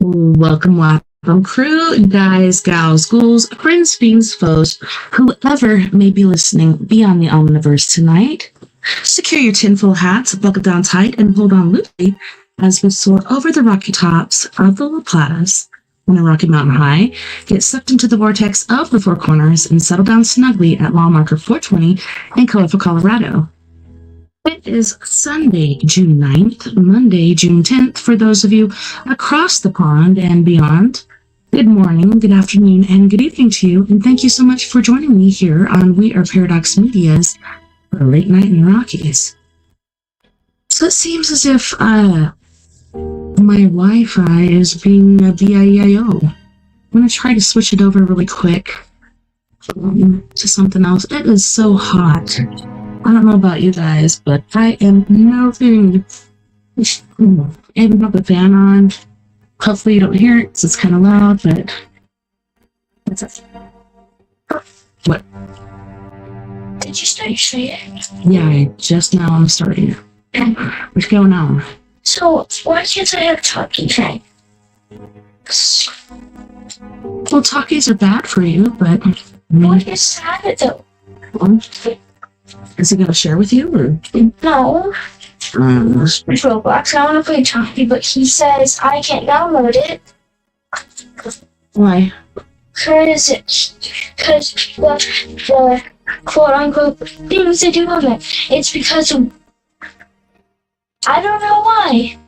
Welcome, crew, guys, gals, ghouls, friends, fiends, foes, whoever may be listening beyond the omniverse tonight. Secure your tinfoil hats, buckle down tight, and hold on loosely as we soar over the rocky tops of the La Platas on the Rocky Mountain High, get sucked into the vortex of the Four Corners, and settle down snugly at mile marker 420 in Coifa, Colorado. It is Sunday, June 9th, Monday, June 10th, for those of you across the pond and beyond. Good morning, good afternoon, and good evening to you, and thank you so much for joining me here on We Are Paradox Media's Late Night in Rockies. So it seems as if my Wi-Fi is being a BIEIO. I'm going to try to switch it over really quick to something else. It is so hot. I don't know about you guys, but I am melting. I haven't got the fan on. Hopefully you don't hear it because it's kind of loud, but that's it. What? Did you start saying? Yeah, just now I'm starting. What's going on? So, why can't I have talking time? Well, talkies are bad for you, but... What is that, though? Is he going to share with you, or...? No. Roblox, I want to play talkie, but he says I can't download it. Why? Because the quote-unquote things they do on it. It's because of... I don't know why.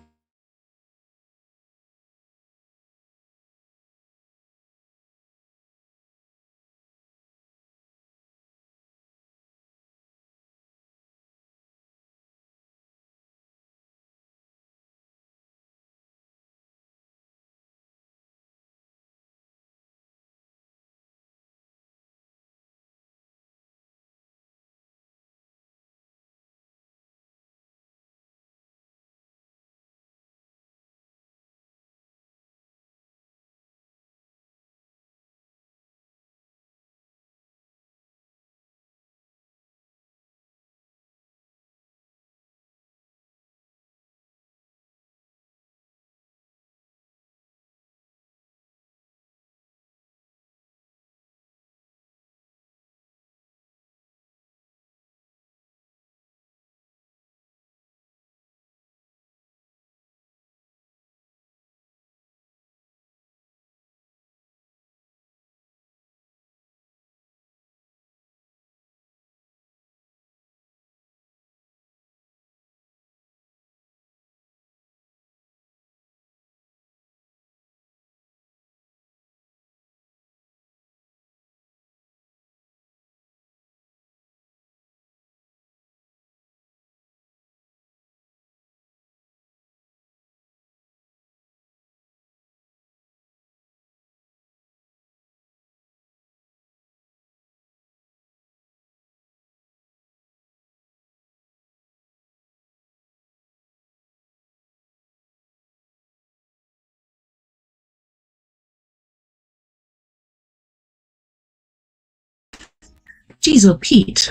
Jeez, oh Pete.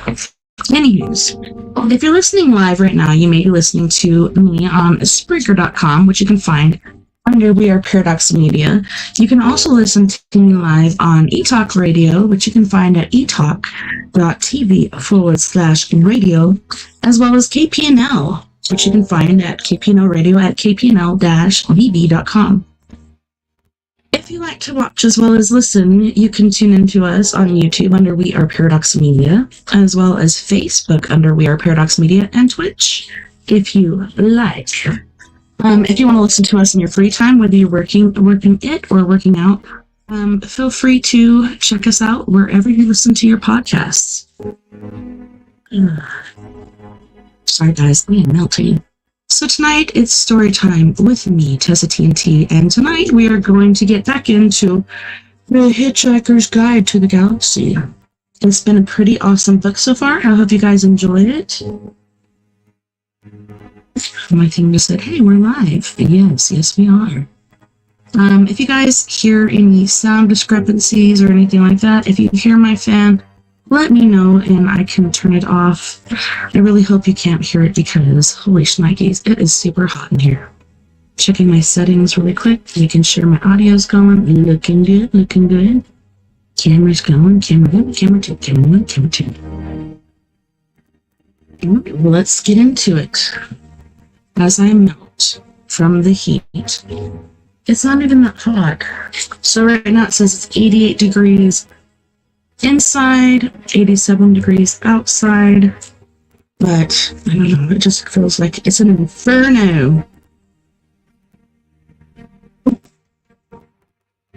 Anywho, if you're listening live right now, you may be listening to me on Spreaker.com, which you can find under We Are Paradox Media. You can also listen to me live on eTalk Radio, which you can find at etalk.tv/radio, as well as KPNL, which you can find at KPNL Radio at kpnl-vb.com. If you like to watch as well as listen, you can tune into us on YouTube under We Are Paradox Media, as well as Facebook under We Are Paradox Media, and Twitch, if you like. If you want to listen to us in your free time, whether you're working it or working out, feel free to check us out wherever you listen to your podcasts. Sorry guys, I am melting. So tonight it's story time with me, TessaTNT, and tonight we are going to get back into The Hitchhiker's Guide to the Galaxy. It's been a pretty awesome book so far. I hope you guys enjoyed it. My thing just said, hey, we're live. Yes, we are. If you guys hear any sound discrepancies or anything like that, if you hear my fan, let me know and I can turn it off. I really hope you can't hear it because, holy shnikes, it is super hot in here. Checking my settings really quick, making sure my audio's going, looking good. Camera's going, camera 1, camera 2, camera 1, camera 2. Let's get into it. As I melt from the heat, it's not even that hot. So right now it says it's 88 degrees inside, 87 degrees outside, but I don't know, it just feels like it's an inferno.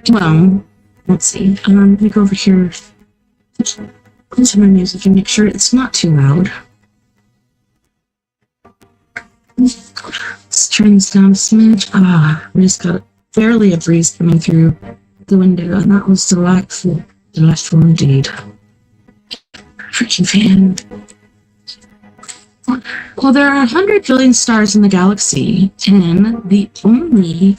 Well, let's see, let me go over here into my music and make sure it's not too loud. Let's turn this down a smidge. We just got barely a breeze coming through the window, and that was delightful. Delightful indeed. Freaking fan. Well, there are 100 billion stars in the galaxy, and only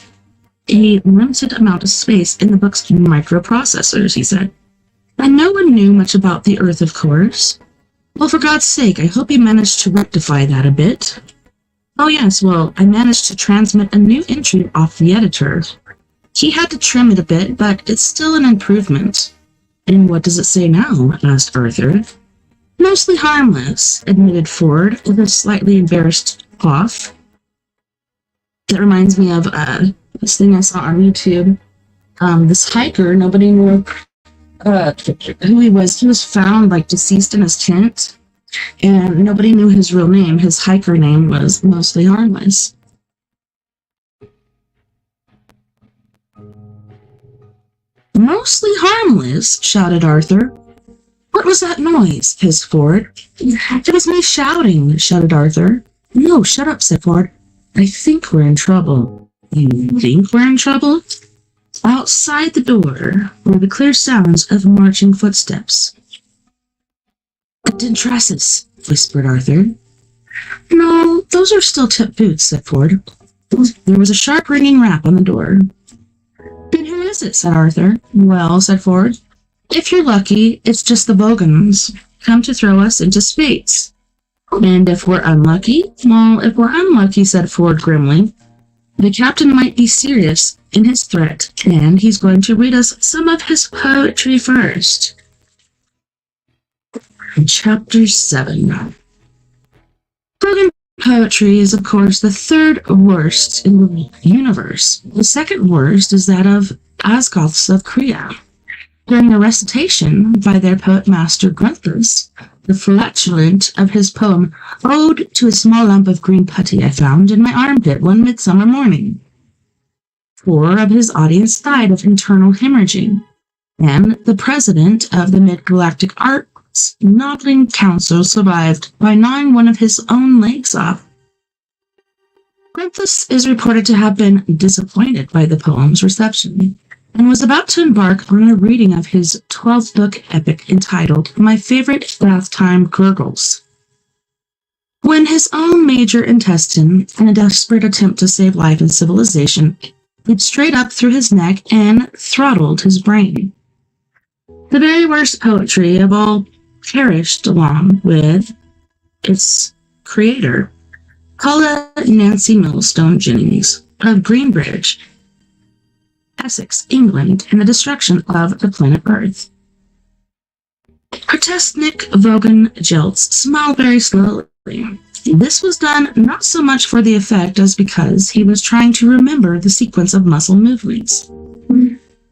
a limited amount of space in the book's microprocessors, he said. And no one knew much about the Earth, of course. Well, for God's sake, I hope you managed to rectify that a bit. Oh yes, well, I managed to transmit a new entry off the editor. He had to trim it a bit, but it's still an improvement. And what does it say now? Asked Arthur. Mostly harmless, admitted Ford with a slightly embarrassed cough. That reminds me of this thing I saw on YouTube. This hiker, nobody knew who he was. He was found deceased in his tent, and nobody knew his real name. His hiker name was Mostly Harmless. Mostly harmless, shouted Arthur. What was that noise? Hissed Ford. It was me shouting, shouted Arthur. No, shut up, said Ford. I think we're in trouble. You think we're in trouble? Outside the door were the clear sounds of marching footsteps. Dendresses, whispered Arthur. No, those are still tip boots, said Ford. There was a sharp ringing rap on the door. Then who is it? Said Arthur. Well, said Ford, if you're lucky, it's just the Vogons, come to throw us into space. And if we're unlucky? Well, if we're unlucky, said Ford grimly, the captain might be serious in his threat, and he's going to read us some of his poetry first. Chapter 7. Vogon poetry is, of course, the third worst in the universe. The second worst is that of Asgoths of Kriya. During a recitation by their poet master Grunthus, the flatulent of his poem Ode to a Small Lump of Green Putty I found in my armpit one midsummer morning. 4 of his audience died of internal hemorrhaging, and the president of the Mid-Galactic Arts Nodding Council survived by gnawing one of his own legs off. Grunthus is reported to have been disappointed by the poem's reception, and was about to embark on a reading of his 12th-book epic entitled My Favorite Bath Time Gurgles, when his own major intestine, in a desperate attempt to save life and civilization, went straight up through his neck and throttled his brain. The very worst poetry of all perished along with its creator, Paula Nancy Millstone Jennings of Greenbridge, Essex, England, and the destruction of the planet Earth. Protestnik Vogan Jeltz smiled very slowly. This was done not so much for the effect as because he was trying to remember the sequence of muscle movements.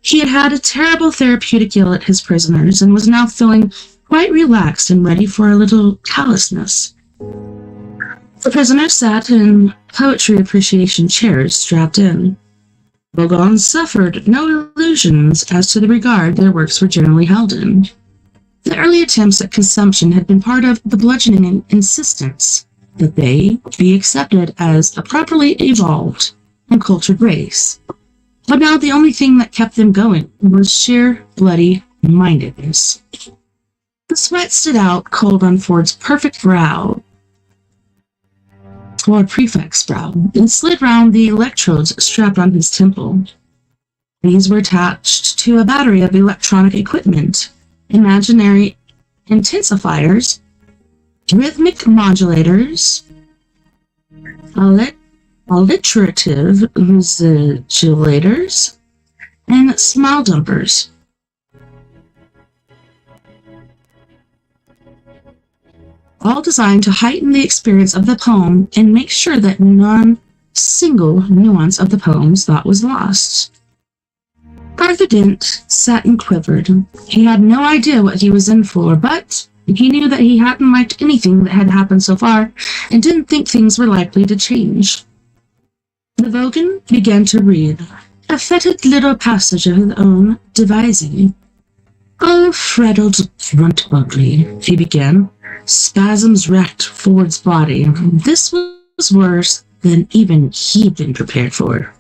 He had had a terrible therapeutic yell at his prisoners and was now feeling quite relaxed and ready for a little callousness. The prisoners sat in poetry appreciation chairs strapped in. Vogon suffered no illusions as to the regard their works were generally held in. The early attempts at consumption had been part of the bludgeoning insistence that they be accepted as a properly evolved and cultured race. But now the only thing that kept them going was sheer bloody mindedness. The sweat stood out cold on Ford's perfect brow, or prefect's brow, and slid round the electrodes strapped on his temple. These were attached to a battery of electronic equipment, imaginary intensifiers, rhythmic modulators, alliterative residulators, and smile dumpers. All designed to heighten the experience of the poem and make sure that none single nuance of the poem's thought was lost. Arthur Dent sat and quivered. He had no idea what he was in for, but he knew that he hadn't liked anything that had happened so far and didn't think things were likely to change. The Vogan began to read, a fetid little passage of his own devising. "Oh, Freddled Grunt Bugly," he began. Spasms racked Ford's body. This was worse than even he'd been prepared for.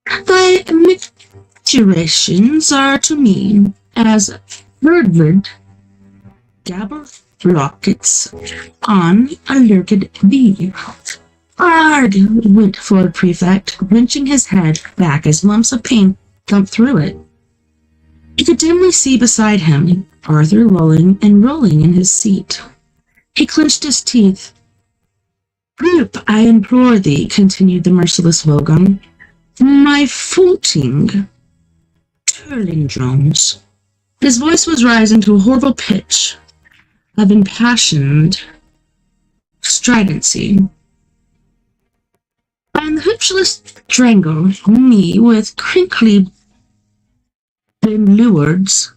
"Thy micturations are to me as birdward gabber rockets on a lurked bee." "Ard!" went Ford Prefect, wrenching his head back as lumps of pain thumped through it. He could dimly see beside him Arthur rolling and rolling in his seat. He clenched his teeth. "Group, I implore thee," continued the merciless Vogon. "My footing." Turling drums. His voice was rising to a horrible pitch of impassioned stridency. "And the hoopless strangle me with crinkly luards,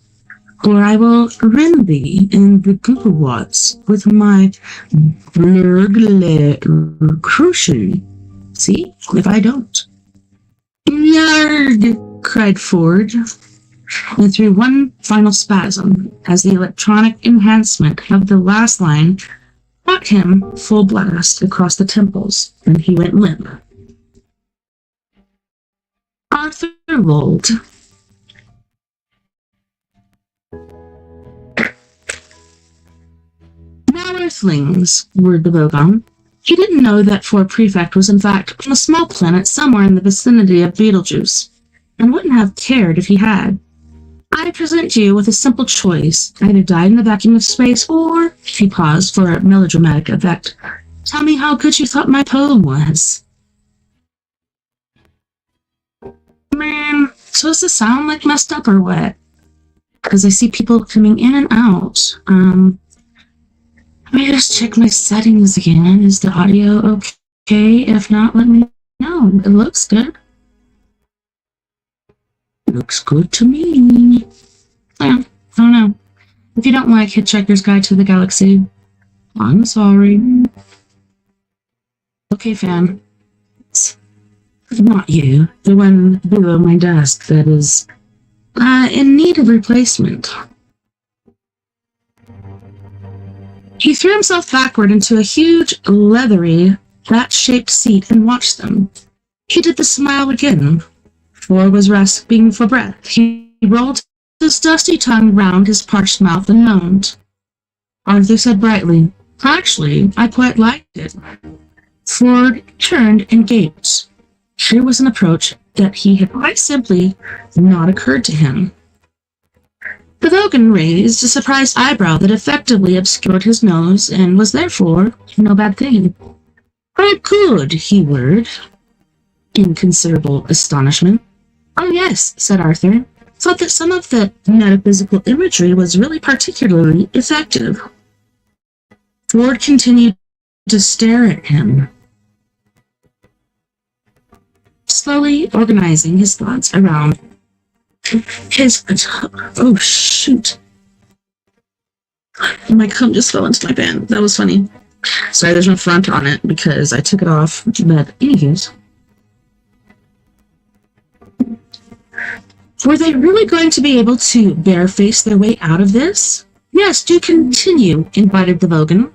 or I will rend thee in the gigawatts with my blurgle crucial. See, if I don't." "Yard!" cried Ford, and threw one final spasm as the electronic enhancement of the last line caught him full blast across the temples, and he went limp. Arthur rolled. "Now, Earthlings," word the Vogon. He didn't know that Ford Prefect was in fact on a small planet somewhere in the vicinity of Betelgeuse, and wouldn't have cared if he had. "I present you with a simple choice. Either die in the vacuum of space, or," he paused for a melodramatic effect, "tell me how good you thought my poem was." Man, supposed to sound like messed up or what? Because I see people coming in and out. Let me just check my settings again. Is the audio okay? If not, let me know. It looks good. Looks good to me. Yeah, I don't know. If you don't like Hitchhiker's Guide to the Galaxy, I'm sorry. Okay, fam. It's not you. The one below my desk that is in need of replacement. He threw himself backward into a huge, leathery, bat-shaped seat and watched them. He did the smile again. Ford was rasping for breath. He rolled his dusty tongue round his parched mouth and moaned. Arthur said brightly, "Actually, I quite liked it." Ford turned and gaped. Here was an approach that he had quite simply not occurred to him. The Vogan raised a surprised eyebrow that effectively obscured his nose and was therefore no bad thing. "Oh, good," he whirred, in considerable astonishment. "Oh, yes," said Arthur. "Thought that some of the metaphysical imagery was really particularly effective." Ford continued to stare at him, slowly organizing his thoughts around Oh, shoot. My cum just fell into my band. That was funny. Sorry, there's no front on it because I took it off. But anyways. Were they really going to be able to bareface their way out of this? Yes, do continue, invited the Vogan.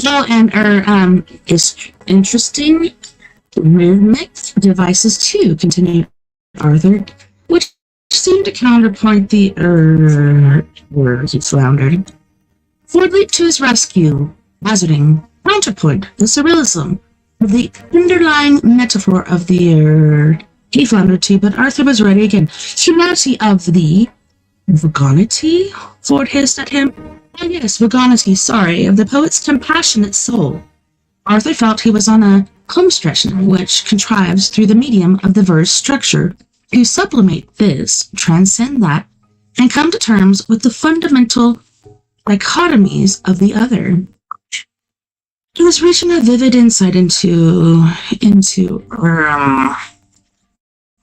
Oh, and is interesting rhythmic devices too, continued Arthur, which seemed to counterpoint the word he floundered. Ford leaped to his rescue, hazarding counterpoint the surrealism of the underlying metaphor of the he floundered too, but Arthur was ready again. Humanity of the vagonity? Ford hissed at him. Oh yes, vagonity, sorry, of the poet's compassionate soul. Arthur felt he was on a home stretch which contrives through the medium of the verse structure to sublimate this, transcend that, and come to terms with the fundamental dichotomies of the other. He was reaching a vivid insight into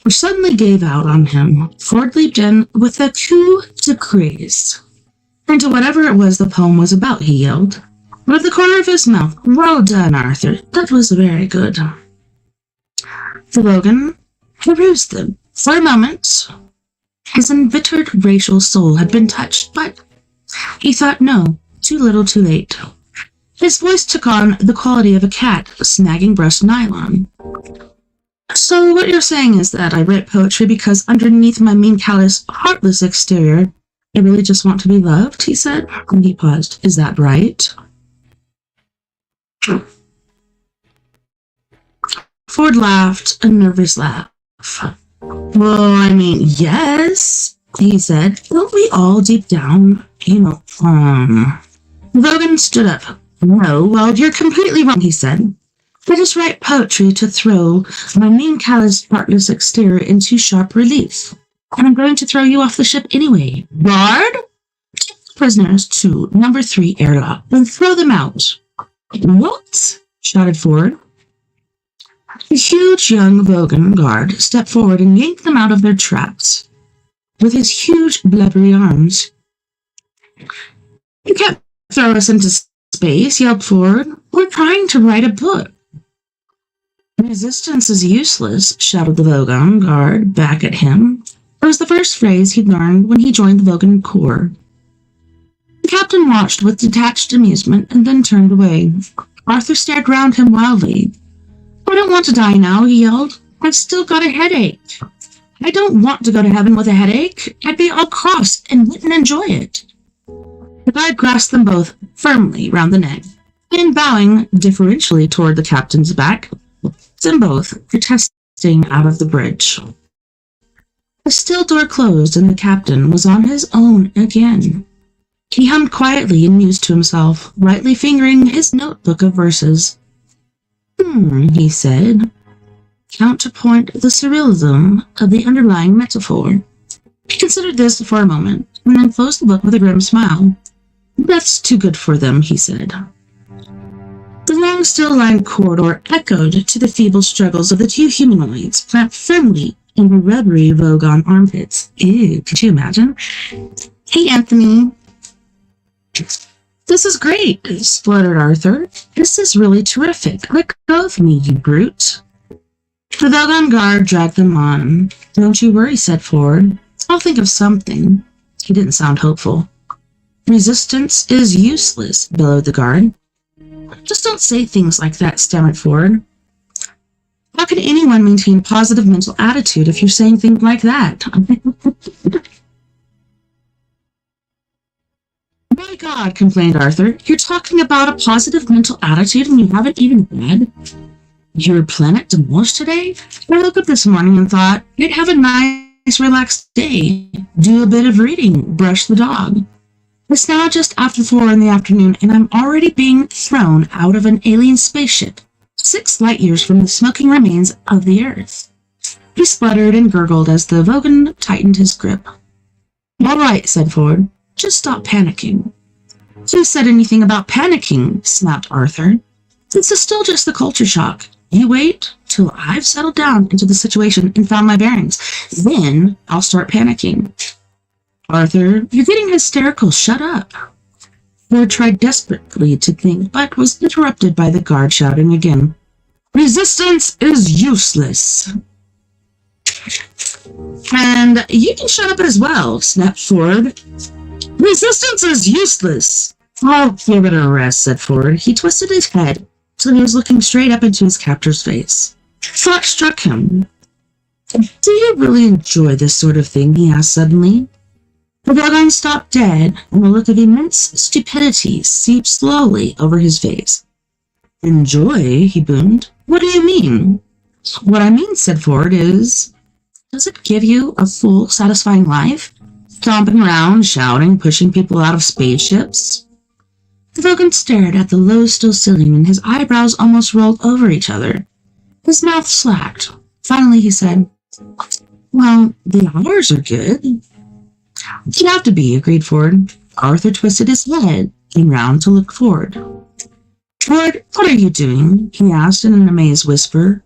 which suddenly gave out on him. Ford leaped in with a coup de grace into whatever it was the poem was about, he yelled. With the corner of his mouth, well done, Arthur. That was very good. The Vogan perused them. For a moment, his embittered racial soul had been touched, but he thought no, too little too late. His voice took on the quality of a cat snagging brushed nylon. So what you're saying is that I write poetry because underneath my mean, callous, heartless exterior, I really just want to be loved, he said, and he paused. Is that right? Ford laughed, a nervous laugh. Well, I mean, yes, he said. Don't we all deep down, Logan stood up. No, well, you're completely wrong, he said. I just write poetry to throw my mean, callous, heartless exterior into sharp relief. And I'm going to throw you off the ship anyway. Guard! Take the prisoners to number 3 airlock, then throw them out. What? Shouted Ford. The huge young Vogan guard stepped forward and yanked them out of their traps with his huge, blubbery arms. You can't throw us into space, yelled Ford. We're trying to write a book. Resistance is useless, shouted the Vogan guard back at him. It was the first phrase he'd learned when he joined the Vogan Corps. The captain watched with detached amusement and then turned away. Arthur stared round him wildly. I don't want to die now, he yelled. I've still got a headache. I don't want to go to heaven with a headache. I'd be all cross and wouldn't enjoy it. The guard grasped them both firmly round the neck, and bowing deferentially toward the captain's back, them both protesting out of the bridge. The still door closed, and the captain was on his own again. He hummed quietly and mused to himself, lightly fingering his notebook of verses. He said, counterpoint the surrealism of the underlying metaphor. He considered this for a moment, and then closed the book with a grim smile. That's too good for them, he said. The long, still-lined corridor echoed to the feeble struggles of the two humanoids, clamped firmly in the rubbery Vogon armpits. Ew, could you imagine? Hey, Anthony. This is great, spluttered Arthur. This is really terrific. Let go of me, you brute. The Vogon guard dragged them on. Don't you worry, said Ford. I'll think of something. He didn't sound hopeful. Resistance is useless, bellowed the guard. Just don't say things like that, stammered Ford. How can anyone maintain a positive mental attitude if you're saying things like that? My God, complained Arthur. You're talking about a positive mental attitude and you haven't even had your planet demolished today? I woke up this morning and thought you'd have a nice, relaxed day, do a bit of reading, brush the dog. It's now just after 4 in the afternoon, and I'm already being thrown out of an alien spaceship, 6 light years from the smoking remains of the Earth. He spluttered and gurgled as the Vogan tightened his grip. All right, said Ford. Just stop panicking. Who said anything about panicking? Snapped Arthur. This is still just the culture shock. You wait till I've settled down into the situation and found my bearings. Then I'll start panicking. Arthur, you're getting hysterical. Shut up. Ford tried desperately to think, but was interrupted by the guard shouting again. Resistance is useless. And you can shut up as well, snapped Ford. Resistance is useless. I'll give it a rest, said Ford. He twisted his head till he was looking straight up into his captor's face. Thought struck him. Do you really enjoy this sort of thing? He asked suddenly. The Vogon stopped dead, and a look of immense stupidity seeped slowly over his face. Enjoy? He boomed. What do you mean? What I mean, said Ford, is, does it give you a full, satisfying life? Stomping around, shouting, pushing people out of spaceships? The Vogan stared at the low, still ceiling, and his eyebrows almost rolled over each other. His mouth slacked. Finally, he said, well, the hours are good. You'd have to be, agreed Ford. Arthur twisted his head, came round to look Ford. Ford, what are you doing? He asked in an amazed whisper.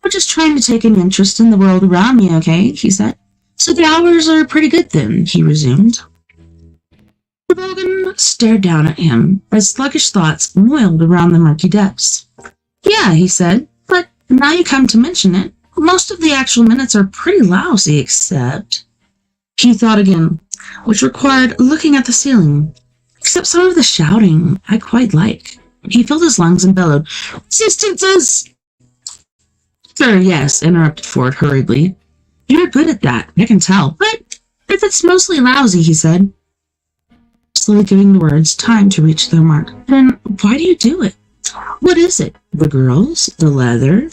We're just trying to take an interest in the world around me, okay? He said. So the hours are pretty good then, he resumed. The Vogan stared down at him as sluggish thoughts moiled around the murky depths. Yeah, he said, but now you come to mention it, most of the actual minutes are pretty lousy, except... He thought again, which required looking at the ceiling. Except some of the shouting I quite like. He filled his lungs and bellowed, Resistances! Sir, yes, interrupted Ford hurriedly. You're good at that, I can tell. But if it's mostly lousy, he said, slowly giving the words time to reach their mark, then why do you do it? What is it? The girls? The leather?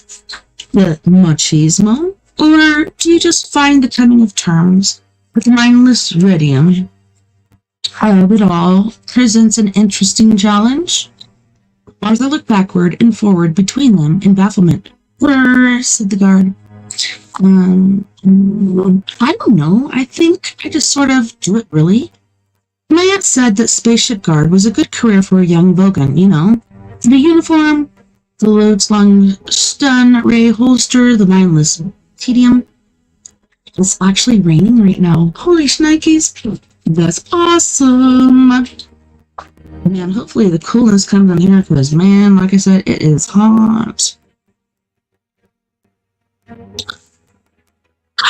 The machismo? Or do you just find the coming of terms with mindless radium of it all presents an interesting challenge? Arthur looked backward and forward between them in bafflement. Said the guard. I don't know. I think I just sort of do it, really. My aunt said that spaceship guard was a good career for a young Vogan, you know. The uniform, the load-slung stun ray holster, the mindless tedium. It's actually raining right now. Holy shnikes. That's awesome. Man, hopefully the coolness comes in here because, man, like I said, it is hot.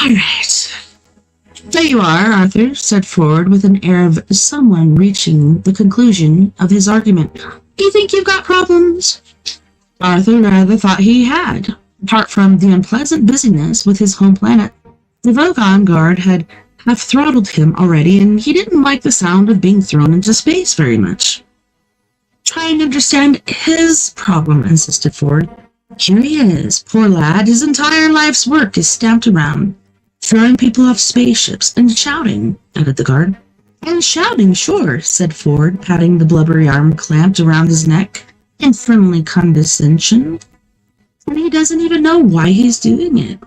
Alright. There you are, Arthur, said Ford with an air of someone reaching the conclusion of his argument. Do you think you've got problems? Arthur rather thought he had. Apart from the unpleasant busyness with his home planet, the Vogon guard had half-throttled him already, and he didn't like the sound of being thrown into space very much. Trying to understand his problem, insisted Ford. Here he is, poor lad. His entire life's work is stamped around throwing people off spaceships and shouting, added the guard. And shouting, sure, said Ford, patting the blubbery arm clamped around his neck in friendly condescension. And he doesn't even know why he's doing it.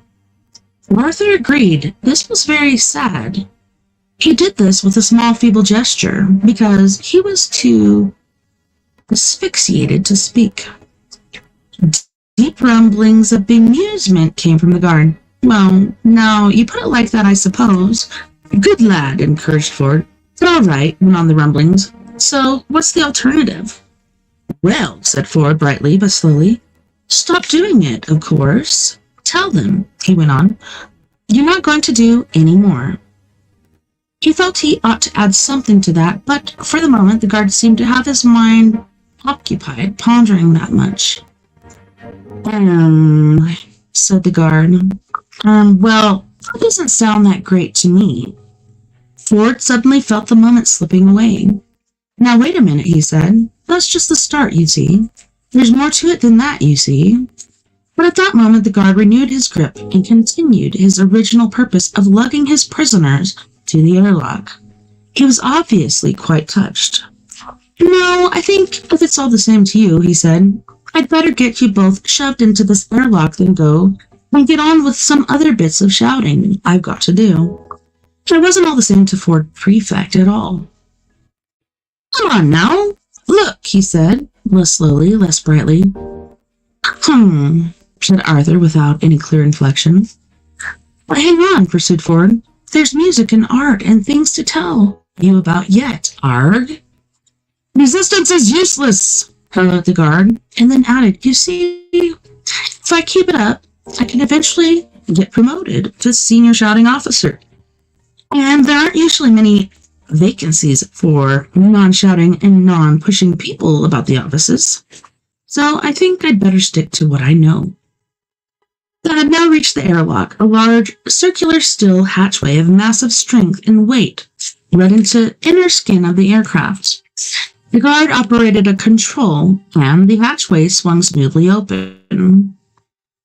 Arthur agreed. This was very sad. He did this with a small feeble gesture because he was too asphyxiated to speak. Deep rumblings of bemusement came from the guard. Well, now, you put it like that, I suppose. Good lad, encouraged Ford. But all right, went on the rumblings. So, what's the alternative? Well, said Ford brightly but slowly. Stop doing it, of course. Tell them, he went on. You're not going to do any more. He felt he ought to add something to that, but for the moment the guard seemed to have his mind occupied pondering that much. Said the guard. Well, that doesn't sound that great to me. Ford suddenly felt the moment slipping away. Now, wait a minute, he said. That's just the start, you see. There's more to it than that, you see. But at that moment, the guard renewed his grip and continued his original purpose of lugging his prisoners to the airlock. He was obviously quite touched. No, I think if it's all the same to you, he said, I'd better get you both shoved into this airlock than go and get on with some other bits of shouting I've got to do. It wasn't all the same to Ford Prefect at all. Come on now. Look, he said, less slowly, less brightly. Said Arthur without any clear inflection. But hang on, pursued Ford. There's music and art and things to tell you about yet, Arg. Resistance is useless, hurled the guard, and then added, you see, if I keep it up, I can eventually get promoted to senior shouting officer. And there aren't usually many vacancies for non-shouting and non-pushing people about the offices. So I think I'd better stick to what I know. They had now reached the airlock, a large, circular steel hatchway of massive strength and weight, let into inner skin of the aircraft. The guard operated a control, and the hatchway swung smoothly open.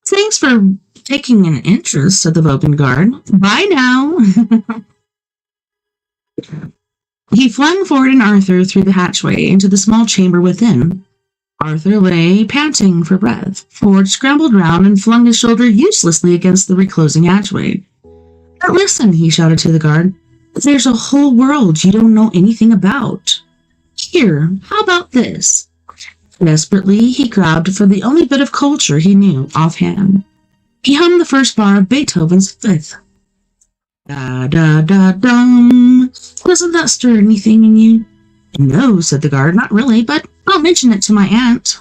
Thanks for taking an interest, said the Vulcan guard. Bye now. He flung Ford and Arthur through the hatchway into the small chamber within. Arthur lay, panting for breath. Ford scrambled round and flung his shoulder uselessly against the reclosing hatchway. But listen, he shouted to the guard. There's a whole world you don't know anything about. Here, how about this? Desperately, he grabbed for the only bit of culture he knew offhand. He hummed the first bar of Beethoven's Fifth. Da-da-da-dum. Doesn't that stir anything in you? No, said the guard, not really, but I'll mention it to my aunt.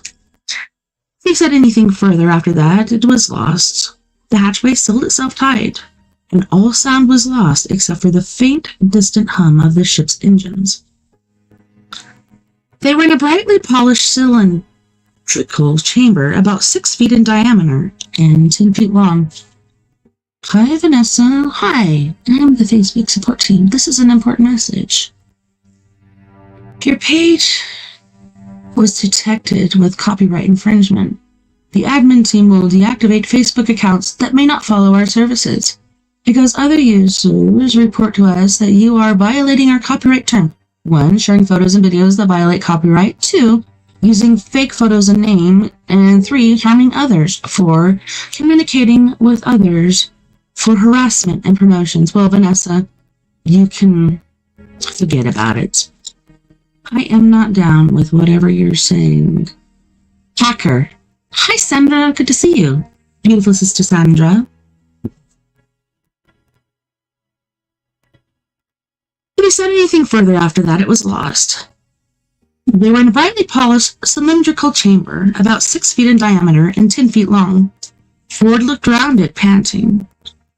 If he said anything further after that, it was lost. The hatchway sealed itself tight, and all sound was lost except for the faint, distant hum of the ship's engines. They were in a brightly polished cylindrical chamber about 6 feet in diameter and 10 feet long. Hi, Vanessa. Hi, I'm the Facebook support team. This is an important message. Your page was detected with copyright infringement. The admin team will deactivate Facebook accounts that may not follow our services because other users report to us that you are violating our copyright term. 1. Sharing photos and videos that violate copyright. 2. Using fake photos and name. And 3. Harming others. 4. Communicating with others for harassment and promotions. Well, Vanessa, you can forget about it. I am not down with whatever you're saying. Hacker. Hi, Sandra. Good to see you. Beautiful sister Sandra. If he said anything further after that, it was lost. They were in a brightly polished cylindrical chamber, about 6 feet in diameter and 10 feet long. Ford looked round it, panting.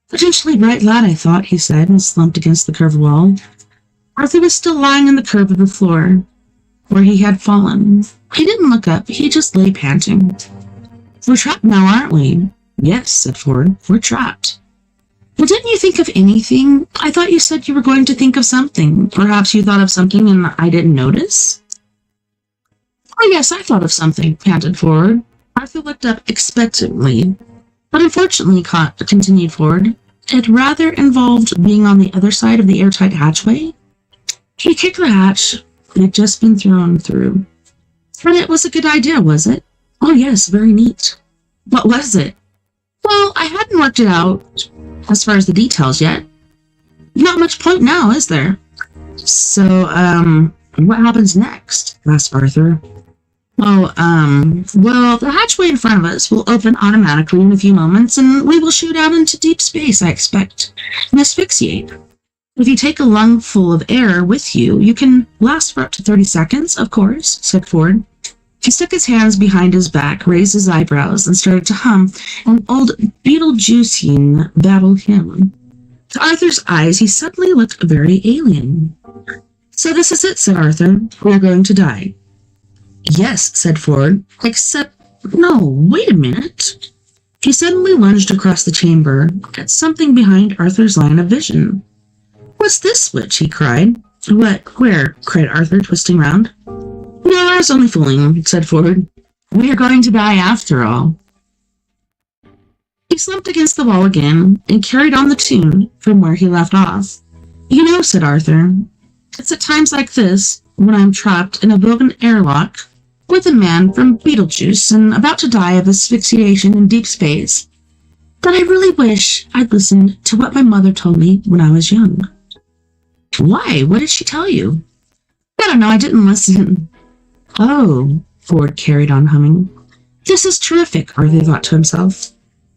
Potentially bright lad, I thought, he said, and slumped against the curved wall. Arthur was still lying in the curve of the floor, where he had fallen. He didn't look up, he just lay panting. We're trapped now, aren't we? Yes, said Ford, we're trapped. Well, didn't you think of anything? I thought you said you were going to think of something. Perhaps you thought of something and I didn't notice? Oh, yes, I thought of something, panted Ford. Arthur looked up expectantly. But unfortunately, continued Ford, it rather involved being on the other side of the airtight hatchway. He kicked the hatch it had just been thrown through. And it was a good idea, was it? Oh, yes, very neat. What was it? Well, I hadn't worked it out as far as the details yet. Not much point now, is there? So, what happens next? Asked Arthur. Oh, well, the hatchway in front of us will open automatically in a few moments, and we will shoot out into deep space, I expect, and asphyxiate. If you take a lung full of air with you, you can last for up to 30 seconds, of course, said Ford. He stuck his hands behind his back, raised his eyebrows, and started to hum an old Beetlejuicean battle hymn. To Arthur's eyes, he suddenly looked very alien. So this is it, said Arthur. We're going to die. Yes, said Ford, except... No, wait a minute. He suddenly lunged across the chamber at something behind Arthur's line of vision. What's this switch? He cried. What? Where? Cried Arthur, twisting round. No, I was only fooling, said Ford. We are going to die after all. He slumped against the wall again and carried on the tune from where he left off. You know, said Arthur, it's at times like this, when I'm trapped in a broken airlock with a man from Beetlejuice and about to die of asphyxiation in deep space, that I really wish I'd listened to what my mother told me when I was young. Why? What did she tell you? I don't know, I didn't listen. Oh, Ford carried on humming. This is terrific, Arthur thought to himself.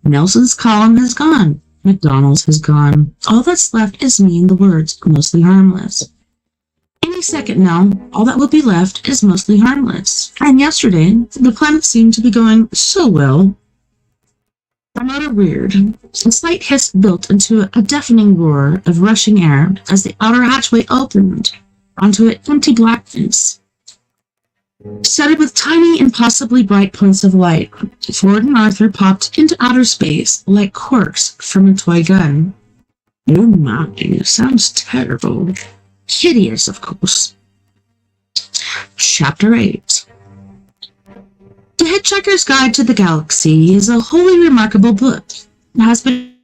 Nelson's column has gone. McDonald's has gone. All that's left is me and the words, mostly harmless. Any second now, all that will be left is mostly harmless. And yesterday, the planet seemed to be going so well. The motor reared. A slight hiss built into a deafening roar of rushing air as the outer hatchway opened onto an empty blackness, studded with tiny, impossibly bright points of light. Ford and Arthur popped into outer space like corks from a toy gun. Oh my, sounds terrible. Hideous, of course. Chapter 8. The Hitchhiker's Guide to the Galaxy is a wholly remarkable book. It has been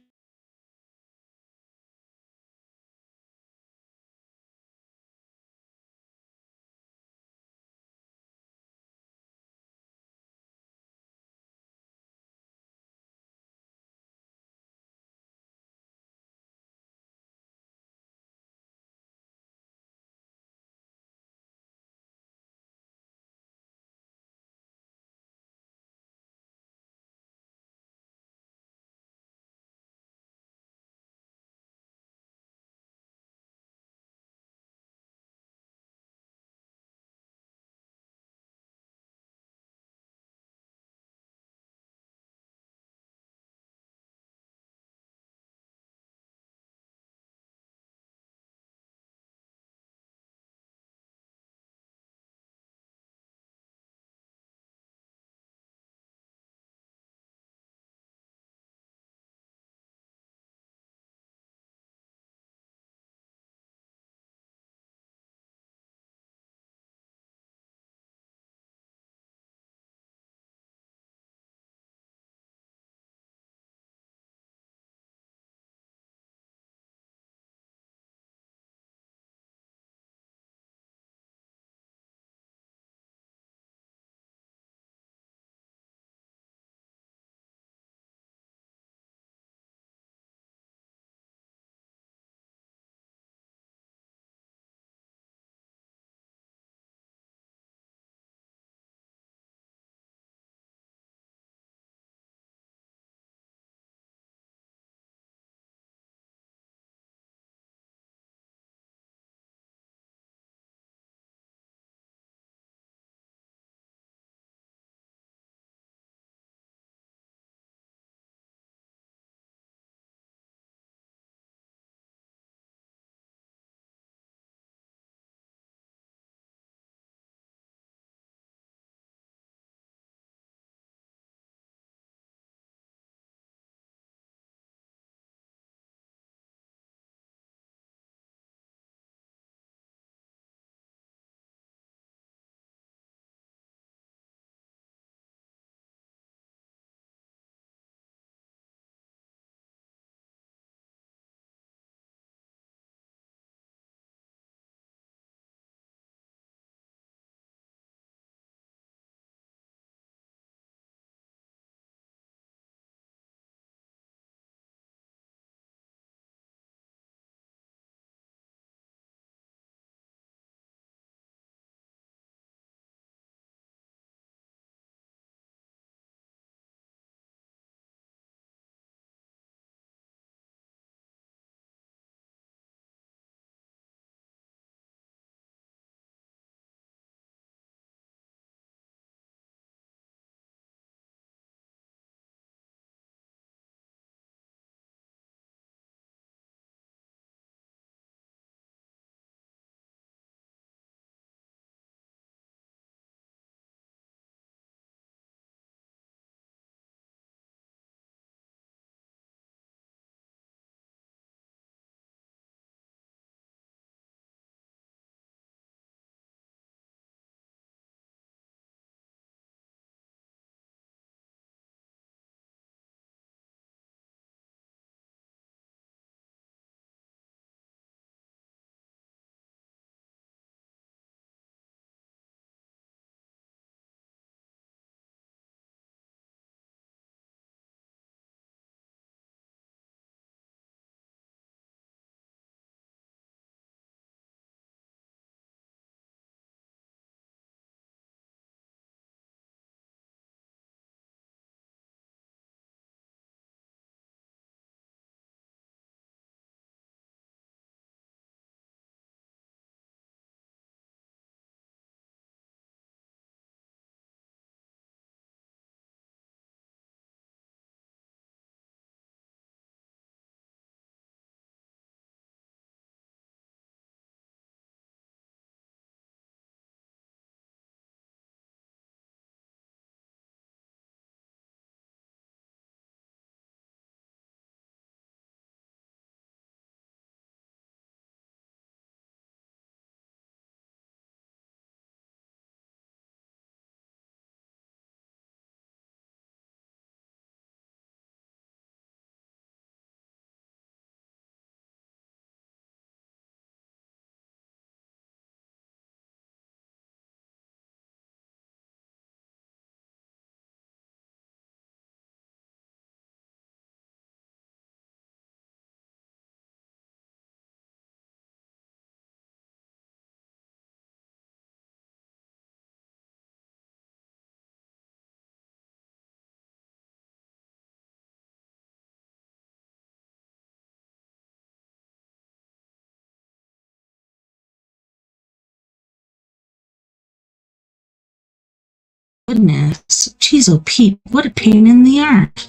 goodness. Jeez, oh Pete, what a pain in the arse.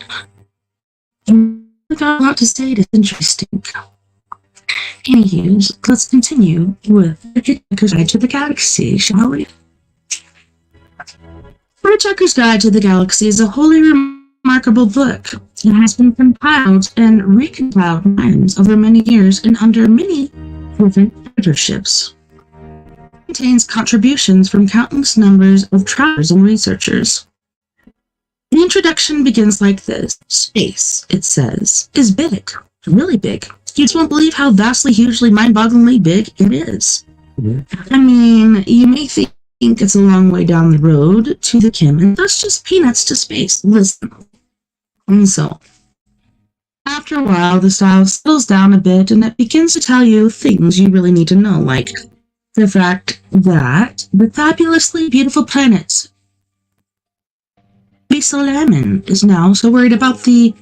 I've got a lot to say. It's interesting. Anywho, let's continue with the Hitchhiker's Guide to the Galaxy, shall we? The Hitchhiker's Guide to the Galaxy is a wholly remarkable book. It has been compiled and recompiled times over many years and under many different editorships. It contains contributions from countless numbers of travelers and researchers. The introduction begins like this. Space, it says, is big, really big. You just won't believe how vastly, hugely, mind-bogglingly big it is. I mean, you may think it's a long way down the road to the Kim, and that's just peanuts to space. Listen. And so, after a while, the style settles down a bit, and it begins to tell you things you really need to know, like the fact that the fabulously beautiful planet Lemon is now so worried about the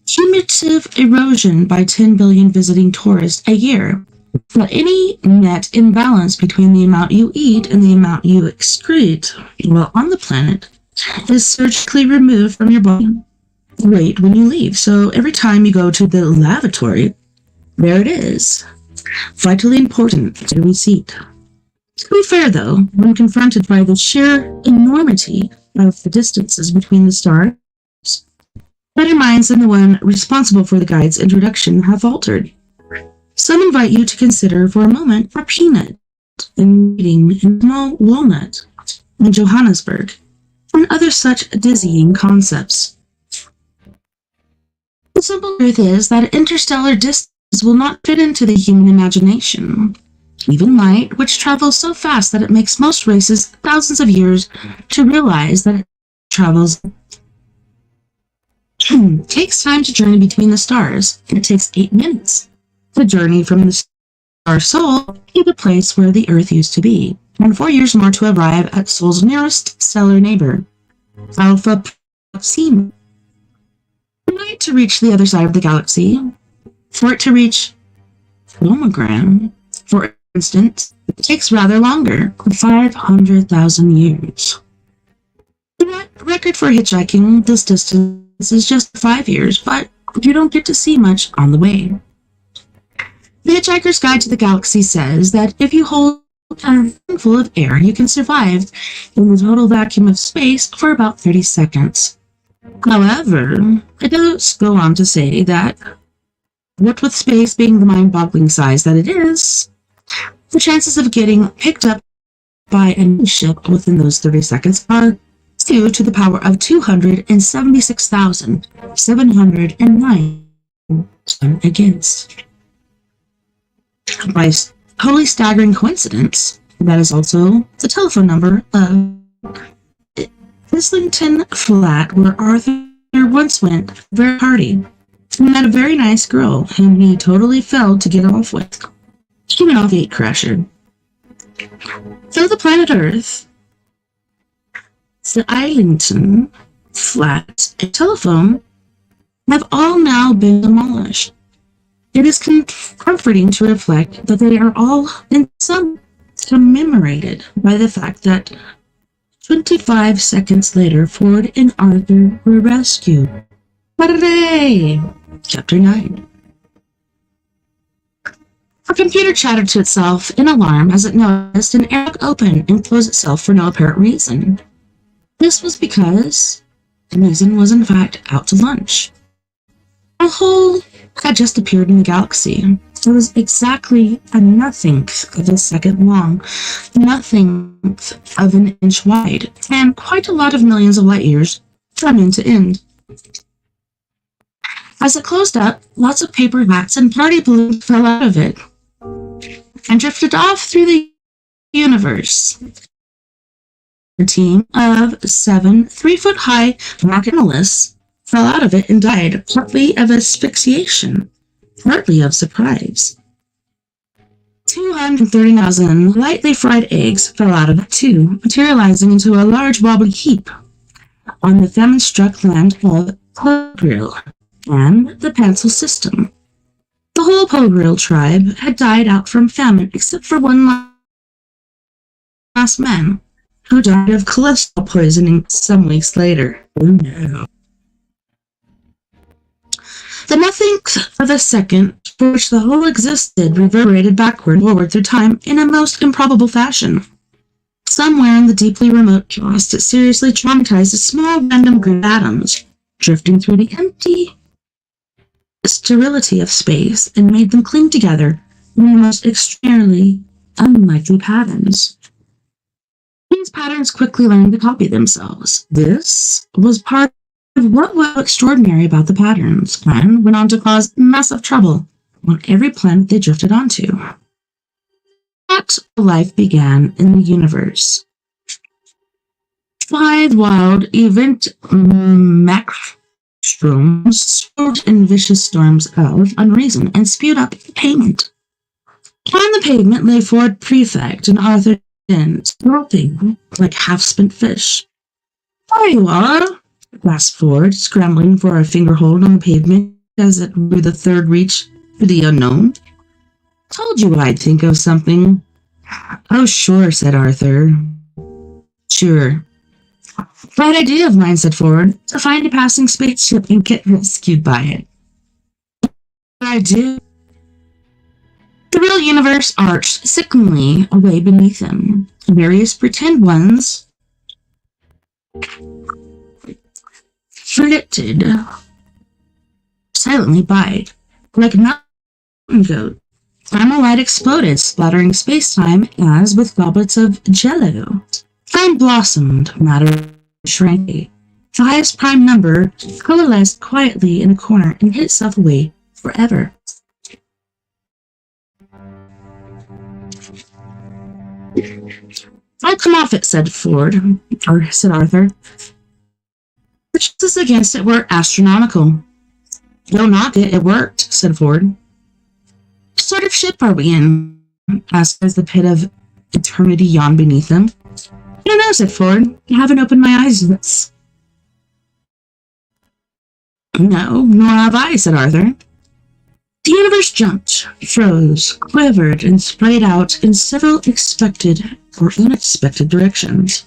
cumulative erosion by 10 billion visiting tourists a year that any net imbalance between the amount you eat and the amount you excrete while on the planet is surgically removed from your body weight when you leave. So every time you go to the lavatory, there it is. Vitally important to receipt. To be fair, though, when confronted by the sheer enormity of the distances between the stars, better minds than the one responsible for the guide's introduction have faltered. Some invite you to consider for a moment a peanut in meeting in small walnut in Johannesburg, and other such dizzying concepts. The simple truth is that interstellar distances will not fit into the human imagination. Even light, which travels so fast that it makes most races thousands of years to realize that it travels, takes time to journey between the stars. It takes 8 minutes to journey from the star Sol to the place where the Earth used to be, and 4 years more to arrive at Sol's nearest stellar neighbor, Alpha Proxima. For light to reach the other side of the galaxy, for it to reach Nomogram, for instance, it takes rather longer, 500,000 years. The record for hitchhiking this distance is just 5 years, but you don't get to see much on the way. The Hitchhiker's Guide to the Galaxy says that if you hold a handful of air, you can survive in the total vacuum of space for about 30 seconds. However, it does go on to say that, what with space being the mind-boggling size that it is, the chances of getting picked up by a ship within those 30 seconds are 2 to the power of 276,709 against. By totally staggering coincidence, that is also the telephone number of Islington Flat, where Arthur once went for a very party. He met a very nice girl, whom he totally failed to get off with. He went off gatecrasher. So the planet Earth, the Islington Flat, and telephone have all now been demolished. It is comforting to reflect that they are all in some commemorated by the fact that 25 seconds later, Ford and Arthur were rescued. Hooray! Chapter 9. Our computer chattered to itself in alarm as it noticed an airlock open and close itself for no apparent reason. This was because the reason was in fact out to lunch. A hole had just appeared in the galaxy. It was exactly a nothingth of a second long, nothingth of an inch wide, and quite a lot of millions of light years from end to end. As it closed up, lots of paper hats and party balloons fell out of it and drifted off through the universe. A team of 7 3-foot-high rocket analysts fell out of it and died, partly of asphyxiation, partly of surprise. 230,000 lightly fried eggs fell out of it too, materializing into a large wobbly heap on the famine-struck land of Pogril and the Pencil system. The whole Pogril tribe had died out from famine except for one last man, who died of cholesterol poisoning some weeks later. Oh no. The nothing of a second for which the whole existed reverberated backward and forward through time in a most improbable fashion. Somewhere in the deeply remote past, it seriously traumatized a small random group of atoms, drifting through the empty sterility of space, and made them cling together in the most extraordinarily unlikely patterns. These patterns quickly learned to copy themselves. This was part of what was extraordinary about the patterns, and went on to cause massive trouble on every planet they drifted onto. That life began in the universe. 5 wild event maelstroms swirled in vicious storms of unreason and spewed up pavement. On the pavement lay Ford Prefect and Arthur Dent, groping like half-spent fish. There you are, gasped Ford, scrambling for a fingerhold on the pavement as it drew the third reach for the unknown. Told you I'd think of something. Oh, sure, said Arthur. Sure. Bright idea of mine, said Ford, to find a passing spaceship and get rescued by it. What I do? The real universe arched sickeningly away beneath them. Various pretend ones flitted silently by, like a mountain goat. Primal light exploded, splattering space-time as with goblets of jello. Time blossomed, matter shrank. The highest prime number coalesced quietly in a corner and hid itself away forever. I'll come off it, said Arthur. The chances against it were astronomical. Don't knock it, it worked, said Ford. What sort of ship are we in? Asked as the pit of eternity yawned beneath them. I don't know, said Ford. I haven't opened my eyes yet. No, nor have I, said Arthur. The universe jumped, froze, quivered, and sprayed out in several expected or unexpected directions.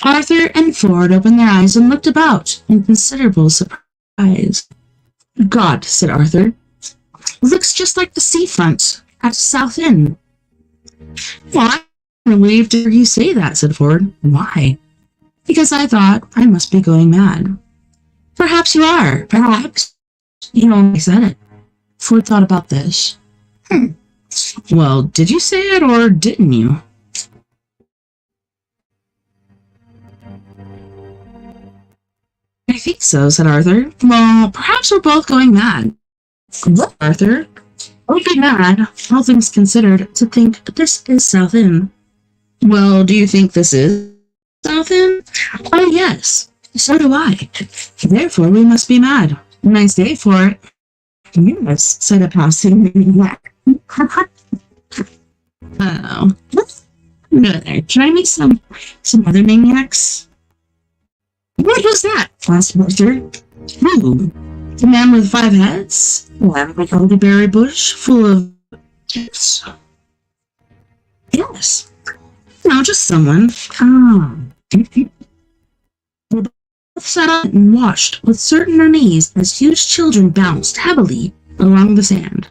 Arthur and Ford opened their eyes and looked about in considerable surprise. God, said Arthur. Looks just like the seafront at South End. Why? I'm relieved to hear you say that, said Ford. Why? Because I thought I must be going mad. Perhaps you are. Perhaps. You only said it. Ford thought about this. Well, did you say it or didn't you? I think so, said Arthur. Well, perhaps we're both going mad. What, Arthur? I would be mad, all things considered, to think this is South End. Well, do you think this is South End? Oh, yes. So do I. Therefore, we must be mad. Nice day for it. Yes, said a passing maniac. Oh. No, there. Can I meet some other maniacs? What was that? Asked Arthur. Who? The man with 5 heads? The elderberry bush full of chips? Yes. No, just someone. They both sat up and watched with certain unease as huge children bounced heavily along the sand,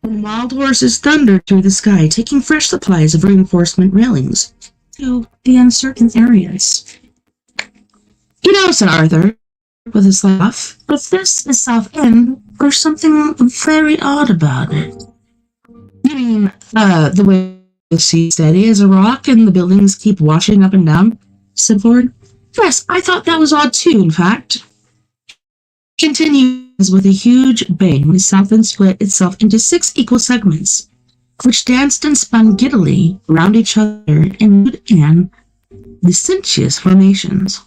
and wild horses thundered through the sky, taking fresh supplies of reinforcement railings to the uncertain areas. You know, said Arthur, with a laugh, if this is South End, there's something very odd about it. You mean, the way the sea steady as a rock and the buildings keep washing up and down? Said Ford. Yes, I thought that was odd too, in fact. Continues with a huge bang, South End split itself into 6 equal segments, which danced and spun giddily around each other in rude and licentious formations.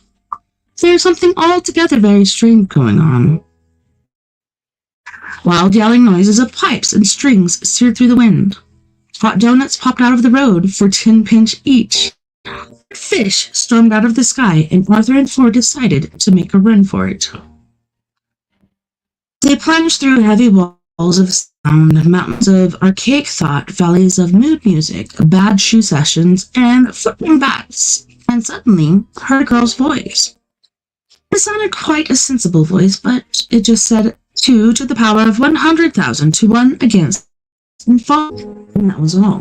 There's something altogether very strange going on. Wild yelling noises of pipes and strings seared through the wind. Hot donuts popped out of the road for 10 pinch each. Fish stormed out of the sky, and Arthur and Ford decided to make a run for it. They plunged through heavy walls of sound, mountains of archaic thought, valleys of mood music, bad shoe sessions, and flipping bats, and suddenly heard a girl's voice. It sounded quite a sensible voice, but it just said 2 to the power of 100,000 to 1 against and fall, and that was all.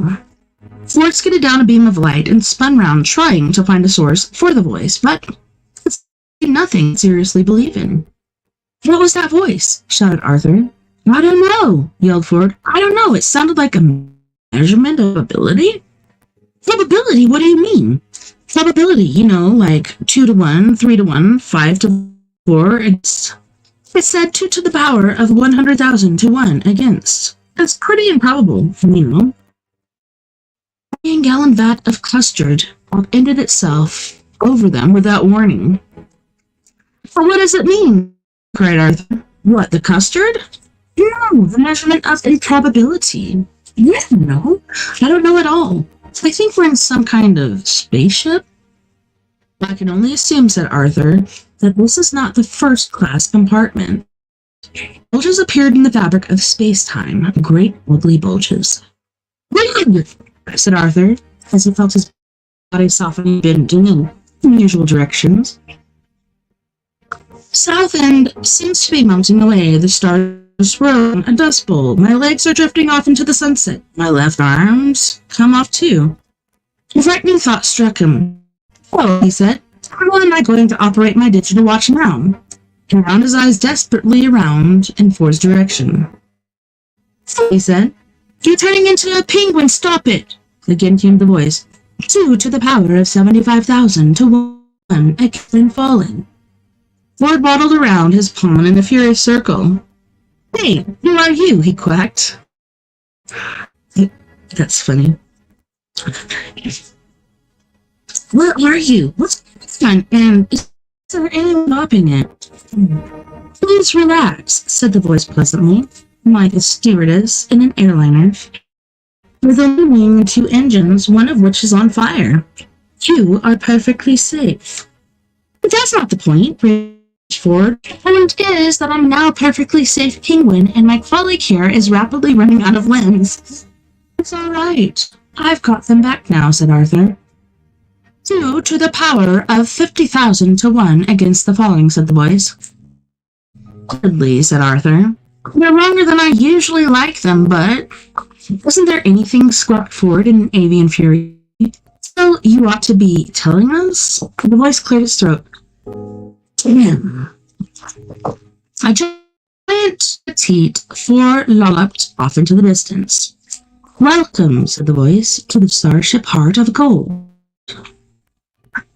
Ford skidded down a beam of light and spun round, trying to find a source for the voice, but it's nothing to seriously believe in. What was that voice? Shouted Arthur. I don't know, yelled Ford. I don't know. It sounded like a measurement of ability? Probability? What do you mean? Probability, like 2 to 1, 3 to 1, 5 to 4. It said 2 to the power of 100,000 to 1 against. That's pretty improbable, A gallon vat of custard ended itself over them without warning. Well, what does it mean? Cried Arthur. What, the custard? No, the measurement of improbability. No, I don't know at all. I think we're in some kind of spaceship. I can only assume, said Arthur, that this is not the first-class compartment. Bulges appeared in the fabric of space-time, great ugly bulges. Said Arthur, as he felt his body softening, bending in unusual directions. South End seems to be melting away. The stars swirl a dust bowl. My legs are drifting off into the sunset. My left arms come off too. A frightening thought struck him. Oh, he said, how am I going to operate my digital watch now? He rounded his eyes desperately around in Ford's direction. He said, you're turning into a penguin, stop it! Again came the voice. 2 to the power of 75,000 to 1 again falling. Ford waddled around his pawn in a furious circle. Hey, who are you? He quacked. That's funny. Where are you? What's going on? And is there anyone stopping it? Please relax, said the voice pleasantly, like a stewardess in an airliner. With only wing and 2 engines, one of which is on fire. You are perfectly safe. But that's not the point, Ford. The point is that I'm now a perfectly safe penguin, and my colleague here is rapidly running out of limbs. It's all right. I've got them back now, said Arthur. 2 to the power of 50,000 to 1 against the falling, said the voice. Hardly, said Arthur. They're longer than I usually like them, but wasn't there anything, squawked Ford in avian fury? So you ought to be telling us? The voice cleared its throat. Damn. A giant petite Ford lolloped off into the distance. Welcome, said the voice, to the starship heart of gold.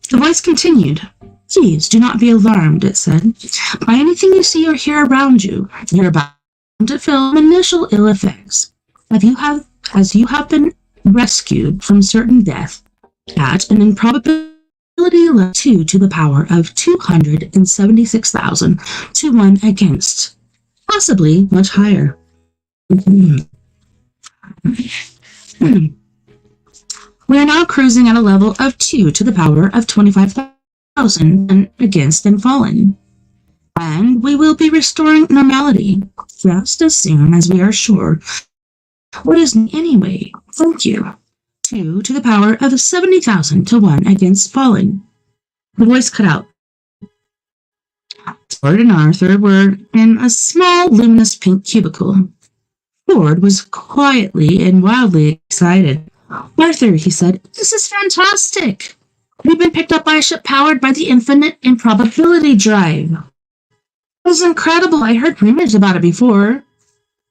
The voice continued. Please do not be alarmed, it said, by anything you see or hear around you. You're about to feel initial ill effects. As you have been rescued from certain death at an improbability of 2 to the power of 276,000 to 1 against, possibly much higher. We are now cruising at a level of 2 to the power of 25,000 and against and fallen. And we will be restoring normality just as soon as we are sure what is anyway. Thank you. 2 to the power of 70,000 to 1 against falling. The voice cut out. Ford and Arthur were in a small, luminous pink cubicle. Ford was quietly and wildly excited. Arthur, he said, this is fantastic. We've been picked up by a ship powered by the infinite improbability drive. It was incredible. I heard rumors about it before.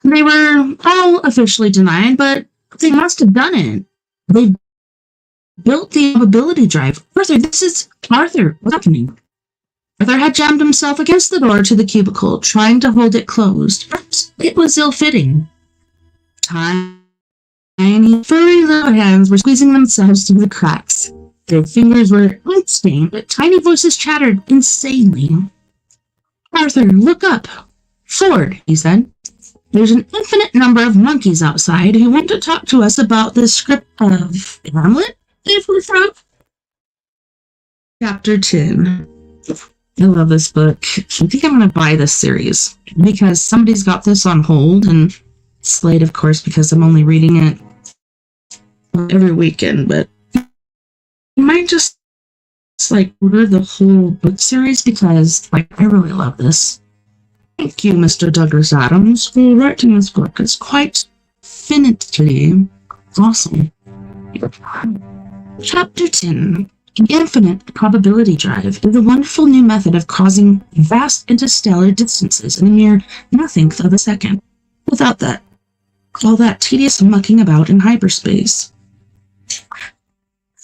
They were all officially denied, but they must have done it. They built the improbability drive. Arthur, what's happening? Arthur had jammed himself against the door to the cubicle, trying to hold it closed. Perhaps it was ill-fitting. Tiny, furry little hands were squeezing themselves through the cracks. Their fingers were ink-stained, but tiny voices chattered insanely. Arthur, look up. Ford, he said. There's an infinite number of monkeys outside who want to talk to us about the script of Hamlet, if we're from. Chapter 10. I love this book. I think I'm going to buy this series because somebody's got this on hold, and it's late, of course, because I'm only reading it every weekend, but I might just It's like order the whole book series because I really love this. Thank you, Mr. Douglas Adams, for writing this book. It's quite infinitely awesome. Chapter 10. Infinite probability drive is a wonderful new method of causing vast interstellar distances in a mere nothing of a second, without all that tedious mucking about in hyperspace.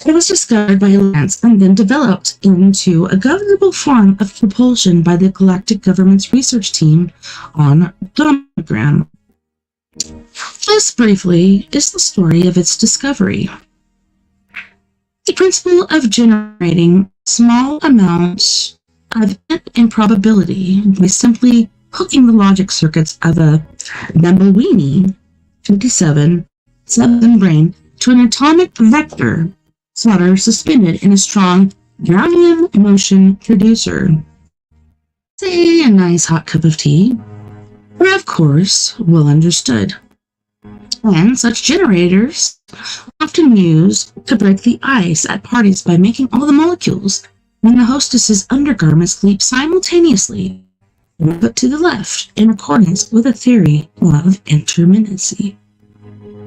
It was discovered by Lance and then developed into a governable form of propulsion by the Galactic Government's research team on Donogram. This, briefly, is the story of its discovery. The principle of generating small amounts of improbability by simply hooking the logic circuits of a Numbleweenie 57 brain to an atomic vector solder suspended in a strong Brownian motion producer. Say a nice hot cup of tea, or of course, well understood. And such generators often used to break the ice at parties by making all the molecules in the hostess's undergarments leap simultaneously but to the left in accordance with a theory of intermittency.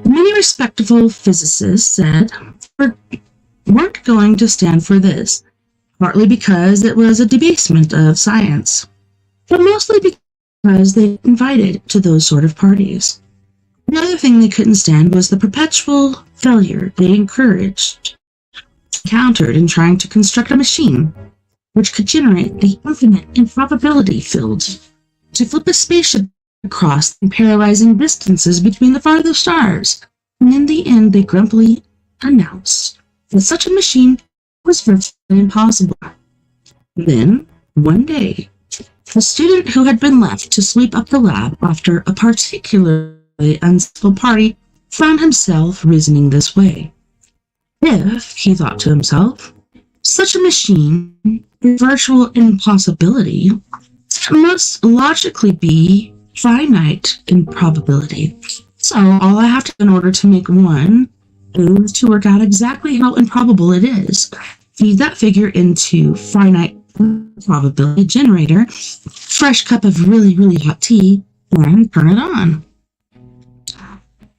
Many respectable physicists said weren't going to stand for this, partly because it was a debasement of science, but mostly because they invited to those sort of parties. Another thing they couldn't stand was the perpetual failure they encountered in trying to construct a machine which could generate the infinite improbability field to flip a spaceship across the paralyzing distances between the farthest stars. And in the end, they grumpily announced that such a machine was virtually impossible. Then, one day, a student who had been left to sweep up the lab after a particularly uncivil party found himself reasoning this way. If, he thought to himself, such a machine is virtual impossibility, it must logically be finite in probability. So all I have to do in order to make one is to work out exactly how improbable it is. Feed that figure into finite probability generator, fresh cup of really, really hot tea, and turn it on.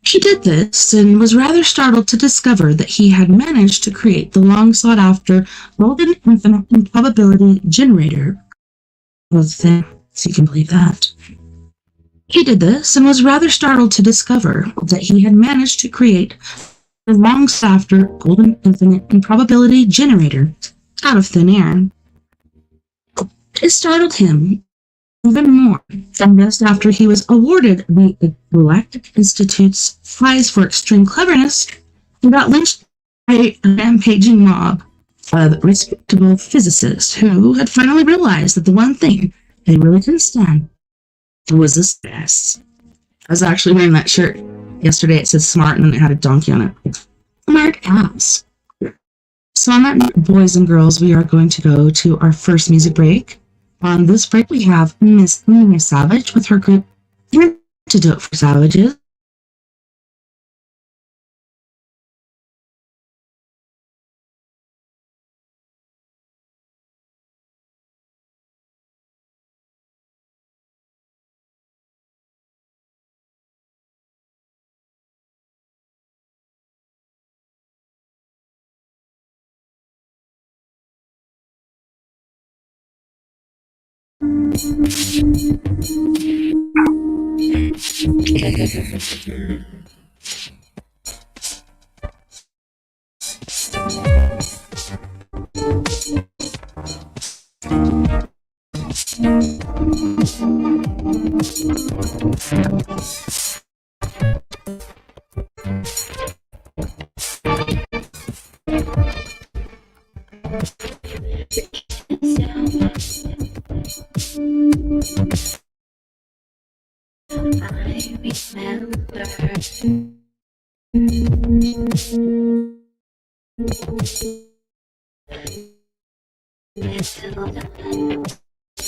He did this and was rather startled to discover that he had managed to create the long-sought-after golden infinite improbability generator. If you can believe that. He did this and was rather startled to discover that he had managed to create the long-sought-after golden infinite improbability generator out of thin air. It startled him even more than just after he was awarded the Galactic Institute's prize for extreme cleverness and got lynched by a rampaging mob of respectable physicists who had finally realized that the one thing they really couldn't stand was this mess. I was actually wearing that shirt yesterday. It said smart and it had a donkey on it. Smart ass. So on that note, boys and girls, we are going to go to our first music break. On this break, we have Miss Nina Savage with her group Antidote for Savages.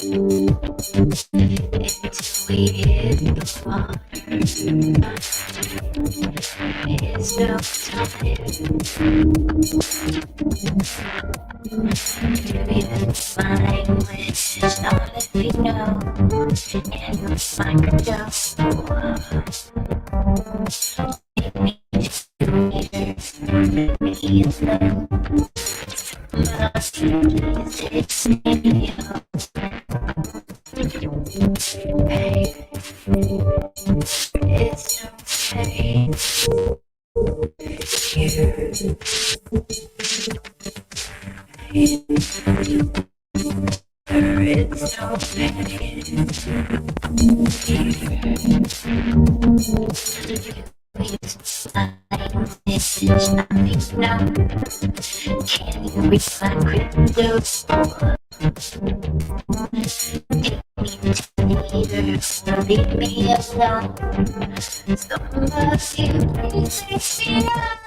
Until we hit the water, it's no time. Even my language is not if you know, and my control. Take me to leader, me alone. But please take me home. Baby, it's okay. It's so can you read my crypto? Leave me alone. Somebody please take me out.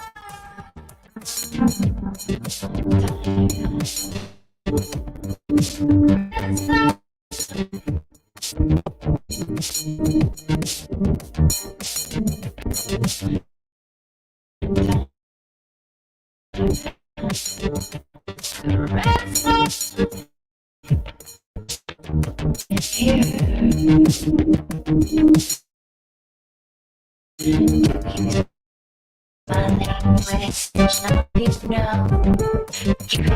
My language is not you know. Take me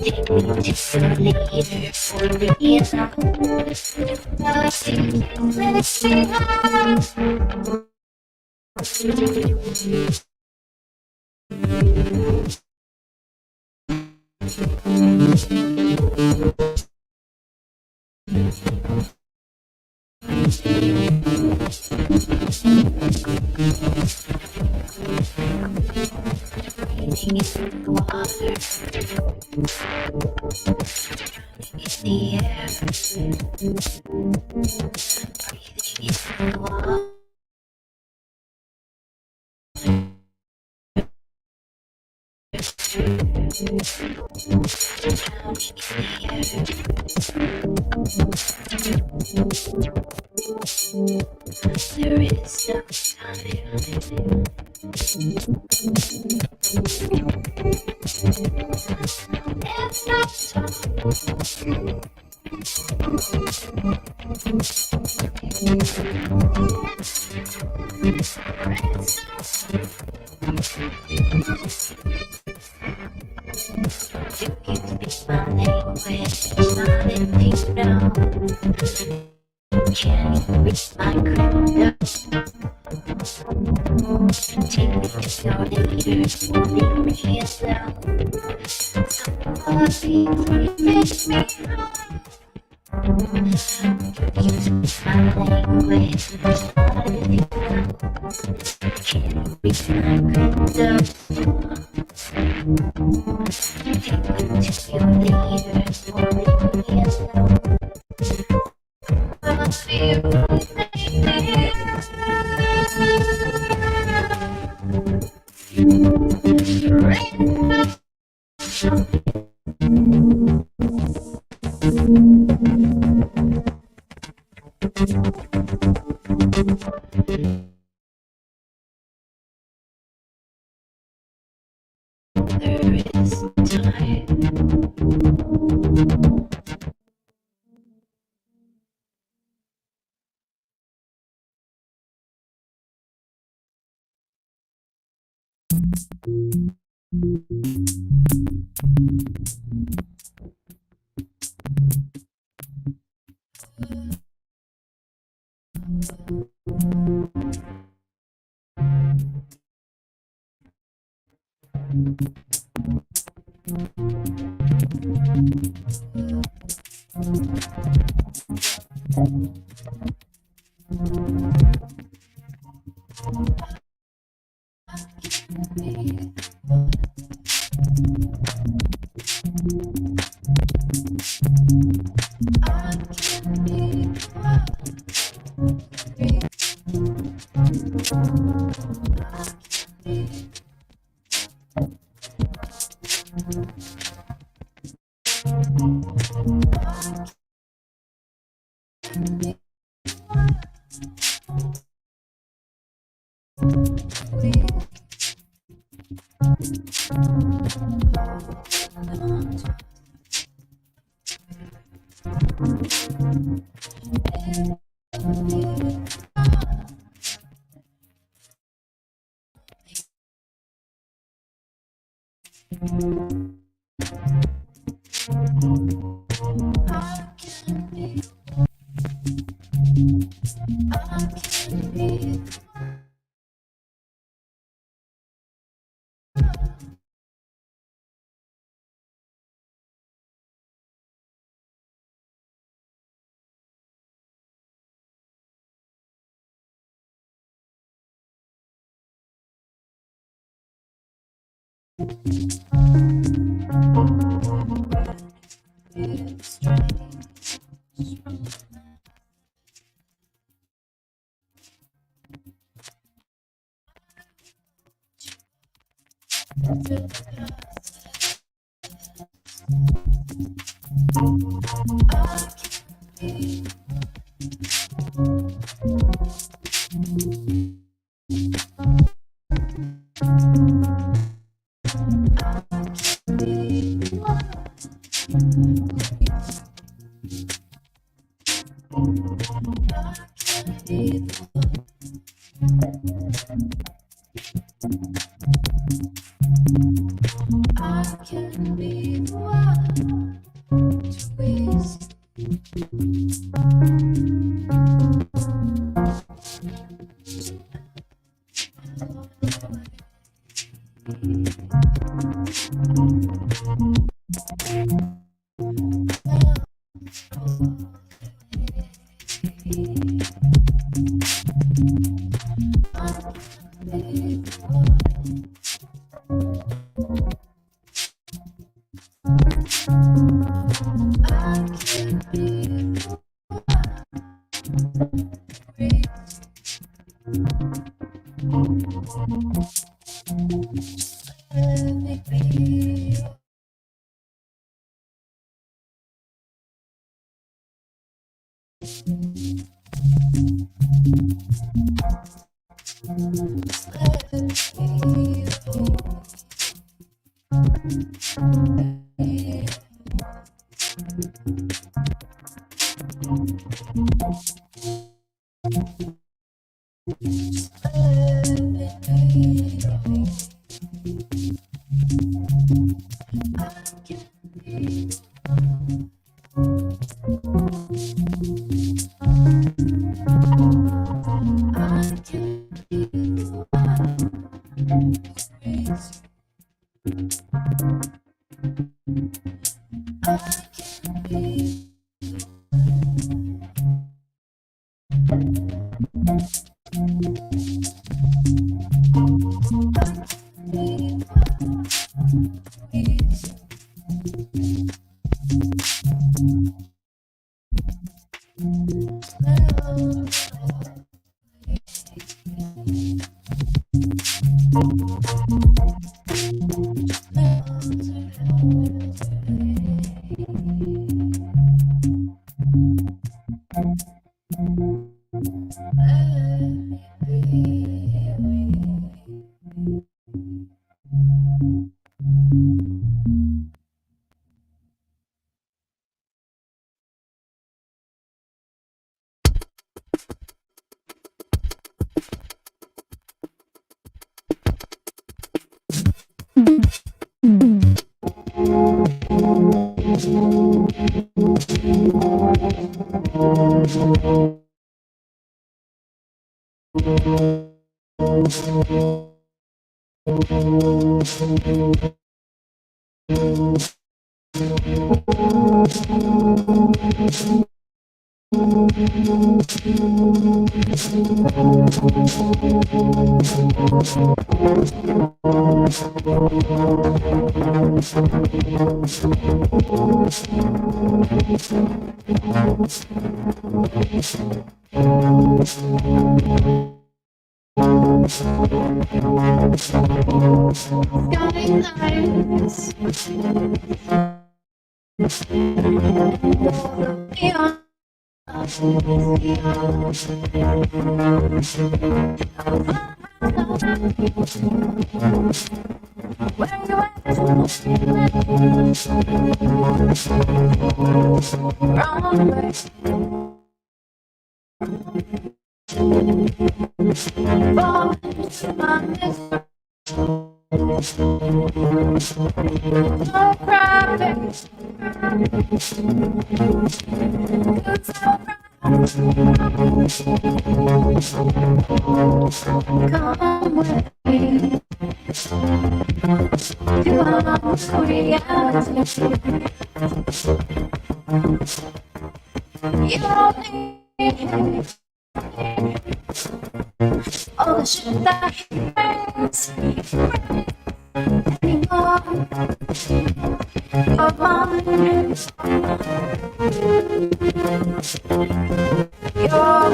to the leader for the water in the air, breathing in the water. There is no time. It's not time. You can speak my language, it's not if you know. Can you read my crypto? Take me to your leaders, leave me alone. Somebody please take me home. You speak my language, it's not if you know. Can you read my crypto? Take me to your leaders, leave me alone. There is time. All the shit that he brings anymore. You're mine. You're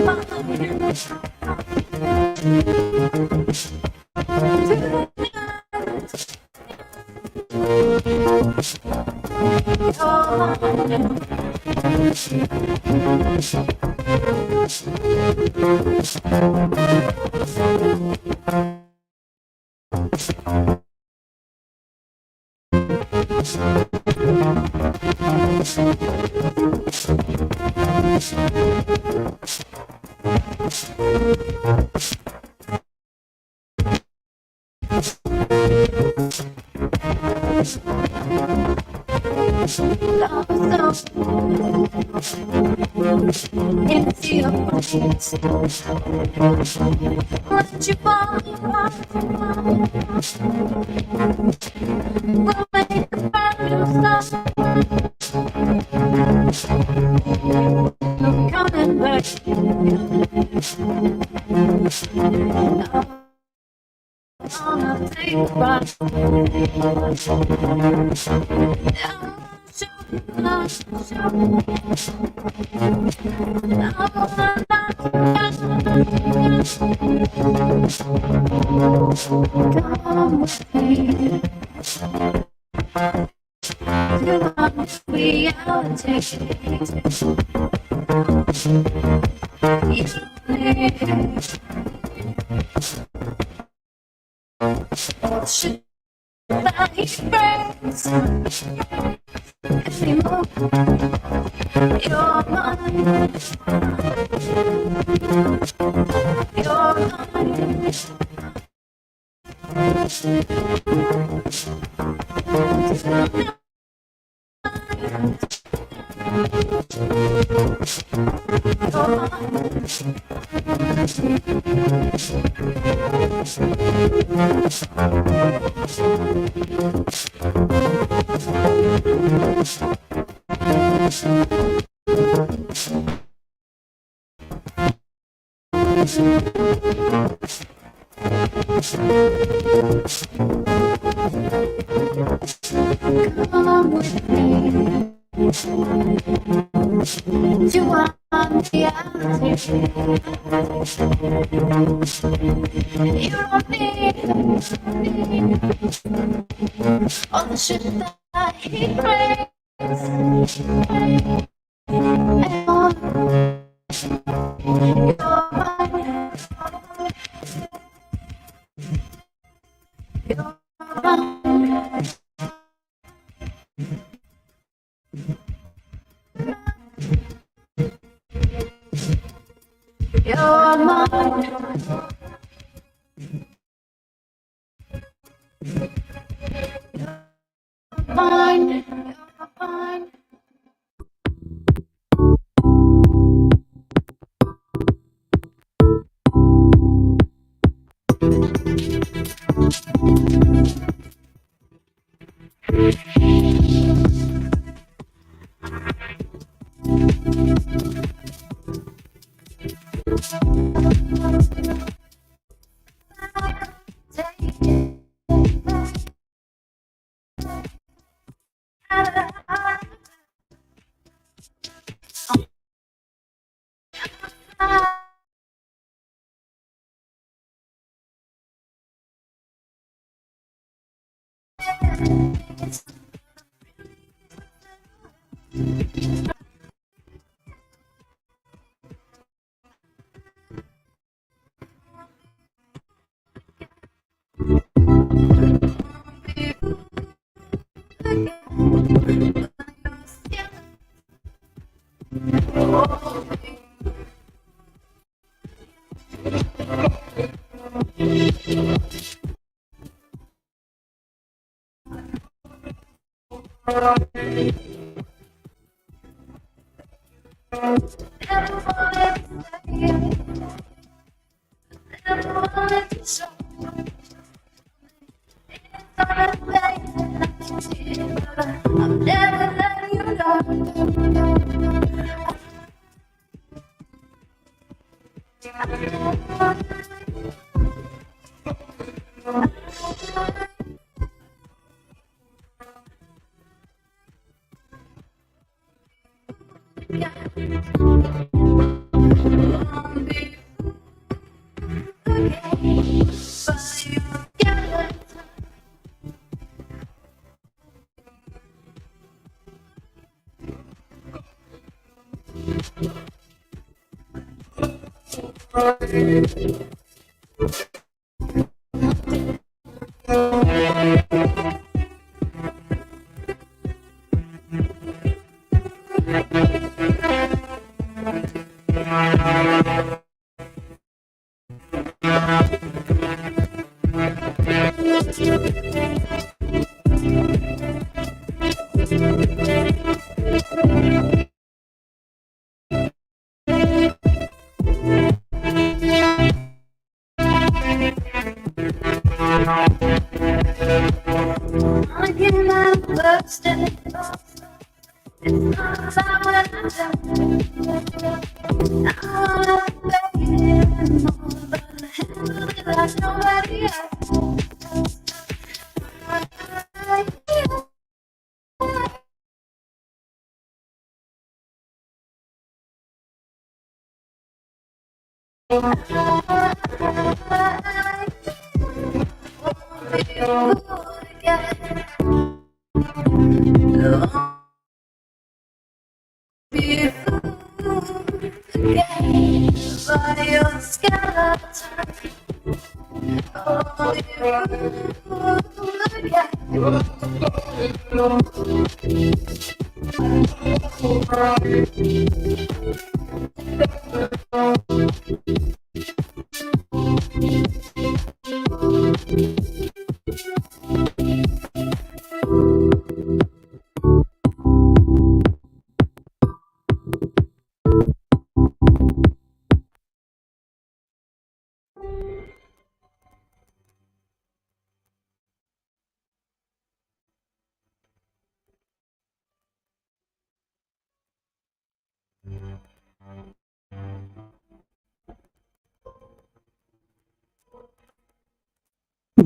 into your face. Let you fall apart. We'll make a brand new start. I'm coming back. I'll take a ride. Come with me to our reality. Shit that he brings anymore. You're mine. You're mine. Come with me to our reality. You don't need all the shit that he brings anymore. You're mine. You're mine. You're mine. Mine. You're mine.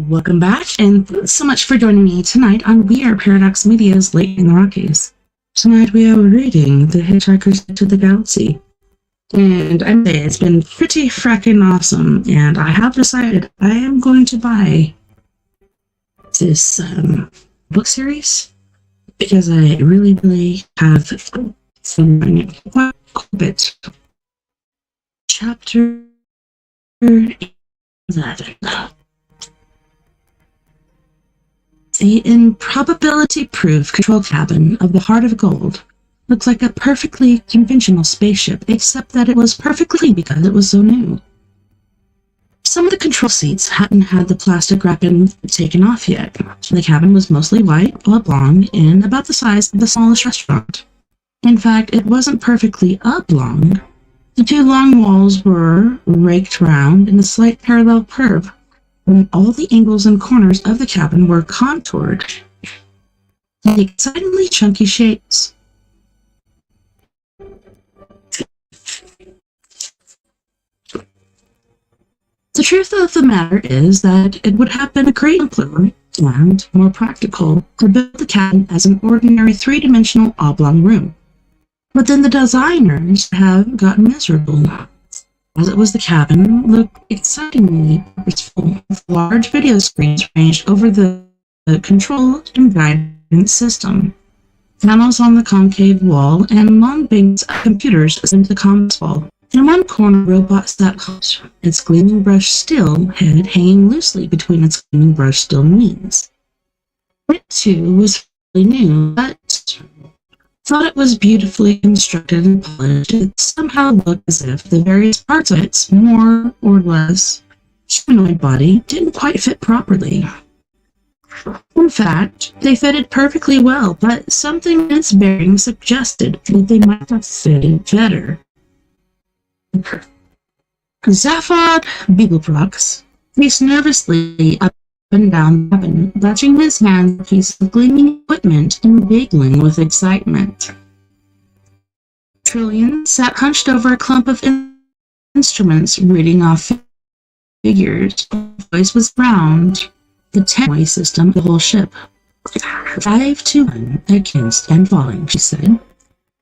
Welcome back, and thanks so much for joining me tonight on We Are Paradox Media's Late in the Rockies. Tonight we are reading The Hitchhikers to the Galaxy. And I'm saying it's been pretty fracking awesome, and I have decided I am going to buy this book series because I really have fun reading it quite a bit. Chapter 11. The improbability-proof control cabin of the Heart of Gold looks like a perfectly conventional spaceship, except that it was perfectly because it was so new. Some of the control seats hadn't had the plastic wrapping taken off yet. The cabin was mostly white, oblong, and about the size of the smallest restaurant. In fact, it wasn't perfectly oblong. The two long walls were raked round in a slight parallel curve, and all the angles and corners of the cabin were contoured in excitingly chunky shapes. The truth of the matter is that it would have been a great simpler and more practical to build the cabin as an ordinary three-dimensional oblong room. But then the designers have gotten miserable. As it was, the cabin looked excitingly purposeful, with large video screens ranged over the control and guidance system, panels on the concave wall, and long banks of computers into the comms wall. In one corner, a robot sat close, its gleaming brush still head hanging loosely between its gleaming brush still knees. It, too, was fairly new, but thought it was beautifully constructed and polished. It somehow looked as if the various parts of its more or less humanoid body didn't quite fit properly. In fact, they fitted perfectly well, but something in its bearing suggested that they might have fitted better. Zaphod Beaglebrooks paced nervously up and down the cabin, clutching his hands a piece of gleaming equipment and giggling with excitement. Trillian sat hunched over a clump of instruments, reading off figures. Her voice was round. The 10-way system of the whole ship. 5-1 against and falling, she said.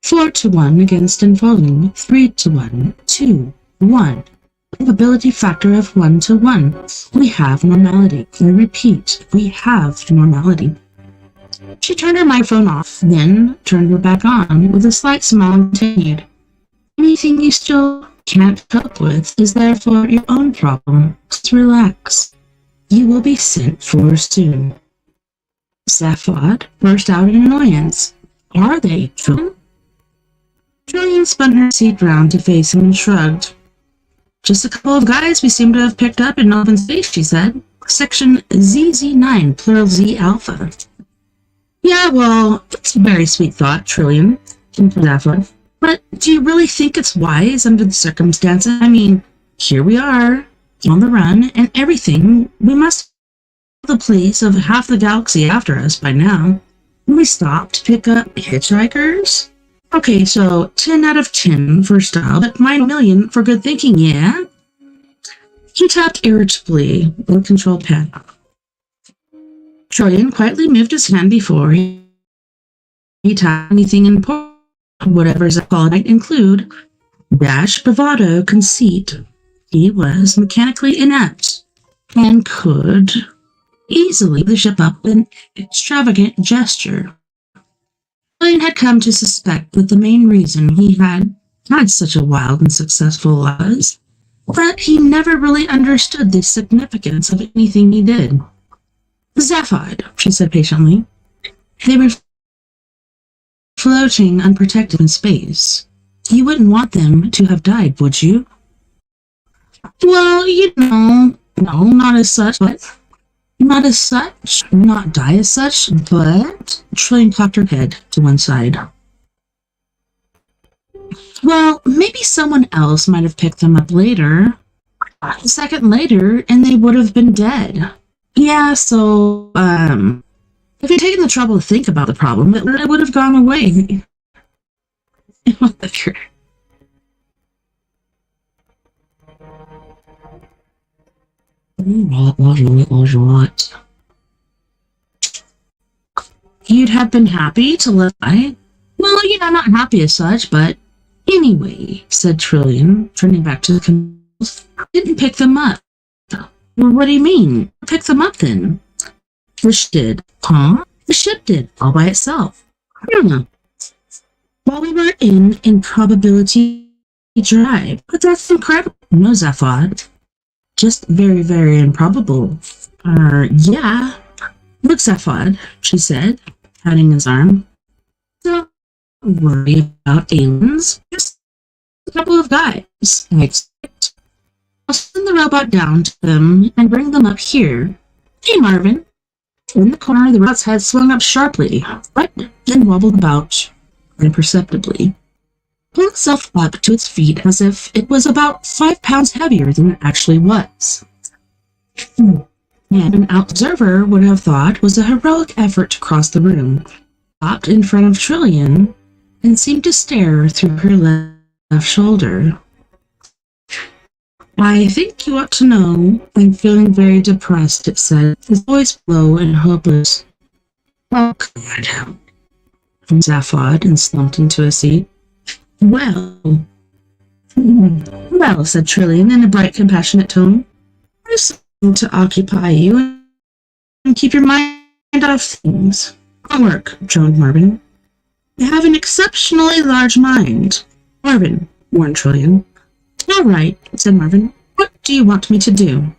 4-1 against and falling. 3-1. 2-1. Probability factor of 1-1. We have normality. I repeat, we have normality. She turned her microphone off, then turned her back on with a slight smile and continued. Anything you still can't cope with is therefore your own problem. Just relax. You will be sent for soon. Zaphod burst out in annoyance. Are they, Trillian? Trillian spun her seat round to face him and shrugged. Just a couple of guys we seem to have picked up in open space, she said. Section ZZ9, plural Z Alpha. Yeah, well, it's a very sweet thought, Trillian, Zaphod. But do you really think it's wise under the circumstances? I mean, here we are, on the run, and everything. We must have the police of half the galaxy after us by now. Can we stop to pick up hitchhikers? Okay, so 10 out of 10 for style, but mine million for good thinking, yeah? He tapped irritably with the control pad. Trillian quietly moved his hand before he tapped anything important, whatever's a call might include. Dash, bravado, conceit. He was mechanically inept and could easily the ship up with an extravagant gesture. Trillian had come to suspect that the main reason he had such a wild and successful life was that he never really understood the significance of anything he did. Zaphod, she said patiently. They were floating unprotected in space. You wouldn't want them to have died, would you? Well, no, not as such, but not as such, not die as such, but Trillian cocked her head to one side. Well, maybe someone else might have picked them up later, a second later, and they would have been dead. Yeah, so, if you'd taken the trouble to think about the problem, it would have gone away. What? You'd have been happy to live by? Well, not happy as such, but anyway, said Trillian, turning back to the controls. Didn't pick them up. Well, what do you mean? Pick them up then. The ship did. Huh? The ship did, all by itself. I don't know. While we were in probability drive. But that's incredible. No, Zaphod. Just very, very improbable. Yeah. Look, Zaphod, she said, patting his arm. Don't worry about aliens. Just a couple of guys, I expect. I'll send the robot down to them and bring them up here. Hey, Marvin. In the corner, the robot's head swung up sharply, but then wobbled about imperceptibly. Pulled itself up to its feet as if it was about 5 pounds heavier than it actually was. And an observer would have thought was a heroic effort to cross the room. Stopped in front of Trillian and seemed to stare through her left shoulder. I think you ought to know I'm feeling very depressed, it said, his voice low and hopeless. Oh, God, from Zaphod and slumped into a seat. Well, said Trillian in a bright, compassionate tone. There's something to occupy you and keep your mind off things. Homework, droned Marvin. You have an exceptionally large mind. Marvin, warned Trillian. All right, said Marvin. What do you want me to do?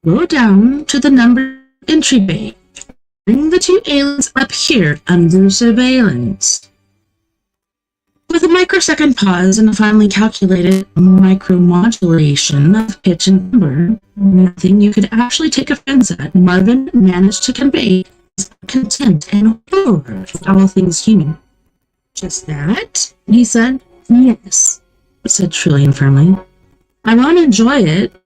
Go down to the numbered entry bay. Bring the 2 aliens up here under surveillance. With a microsecond pause and a finely calculated micromodulation of pitch and timbre, nothing you could actually take offense at, Marvin managed to convey his contempt and horror for all things human. Just that? He said. Yes, said Trillian firmly. I won't enjoy it,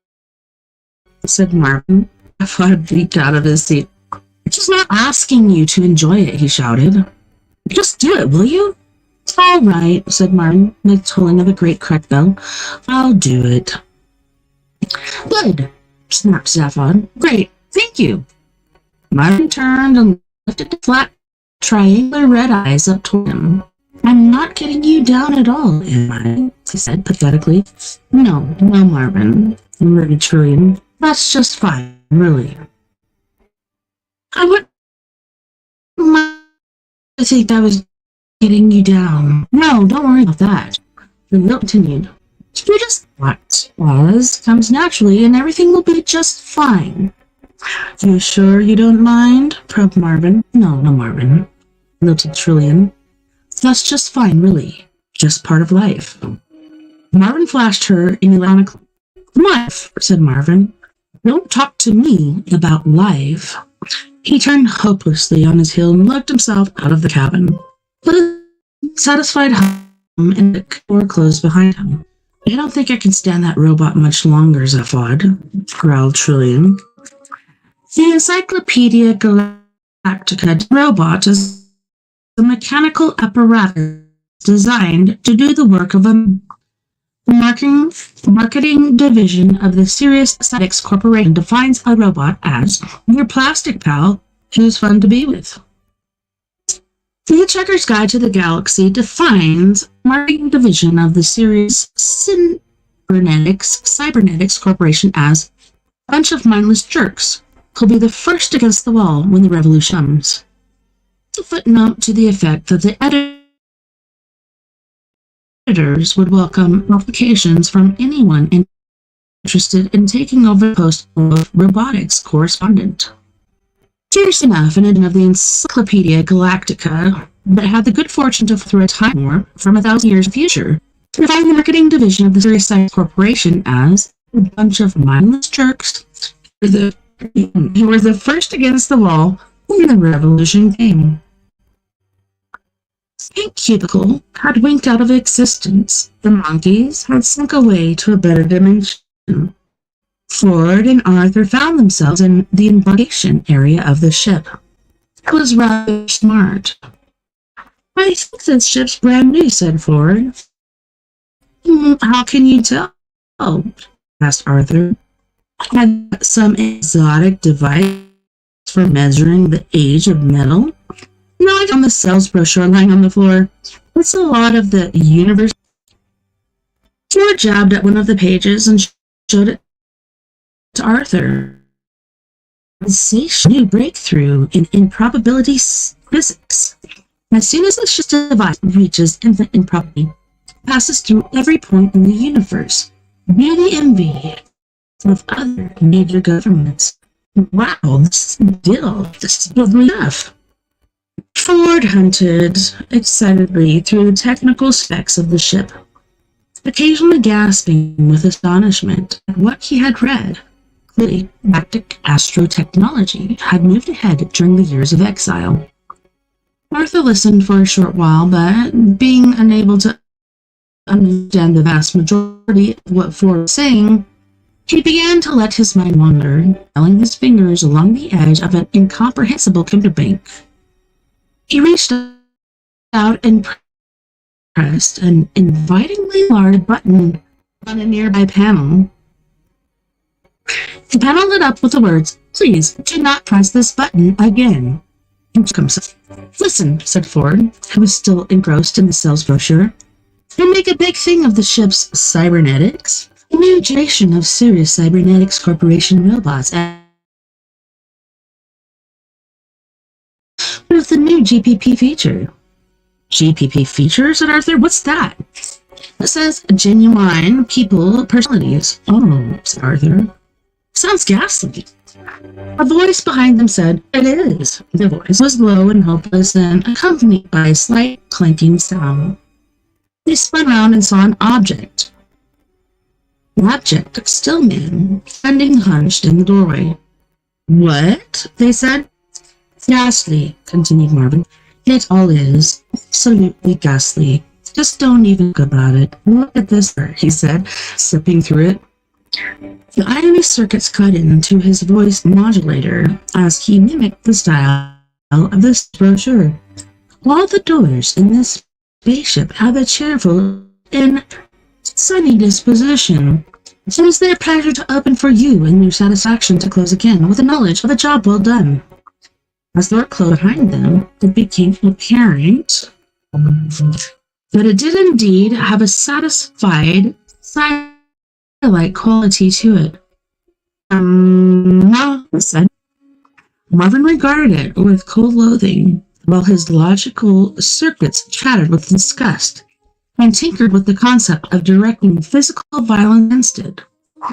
said Marvin. Fudd leaped out of his seat. I'm just not asking you to enjoy it, he shouted. Just do it, will you? All right, said Marvin, like tolling of a great crack bell. I'll do it. Good, snapped Zaphod. Great, thank you. Marvin turned and lifted the flat, triangular red eyes up toward him. I'm not getting you down at all, am I? He said pathetically. No, Marvin, murmured Trillian. That's just fine, really. I think that was getting you down. No, don't worry about that. The note continued. You just what? Pause comes naturally and everything will be just fine. You sure you don't mind? Probed Marvin. No, Marvin, noted Trillian. That's just fine, really. Just part of life. Marvin flashed her ironically. Life, said Marvin. Don't talk to me about life. He turned hopelessly on his heel and lugged himself out of the cabin. With a satisfied hum and the door closed behind him. I don't think I can stand that robot much longer, Zaphod, growled Trillian. The Encyclopedia Galactica robot is a mechanical apparatus designed to do the work of a marketing division of the Sirius Aesthetics Corporation defines a robot as your plastic pal who's fun to be with. The Hitchhiker's Guide to the Galaxy defines marketing division of the Sirius Cybernetics Corporation as a bunch of mindless jerks who'll be the first against the wall when the revolution comes. A footnote to the effect that the editors would welcome applications from anyone interested in taking over the post of robotics correspondent. Curious enough, an edition of the Encyclopedia Galactica that had the good fortune to throw a time warp from 1,000 years in the future to define the marketing division of the Sirius Science Corporation as a bunch of mindless jerks who were the first against the wall when the revolution came. Pink Cubicle had winked out of existence. The monkeys had sunk away to a better dimension. Ford and Arthur found themselves in the embarkation area of the ship. It was rather smart. I think this ship's brand new, said Ford. How can you tell? Asked Arthur. Had some exotic device for measuring the age of metal? No, I found the sales brochure lying on the floor. It's a lot of the universe. Ford jabbed at one of the pages and showed it to Arthur. Sensation new breakthrough in improbability physics. As soon as this device reaches infinite improbability, it passes through every point in the universe. Be the envy of other major governments. Wow, this is lovely enough. Ford hunted excitedly through the technical specs of the ship, occasionally gasping with astonishment at what he had read. Clearly, galactic astrotechnology had moved ahead during the years of exile. Arthur listened for a short while, but being unable to understand the vast majority of what Ford was saying, he began to let his mind wander, trailing his fingers along the edge of an incomprehensible computer bank. He reached out and pressed an invitingly large button on a nearby panel. The panel lit up with the words, "Please do not press this button again." Listen, said Ford, who was still engrossed in the sales brochure. They make a big thing of the ship's cybernetics, a new generation of Sirius Cybernetics Corporation robots, with the new GPP feature. GPP feature, said Arthur. What's that? It says genuine people personalities. Oh, said Arthur. Sounds ghastly. A voice behind them said, "It is." The voice was low and hopeless and accompanied by a slight clanking sound. They spun around and saw an object. An object of still man, standing hunched in the doorway. What? They said. Ghastly, continued Marvin. It all is. Absolutely ghastly. Just don't even think about it. Look at this, he said, sipping through it. The irony circuits cut into his voice modulator as he mimicked the style of this brochure. All the doors in this spaceship have a cheerful and sunny disposition. It is their pleasure to open for you and your satisfaction to close again with the knowledge of a job well done. As the door closed behind them, it became apparent that it did indeed have a satisfied, silent-like quality to it. No, said. Marvin regarded it with cold loathing, while his logical circuits chattered with disgust, and tinkered with the concept of directing physical violence against it.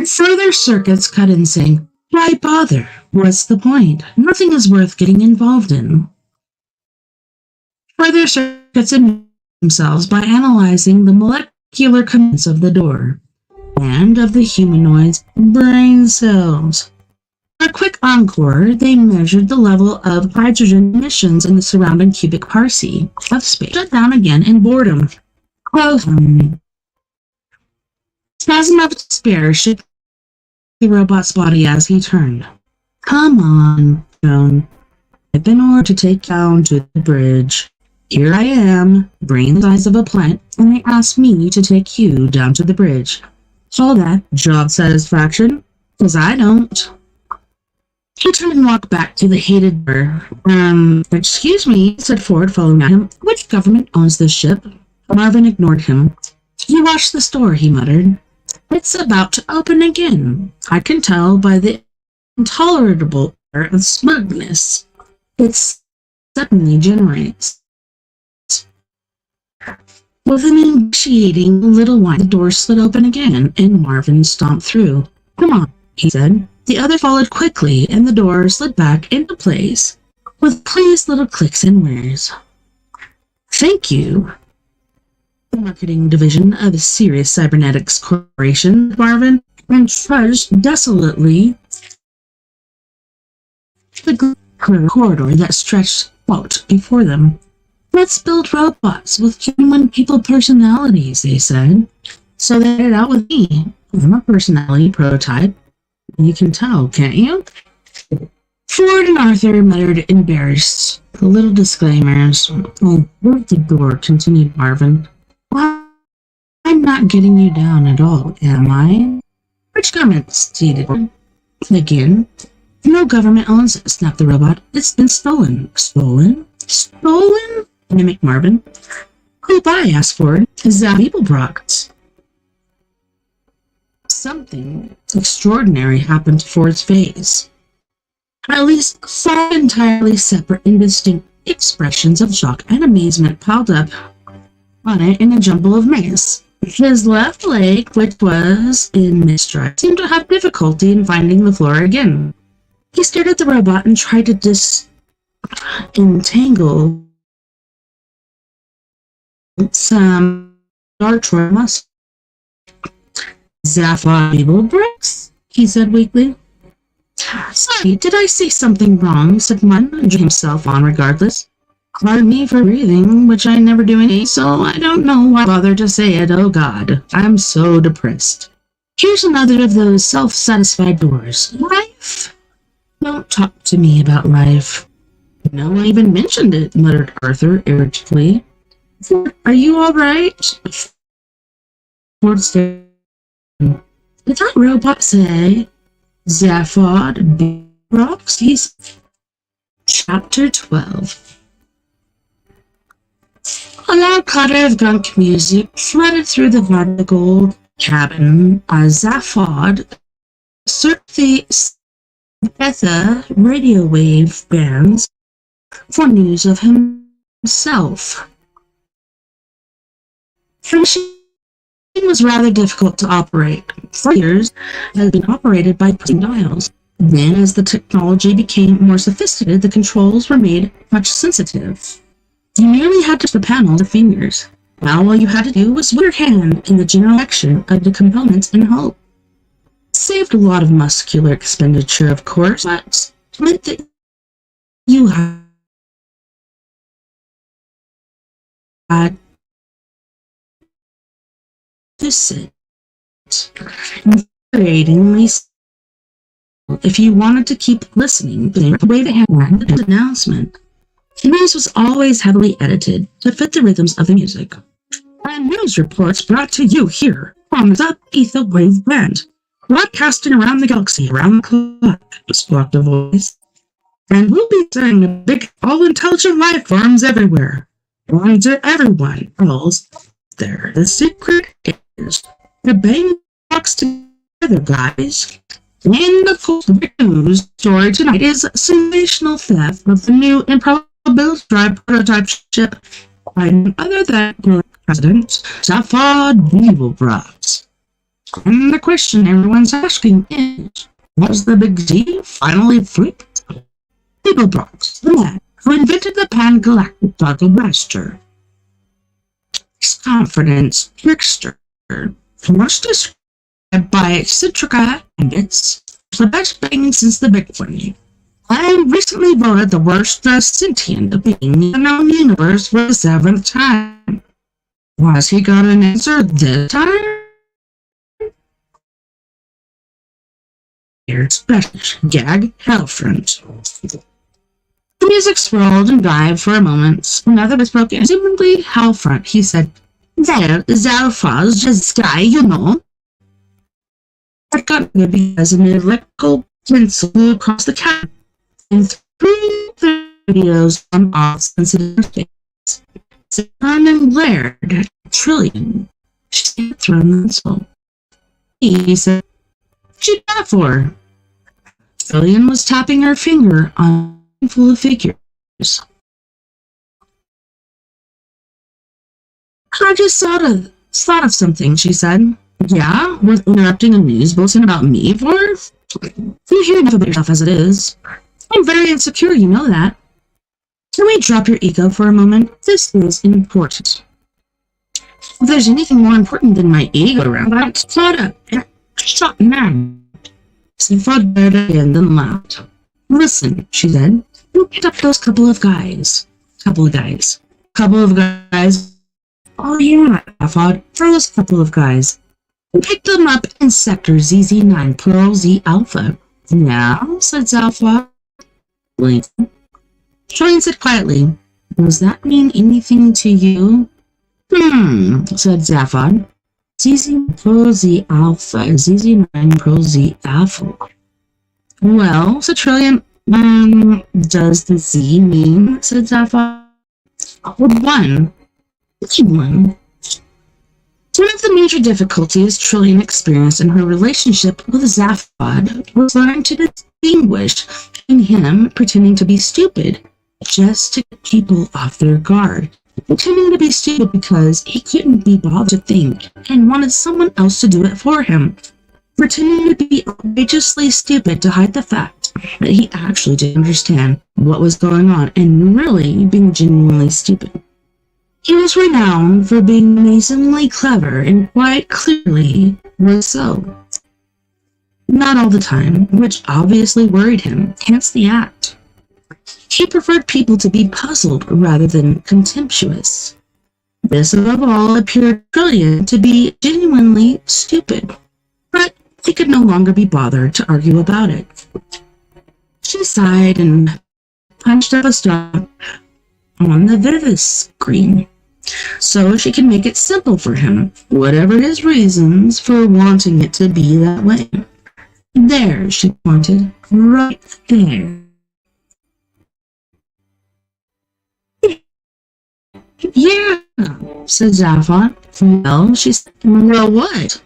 Further circuits cut in, saying, why bother? What's the point? Nothing is worth getting involved in. Further circuits themselves by analyzing the molecular components of the door and of the humanoid's brain cells. For a quick encore, they measured the level of hydrogen emissions in the surrounding cubic parsec of space. Shut down again in boredom. Spasm of despair shook the robot's body as he turned. Come on, Joan. I've been ordered to take down to the bridge. Here I am, brain the size of a plant, and they asked me to take you down to the bridge. All that job satisfaction, because I don't. He turned and walked back to the hated door. Excuse me, said Ford, following him. Which government owns this ship? Marvin ignored him. You watch the store, he muttered. It's about to open again. I can tell by the intolerable air of smugness it suddenly generates. With an initiating little whine, the door slid open again, and Marvin stomped through. Come on, he said. The other followed quickly, and the door slid back into place, with pleased little clicks and whirs. Thank you. The marketing division of a Serious Cybernetics Corporation, Marvin, and trudged desolately the corridor that stretched out before them. Let's build robots with human people personalities, they said. So they started out with me. I'm a personality prototype. You can tell, can't you? Ford and Arthur muttered embarrassed. Little disclaimers. Oh, where's the door? Continued Marvin. Well, I'm not getting you down at all, am I? Which government? Stated again. No government owns it, snapped the robot. It's been stolen. Stolen? Stolen? Mimicked Marvin. Who by? Asked Ford. Is that people brought? Something extraordinary happened to Ford's face. At least 5 entirely separate and distinct expressions of shock and amazement piled up on it in a jumble of mess. His left leg, which was in mid-stride, seemed to have difficulty in finding the floor again. He stared at the robot and tried to disentangle some artery muscle. Zaphod bricks, he said weakly. Sorry, did I say something wrong? Said Martin, and drew himself on regardless. Pardon me for breathing, which I never do any, so I don't know why I bother to say it. Oh God, I'm so depressed. Here's another of those self-satisfied doors. Life? Don't talk to me about life. No one even mentioned it, muttered Arthur irritably. Are you all right? Ford stared. Did that robot say Zaphod Rockies? Chapter 12. A loud clatter of gunk music flooded through the vertical cabin as Zaphod searched the beta radio wave bands for news of himself. The machine was rather difficult to operate. For years, it had been operated by pressing dials. Then, as the technology became more sophisticated, the controls were made much sensitive. You merely had to touch the panel with fingers. Now all you had to do was put your hand in the general direction of the components and hope. Saved a lot of muscular expenditure, of course, but meant that you had to sit infuriatingly if you wanted to keep listening to the way they had the announcement. The news was always heavily edited to fit the rhythms of the music. And news reports brought to you here on the Ether Wave Band, broadcasting around the galaxy, around the clock, squawked a voice. And we'll be saying to big, all-intelligent life forms everywhere. And to everyone else there, the secret is to bang box together, guys. And the cool news story tonight is sensational theft of the new improbability drive prototype ship by none other than President Safad Beeblebrox. And the question everyone's asking is, was the big Z finally flipped? Beeblebrox, the man who invented the pan-galactic toggle blaster. His confidence trickster, much described by Citrica and it's the best thing since the Big One. I recently voted the worst sentient being in the known universe for the 7th time. Was he got an answer this time? Here's special gag Hellfront. The music swirled and dived for a moment. Another was broken. Presumably Hellfront, he said, "There is Alpha's just guy, you know." I got me because an electrical pencil flew across the cabin and threw the videos on all sensitive things. It turned and glared at Trillian. She had thrown the pencil. He said, "What'd you do that for?" Trillian was tapping her finger on a full of figures. "I just thought of something," she said. "Yeah? Worth interrupting a news bulletin about me for? You hear enough about yourself as it is. I'm very insecure, you know that. Can we drop your ego for a moment? This is important. If there's anything more important than my ego around, I'm caught up and shot now." She fought better again then laughed. "Listen," she said. "You picked up those couple of guys. Couple of guys. Oh yeah," I thought. "Those couple of guys. We picked them up in Sector ZZ9 Pearl Z Alpha." "Yeah," said Alpha. Trillian said quietly, "Does that mean anything to you?" Said Zaphod. ZZ Pearl Z Alpha, ZZ9 Pearl Z Alpha. "Well," said Trillian, "does the Z mean?" said Zaphod. "One. Which one?" One of the major difficulties Trillian experienced in her relationship with Zaphod was learning to distinguish between him pretending to be stupid just to get people off their guard, pretending to be stupid because he couldn't be bothered to think and wanted someone else to do it for him, pretending to be outrageously stupid to hide the fact that he actually didn't understand what was going on, and really being genuinely stupid. He was renowned for being amazingly clever and quite clearly was so. Not all the time, which obviously worried him, hence the act. He preferred people to be puzzled rather than contemptuous. This above all appeared Trillian to be genuinely stupid, but he could no longer be bothered to argue about it. She sighed and punched up a stop on the Vivis screen, so she could make it simple for him, whatever his reasons for wanting it to be that way. There, she pointed, right there. "Yeah," said Zaphod. "Well," she said, "well, what?"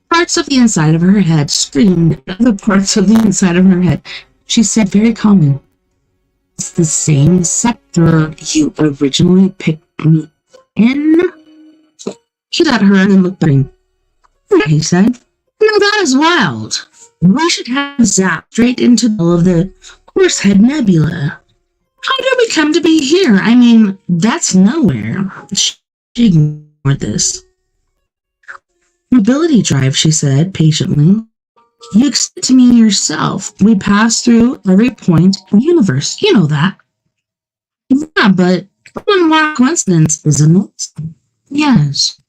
Parts of the inside of her head screamed at other parts of the inside of her head. She said very calmly, "It's the same sector you originally picked me in." He looked at her and then looked at him. He said, "Now that is wild. We should have zapped straight into all of the Horsehead Nebula. How did we come to be here? I mean, that's nowhere." She She ignored this. Mobility drive, she said patiently. You explained to me yourself. We pass through every point in the universe. You know that. Yeah, but one more coincidence, isn't it? Yes.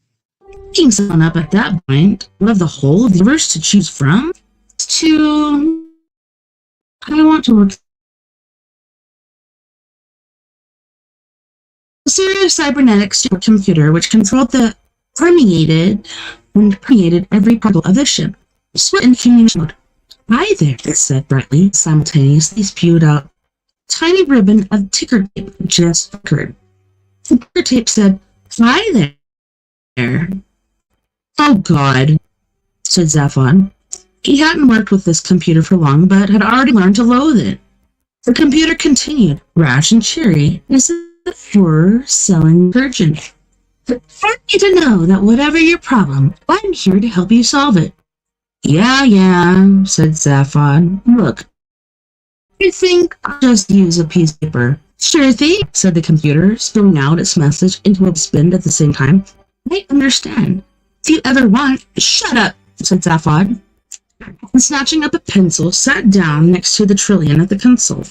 Picking someone up at that point, out of the whole of the universe to choose from, to... I want to work. A serious cybernetic supercomputer which controlled the permeated every particle of the ship. Split in communication mode. Hi there, it said brightly, simultaneously spewed out a tiny ribbon of ticker tape just occurred. The ticker tape said, Hi there. Oh God, said Zaphod. He hadn't worked with this computer for long, but had already learned to loathe it. The computer continued, rash and cheery, as if it were selling urgent. But I need to know that whatever your problem, I'm here to help you solve it. Yeah, said Zaphod. Look, I think I'll just use a piece of paper. Sure thing, said the computer, spilling out its message into a spin at the same time. I understand. If you ever want, shut up, said Zaphod. And snatching up a pencil, sat down next to the Trillion at the console.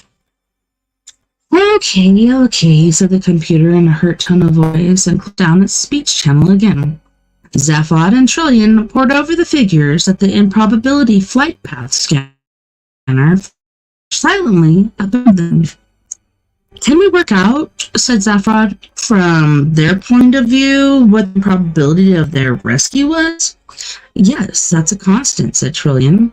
Okay, said the computer in a hurt tone of voice and clicked down its speech channel again. Zaphod and Trillion pored over the figures at the improbability flight path scanner silently above them. Can we work out, said Zaphod, from their point of view, what the probability of their rescue was? Yes, that's a constant, said Trillion.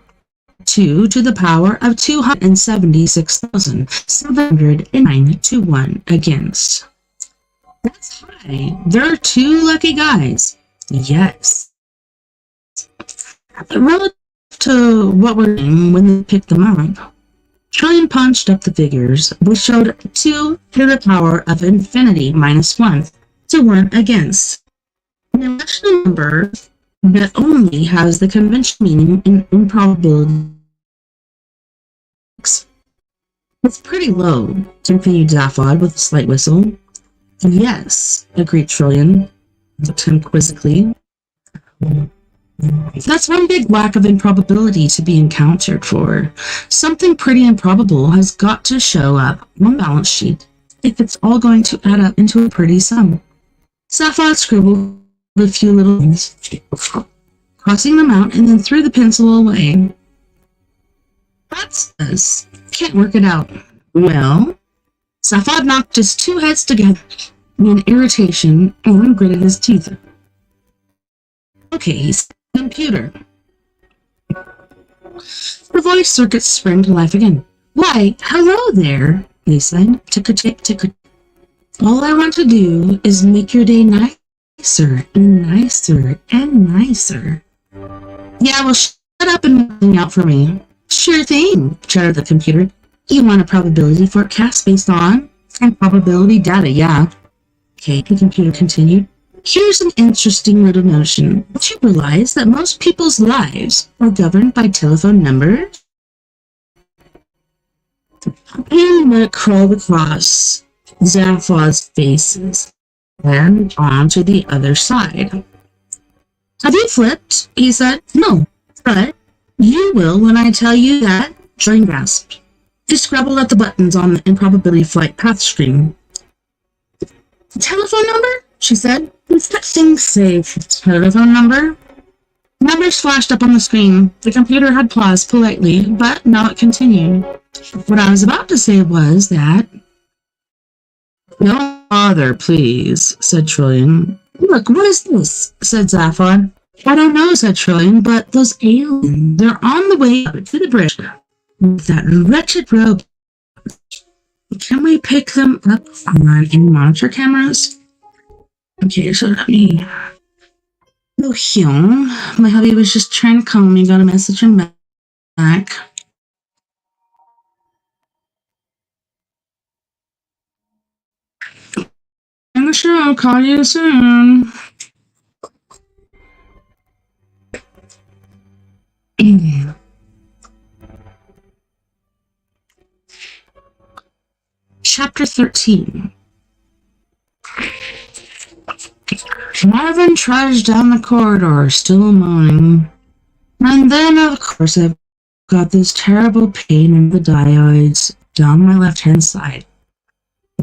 2 to the power of 276,709 to 1 against. That's high. There are 2 lucky guys. Yes. Relative to what we're doing when they pick them up, Trillion punched up the figures, which showed 2 to the power of infinity minus 1 to 1 against. An irrational number that only has the conventional meaning in improbability. It's pretty low, continued Zaphod with a slight whistle. Yes, agreed Trillion, looked him quizzically. That's one big lack of improbability to be encountered for. Something pretty improbable has got to show up on the balance sheet if it's all going to add up into a pretty sum. Zaphod scribbled a few little things, crossing them out, and then threw the pencil away. That's this. Can't work it out. Well, Zaphod knocked his 2 heads together in irritation and gritted his teeth. Okay, he's a computer. The voice circuits sprang to life again. Why, hello there, they said. Ticker-tape, ticker. All I want to do is make your day nicer and nicer and nicer. Yeah, well, shut up and hang out for me. Sure thing, chattered the computer. You want a probability forecast based on probability data, yeah. Okay, the computer continued. Here's an interesting little notion. Did you realize that most people's lives are governed by telephone numbers? And it crawled across Zaphod's faces and onto the other side. Have you flipped? He said. No, but you will when I tell you that. Trillion gasped. He scrabbled at the buttons on the improbability flight path screen. Telephone number? She said. What's that thing say? Telephone number? Numbers flashed up on the screen. The computer had paused politely, but now it continued. What I was about to say was that... No bother, please, said Trillion. Look, what is this? Said Zaphod. I don't know, said Trillion, but those aliens, they're on the way up to the bridge with that wretched robe. Can we pick them up on any monitor cameras? Okay, so let me go here. My hubby was just trying to call me, got a message from back. I'm sure I'll call you soon. Chapter 13. Marvin trudged down the corridor, still moaning. And then, of course, I've got this terrible pain in the dioids down my left-hand side.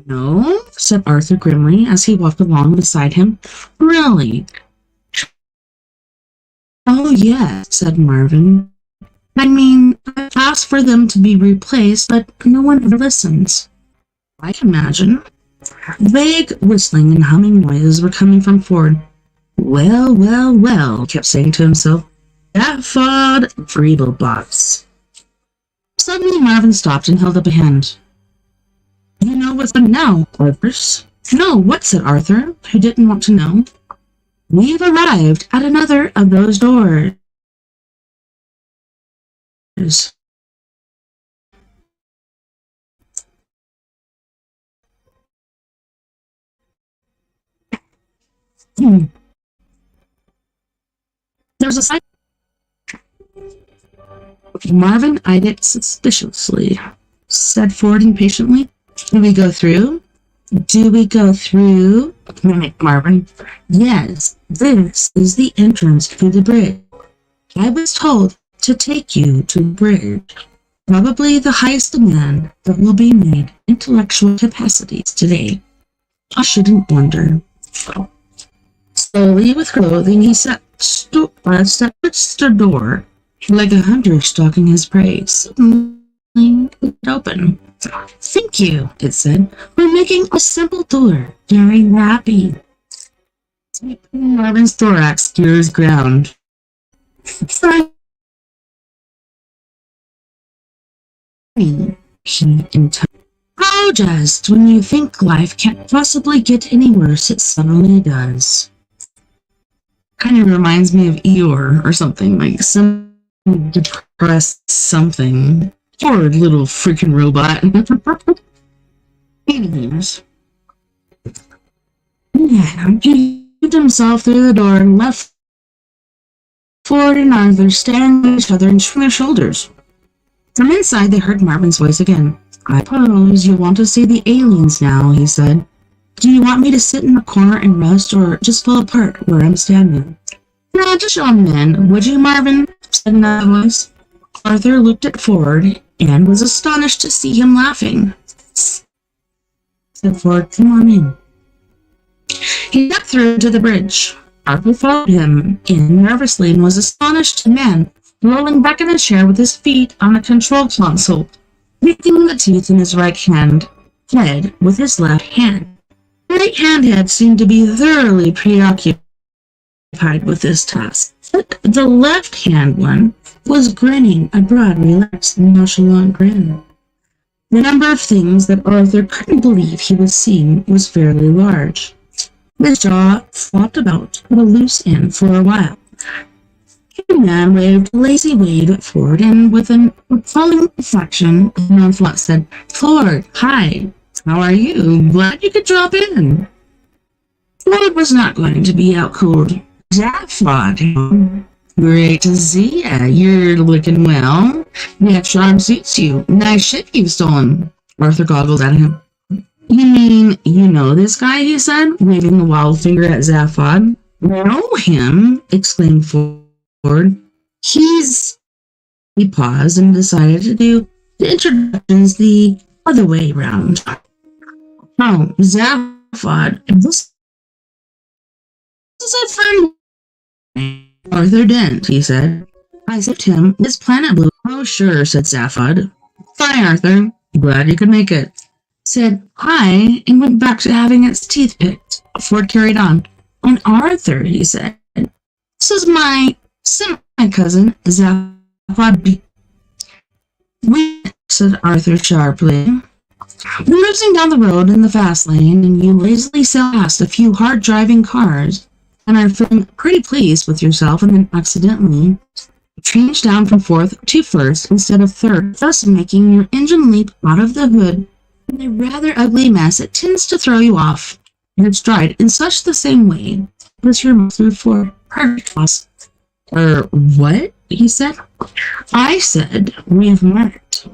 No, said Arthur grimly as he walked along beside him. Really? Oh, yes, said Marvin. I mean, I've asked for them to be replaced, but no one ever listens. I can imagine. Vague whistling and humming noises were coming from Ford. Well, well, well, he kept saying to himself. That Ford Freeblebots. Suddenly Marvin stopped and held up a hand. You know what's good now, Arthur? No, what, said Arthur, who didn't want to know. We've arrived at another of those doors. There's a sign. Marvin eyed it suspiciously. Said Ford impatiently. Do we go through? Do we go through? Mimicked Marvin. Yes, this is the entrance to the bridge. I was told to take you to the bridge. Probably the highest demand that will be made intellectual capacities today. I shouldn't wonder. Slowly, with clothing, he stepped the door, like a hunter stalking his prey. Suddenly, it opened. Thank you, it said. We're making a simple door. Very happy. Marvin's thorax skewers ground. How just when you think life can't possibly get any worse, it suddenly does. Kind of reminds me of Eeyore or something, like some depressed something. Poor little freaking robot. Anyways. Yeah, he moved himself through the door and left Ford and Arthur staring at each other and shrugging their shoulders. From inside, they heard Marvin's voice again. I suppose you want to see the aliens now, he said. Do you want me to sit in the corner and rest, or just fall apart where I'm standing? No, just show them in, would you, Marvin? Said another voice. Arthur looked at Ford and was astonished to see him laughing. Said Ford, come on in. He stepped through to the bridge. Arthur followed him in nervously and was astonished to man rolling back in his chair with his feet on a control console, picking the teeth in his right hand, head with his left hand. The right hand head seemed to be thoroughly preoccupied with this task, but the left hand one was grinning a broad, relaxed, nonchalant grin. The number of things that Arthur couldn't believe he was seeing was fairly large. His jaw flopped about at a loose end for a while. The man waved a lazy wave at Ford, and with an appalling inflection, nonchalant said, Ford, hi, how are you? Glad you could drop in. Ford was not going to be outcooled. That Ford, great to see ya. You're looking well. That charm suits you. Nice ship you've stolen. Arthur goggled at him. You mean you know this guy, he said, waving a wild finger at Zaphod. Know him? Exclaimed Ford. He paused and decided to do the introductions the other way round. Oh, Zaphod, this is a friend. Arthur Dent, he said. I sipped him. His planet blue. Oh, sure, said Zaphod. Bye, Arthur. Glad you could make it. Said hi and went back to having its teeth picked. Ford carried on. And Arthur, he said, this is my semi-cousin, Zaphod. We, said Arthur sharply. We're moving down the road in the fast lane, and you lazily sail past a few hard-driving cars, and are feeling pretty pleased with yourself, and then accidentally change down from fourth to first instead of third, thus making your engine leap out of the hood in a rather ugly mess. It tends to throw you off your stride in such the same way as your through for perfect loss. What? He said. I said, we've met.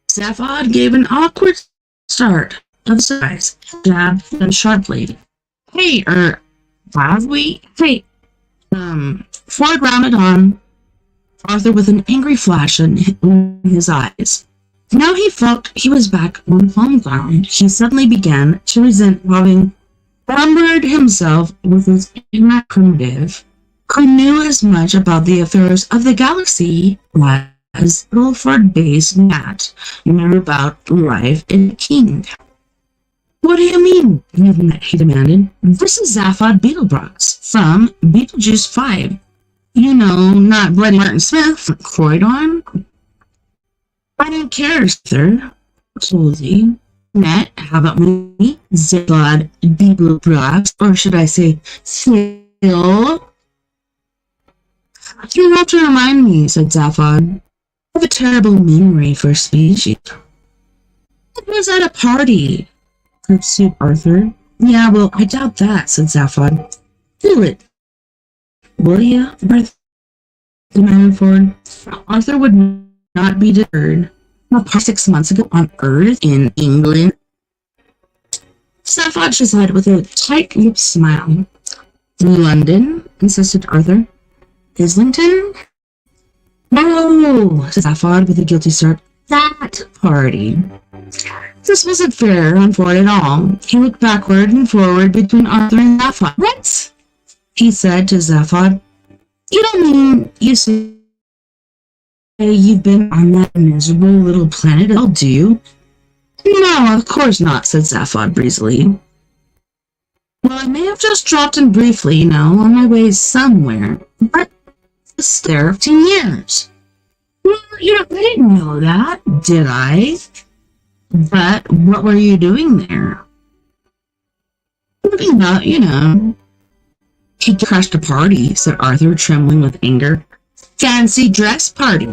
Zaphod gave an awkward start of surprise, jabbed them sharply. Hey, As we hey, foregrounded on Arthur with an angry flash in his eyes. Now he felt he was back on home ground. He suddenly began to resent having lumbered himself with his ignorant primitive, who knew as much about the affairs of the galaxy as Ilford-based Nat knew about life in King. What do you mean, he demanded. This is Zaphod Beetlebrooks from Beetlejuice 5. You know, not Bloody Martin Smith, Croydon. I don't care, sir. Cozy. Nat, how about me? Zaphod Beetlebrooks, or should I say, Phil? You have to remind me, said Zaphod. I have a terrible memory for species. It was at a party, pursued Arthur. Yeah, well, I doubt that, said Zaphod. Do it, will you? Arthur demanded Ford. Arthur would not be deterred. A party 6 months ago on Earth in England. Zaphod shook his head with a tight-lipped smile. London, insisted Arthur. Islington? No, said Zaphod with a guilty start. That party. This wasn't fair on Ford at all. He looked backward and forward between Arthur and Zaphod. What? He said to Zaphod. You don't mean you say you've been on that miserable little planet at all, do you? No, of course not, said Zaphod breezily. Well, I may have just dropped in briefly, on my way somewhere, but it's there 15 years. Well, I didn't know that, did I? But what were you doing there? Looking about, He crashed a party, said Arthur, trembling with anger. Fancy dress party.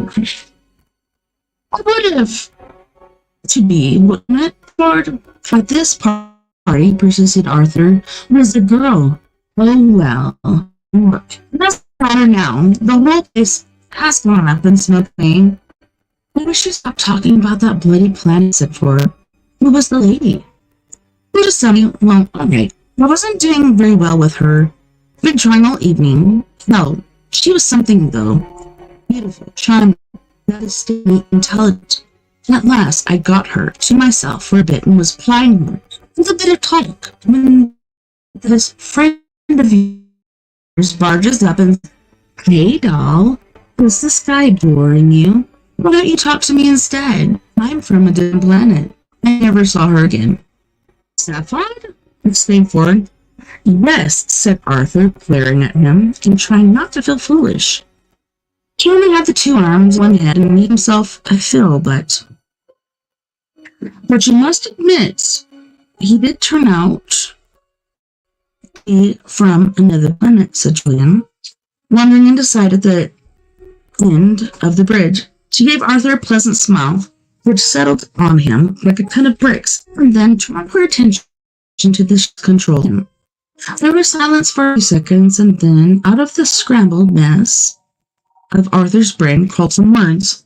I would have to be, wouldn't it, Ford? At this party, persisted Arthur, was a girl. Oh, well. Look, it doesn't matter now. The whole place has gone up in smoke. I wish you stopped talking about that bloody planet, said Ford. Who was the lady? You just tell me. Well, alright. I wasn't doing very well with her. Been trying all evening. No, she was something, though. Beautiful, charming, devastatingly intelligent. At last, I got her to myself for a bit and was plying her with a bit of talk when this friend of yours barges up and says, Hey, doll, is this guy boring you? Why don't you talk to me instead? I'm from a different planet. I never saw her again. Zaphod? Exclaimed Ford. Yes, said Arthur, glaring at him and trying not to feel foolish. He only had the 2 arms, 1 head, and made himself a fill, but you must admit, he did turn out to be from another planet, said Julian, wandering inside at the end of the bridge. She gave Arthur a pleasant smile, which settled on him like a ton of bricks, and then turned her attention to the control room. There was silence for a few seconds, and then, out of the scrambled mess of Arthur's brain, crawled some words.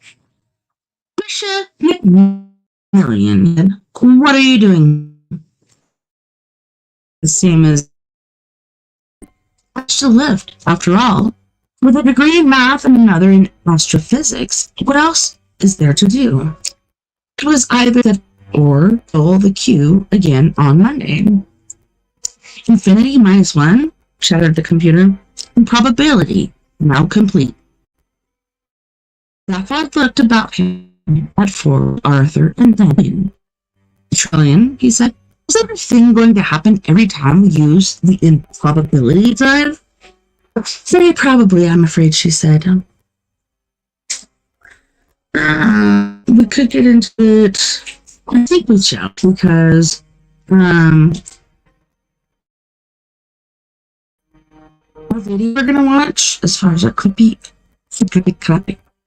Trisha McMillian, what are you doing? The same as to lift, after all. With a degree in math and another in astrophysics, what else is there to do? It was either that or pull the Q again on Monday. Infinity minus 1, chattered the computer. Probability now complete. Zaphod looked about him at Ford, Arthur, and then Trillion, he said, is that a thing going to happen every time we use the improbability drive? Very probably, I'm afraid, she said. We could get into it. I think we shall, because the video we're gonna watch, as far as our clippy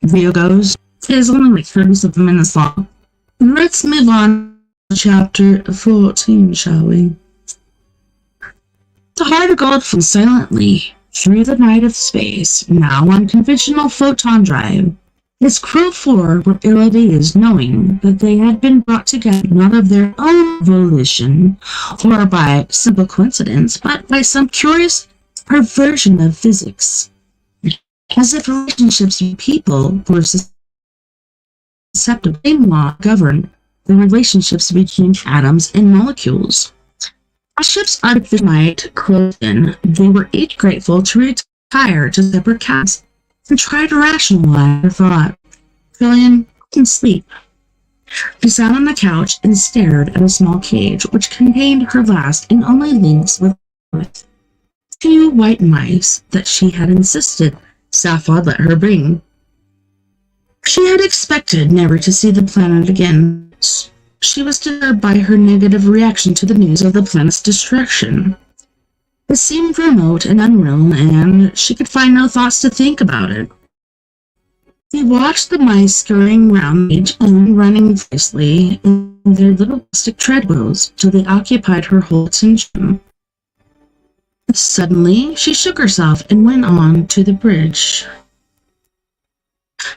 video goes, is only like 37 minutes long. Let's move on to chapter 14, shall we? The heart of gold flew silently through the night of space, now on conventional photon drive. His crew 4 were ill at ease, knowing that they had been brought together not of their own volition or by simple coincidence, but by some curious her version of physics, as if relationships with people were susceptible to law govern the relationships between atoms and molecules. As ships artificially might close in, they were each grateful to retire to separate cabins and try to rationalize their thought. Fillion couldn't sleep. She sat on the couch and stared at a small cage which contained her last and only links with Earth. 2 white mice that she had insisted Zaphod let her bring. She had expected never to see the planet again. She was disturbed by her negative reaction to the news of the planet's destruction. It seemed remote and unreal, and she could find no thoughts to think about it. She watched the mice scurrying round the cage and running viciously in their little plastic treadwheels till they occupied her whole attention. Suddenly, she shook herself and went on to the bridge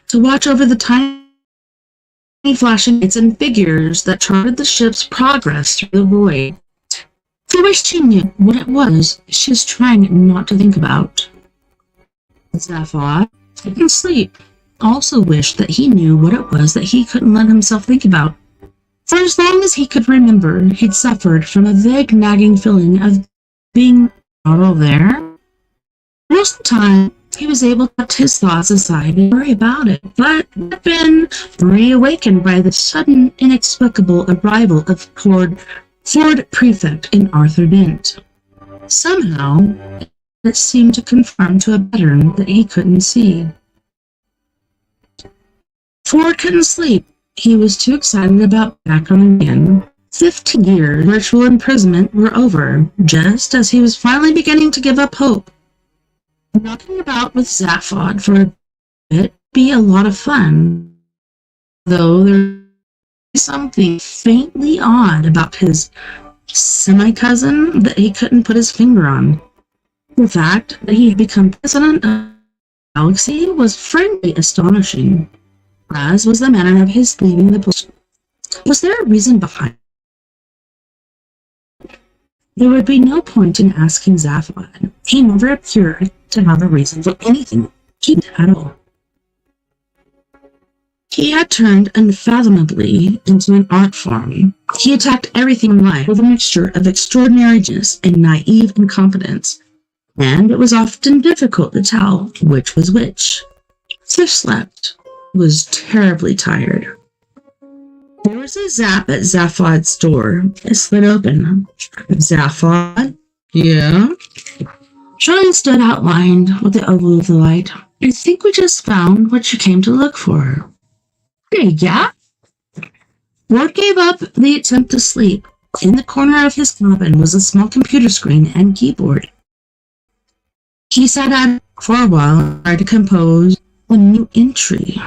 to watch over the tiny flashing lights and figures that charted the ship's progress through the void. She wished she knew what it was she was trying not to think about. Zaphod, taking sleep, also wished that he knew what it was that he couldn't let himself think about. For as long as he could remember, he'd suffered from a vague nagging feeling of being not all there. Most of the time, he was able to put his thoughts aside and worry about it, but had been reawakened by the sudden, inexplicable arrival of Ford Prefect and Arthur Dent. Somehow, it seemed to conform to a pattern that he couldn't see. Ford couldn't sleep. He was too excited about back on again. 15 years of virtual imprisonment were over, just as he was finally beginning to give up hope. Knocking about with Zaphod for a bit would be a lot of fun, though there was something faintly odd about his semi-cousin that he couldn't put his finger on. The fact that he had become president of the galaxy was frankly astonishing, as was the manner of his leaving the post. Was there a reason behind it? There would be no point in asking Zaphod. He never appeared to have a reason for anything at all. He had turned unfathomably into an art form. He attacked everything in life with a mixture of extraordinary genius and naive incompetence, and it was often difficult to tell which was which. Tiff slept, was terribly tired. There was a zap at Zaphod's door. It slid open. Zaphod? Yeah? Charlie stood outlined with the oval of the light. I think we just found what you came to look for. Hey, yeah? Ward gave up the attempt to sleep. In the corner of his cabin was a small computer screen and keyboard. He sat at it for a while and tried to compose a new entry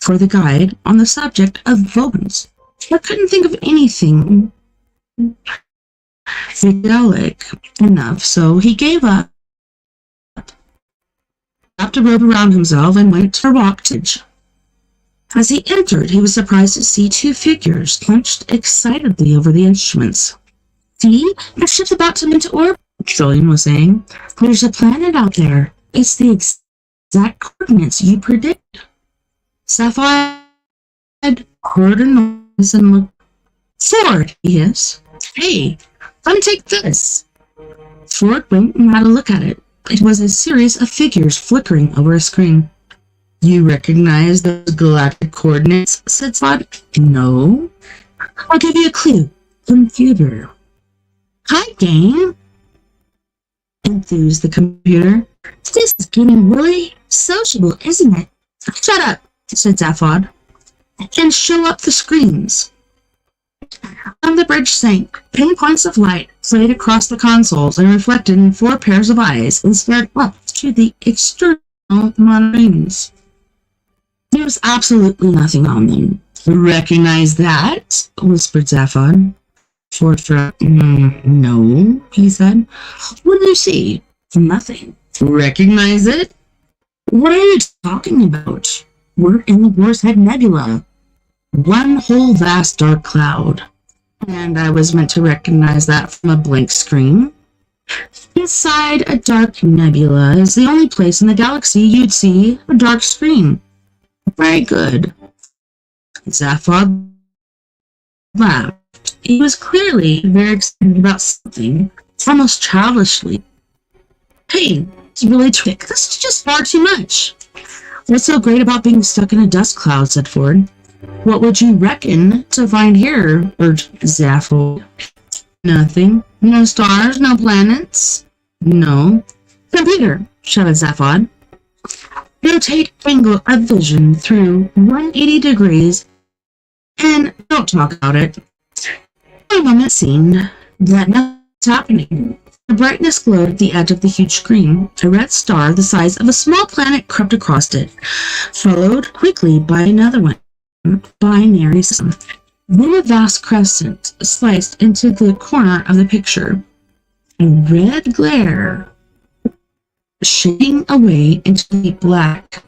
for the guide on the subject of Vogons. I couldn't think of anything psychedelic enough, so he gave up, wrapped a robe around himself, and went to Rockies. As he entered, he was surprised to see 2 figures clenched excitedly over the instruments. See, the ship's about to enter orbit, Julian was saying. There's a planet out there. It's the exact coordinates you predict. Zaphod heard a noise and looked. Ford, he hissed. Hey, let me take this. Ford went and had a look at it. It was a series of figures flickering over a screen. You recognize those galactic coordinates? Said Zaphod. No. I'll give you a clue. Computer. Hi, gang. Enthused the computer. This is getting really sociable, isn't it? Shut up, said Zaphod, and show up the screens. On the bridge sank. Pinpoints of light played across the consoles and reflected in 4 pairs of eyes and stared up to the external monitors. There was absolutely nothing on them. Recognize that? Whispered Zaphod. Ford frowned. No, he said. What do you see? Nothing. Recognize it? What are you talking about? We're in the Boar's Head Nebula. One whole vast dark cloud. And I was meant to recognize that from a blank screen. Inside a dark nebula is the only place in the galaxy you'd see a dark screen. Very good. Zaphod laughed. He was clearly very excited about something, almost childishly. Hey, it's really trick. This is just far too much. What's so great about being stuck in a dust cloud, said Ford. What would you reckon to find here? Urged Zaphod. Nothing. No stars, no planets. No. Computer, shouted Zaphod. Rotate angle of vision through 180 degrees and don't talk about it. For a moment it seemed that nothing was happening. The brightness glowed at the edge of the huge screen. A red star the size of a small planet crept across it, followed quickly by another one. Binary system. Then a vast crescent sliced into the corner of the picture. A red glare shading away into deep black.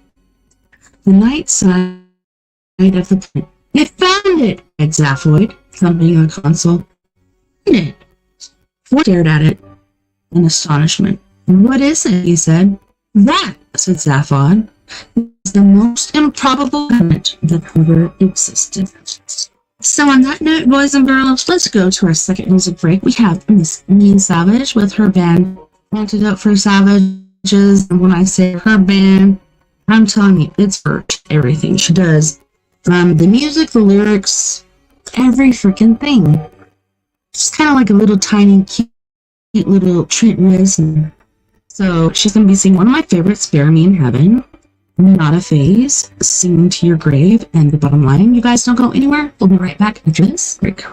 The night side of the planet. I found it, cried Zaphoid, thumping the console. Found it. Ford stared at it in astonishment. What is it? He said. That, said Zaphod, is the most improbable event that ever existed. So on that note, boys and girls, let's go to our second music break. We have Miss Mean Savage with her band Antidote for Savages. And when I say her band, I'm telling you, it's for everything she does. The music, the lyrics, every freaking thing. Just kind of like a little tiny, cute little Trent Reznor. So she's going to be singing one of my favorites, Spare Me in Heaven, Not a Phase, Singing to Your Grave, and The Bottom Line. You guys don't go anywhere. We'll be right back after this break.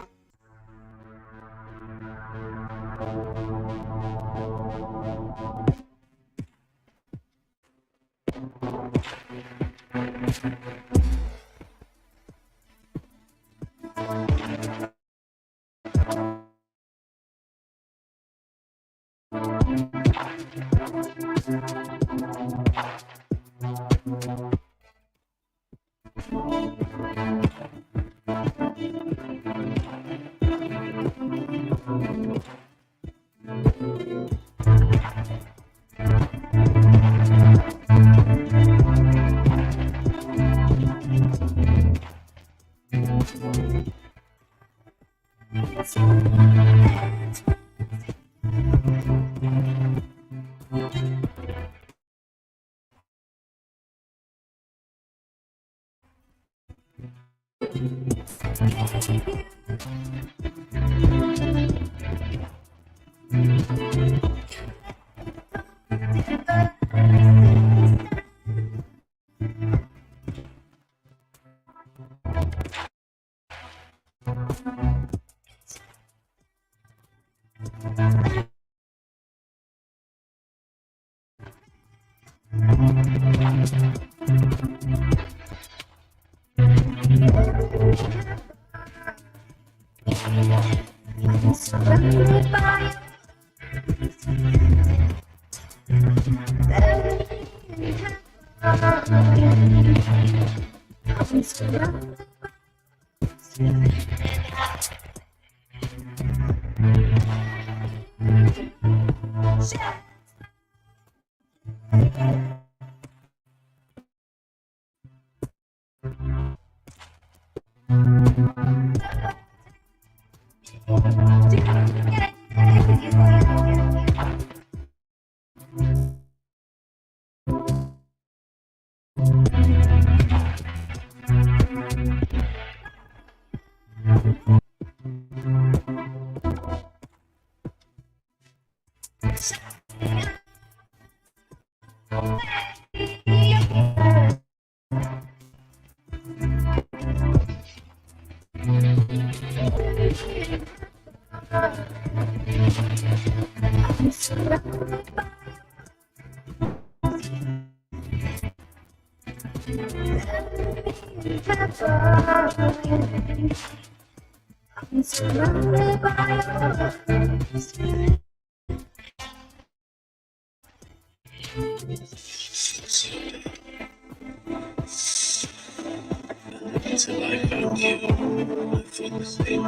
Until I found you, I thought the same.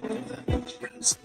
That was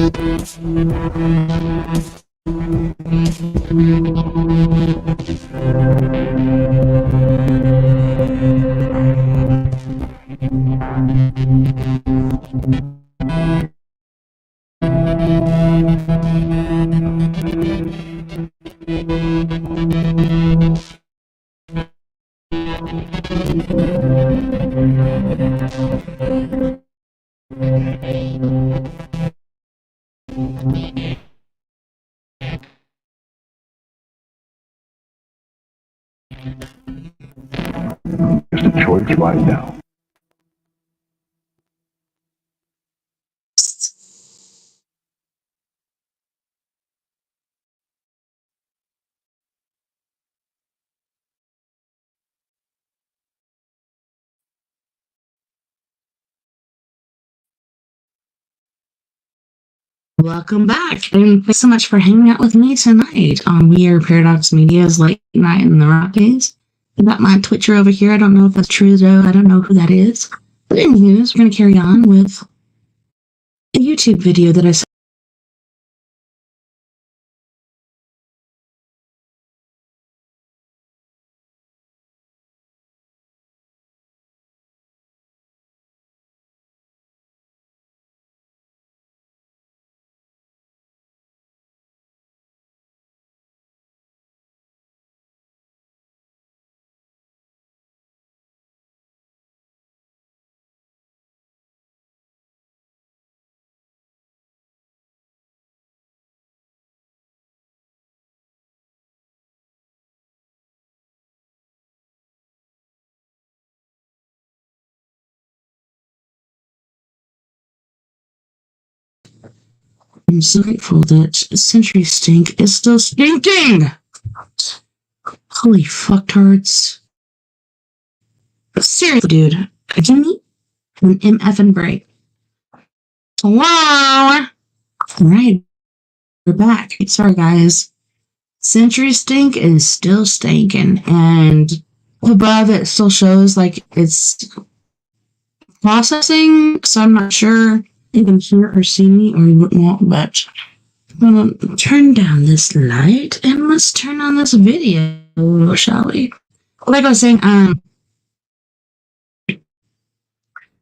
Just a choice right now. Welcome back, and thanks so much for hanging out with me tonight on We Are Paradox Media's Late Night in the Rockies. I got my Twitcher over here. I don't know if that's true, though. I don't know who that is. But anyways, we're going to carry on with a YouTube video that I saw. I'm so grateful that Century Stink is still stinking! Holy fucktards. Seriously, dude. Give me an MFing break. Hello? Alright, we're back. Sorry, guys. Century Stink is still stinking, and above it still shows like it's processing, so I'm not sure you can hear or see me or whatnot, but I'm gonna turn down this light and let's turn on this video, shall we? Like I was saying,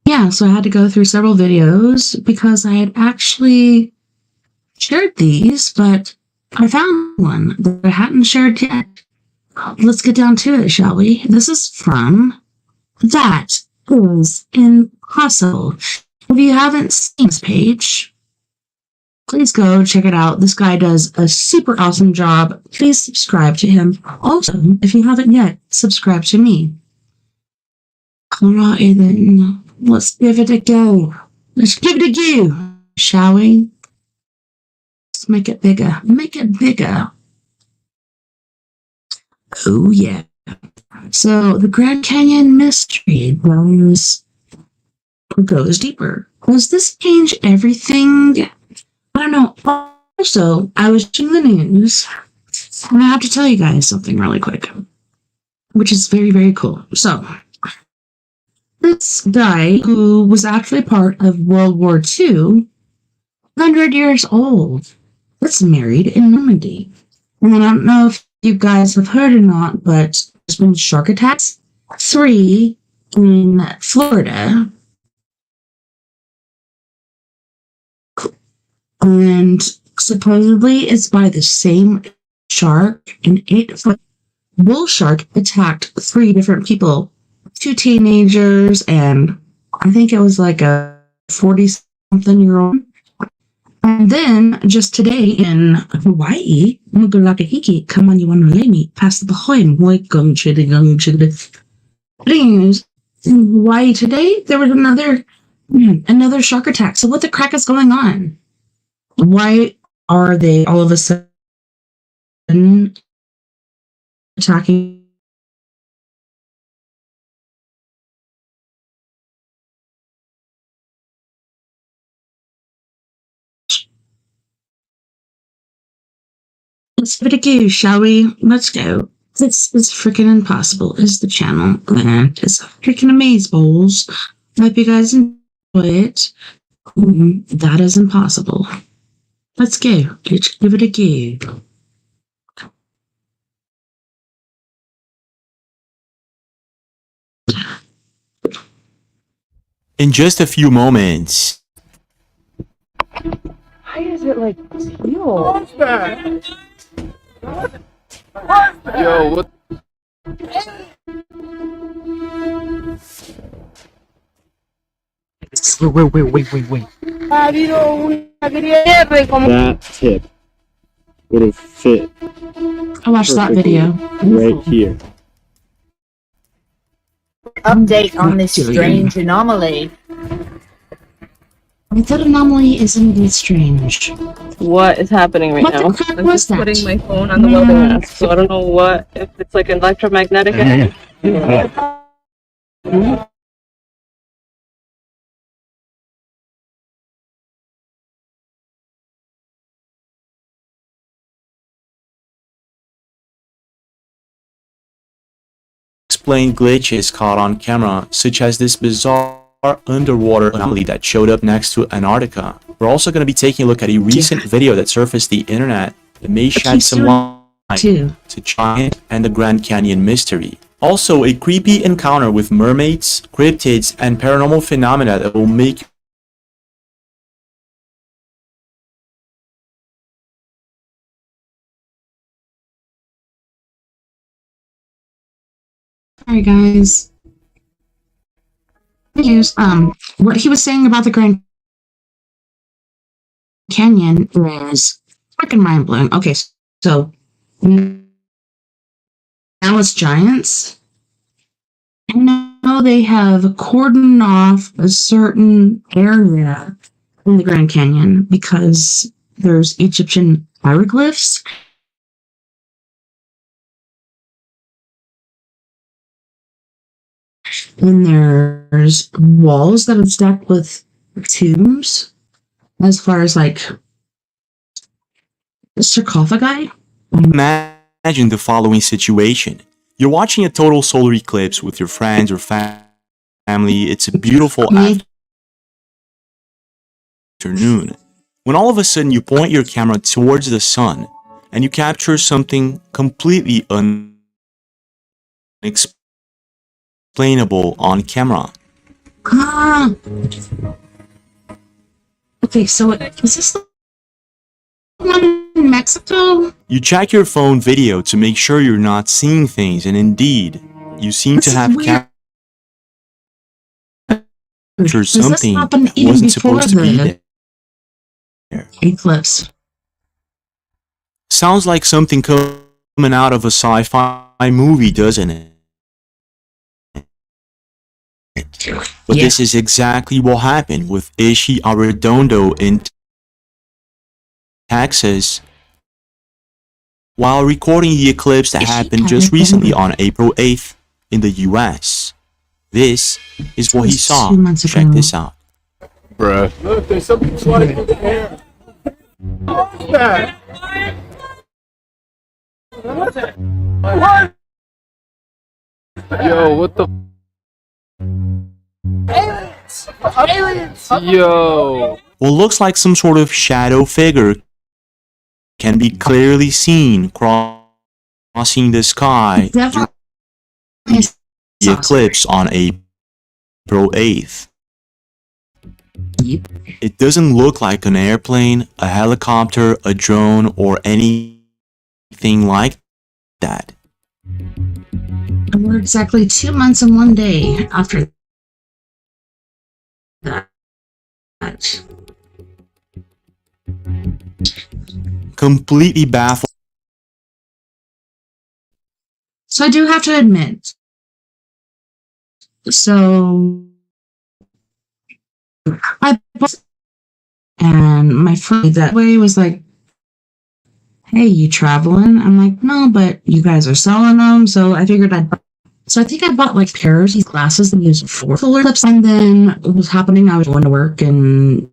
yeah, so I had to go through several videos because I had actually shared these, but I found one that I hadn't shared yet. Let's get down to it, shall we? This is from That Is Impossible. If you haven't seen this page, please go check it out. This guy does a super awesome job. Please subscribe to him. Also, if you haven't yet, subscribe to me. Alright then, let's give it a go. Let's give it a go, shall we? Let's make it bigger. Make it bigger. Oh yeah. So the Grand Canyon mystery goes deeper. Does this change everything? I don't know. Also, I was watching the news, and I have to tell you guys something really quick, which is very, very cool. So, this guy who was actually part of World War II, 100 years old, was married in Normandy. And I don't know if you guys have heard or not, but there's been shark attacks. 3 in Florida. And supposedly it's by the same shark. An 8-foot bull shark attacked 3 different people. 2 teenagers and I think it was like a 40-something-year-old. And then just today in Hawaii, Mugulakahiki, come on, you want to lay me past the Bahoy, welcome to the news. In Hawaii today, there was another shark attack. So what the crap is going on? Why are they all of a sudden attacking? Let's give it a go, shall we? Let's go. This is freaking impossible. Is the channel, and it's freaking amazeballs. I hope you guys enjoy it. That is impossible. Let's go. Let's give it a go. In just a few moments. Why is it like teal? What's that? Yo, what? Wait. That tip would have fit I watched that video. right here. Update on this strange anomaly. That anomaly is indeed strange. What is happening right What now? the crap I'm was just that? putting my phone on the welding mask, so I don't know what, if it's like electromagnetic. Explain glitches caught on camera, such as this bizarre underwater anomaly that showed up next to Antarctica. We're also going to be taking a look at a recent video that surfaced the internet that may shed some light Too. to Giant and the Grand Canyon mystery. Also, a creepy encounter with mermaids, cryptids, and paranormal phenomena that will make Alright, guys. Here's what he was saying about the Grand Canyon is freaking mind blowing. Okay, so now it's giants. I know they have cordoned off a certain area in the Grand Canyon because there's Egyptian hieroglyphs. And there's walls that are stacked with tombs, as far as like sarcophagi. imagine the following situation. You're watching a total solar eclipse with your friends or family. It's a beautiful afternoon. When all of a sudden you point your camera towards the sun and you capture something completely unexplainable on camera. Ah. Okay, so is this the one in Mexico? You check your phone video to make sure you're not seeing things, and indeed, you seem This to is have weird. captured Does this something happen that even wasn't before supposed to be the there. eclipse? Sounds like something coming out of a sci-fi movie, doesn't it? But Yeah. this is exactly what happened with Ishi Arredondo in Texas while recording the eclipse that Ishi happened just recently Arredondo. on April 8th in the US. This is what he was saw. 2 months Check ago. this out. Bruh. Look, there's something sliding in the air. What's that? What? Yo, what the? Aliens! Aliens! Yo! What looks like some sort of shadow figure can be clearly seen crossing the sky during Definitely. the eclipse on April 8th. Yep. It doesn't look like an airplane, a helicopter, a drone, or anything like that. And we're exactly 2 months and 1 day after that. Completely baffled. So I do have to admit. So I bought, and my friend that way was like, "Hey, you traveling?" I'm like, "No, but you guys are selling them." So I figured I'd buy. So I think I bought like pairs of these glasses that use for solar clips. And then what was happening, I was going to work and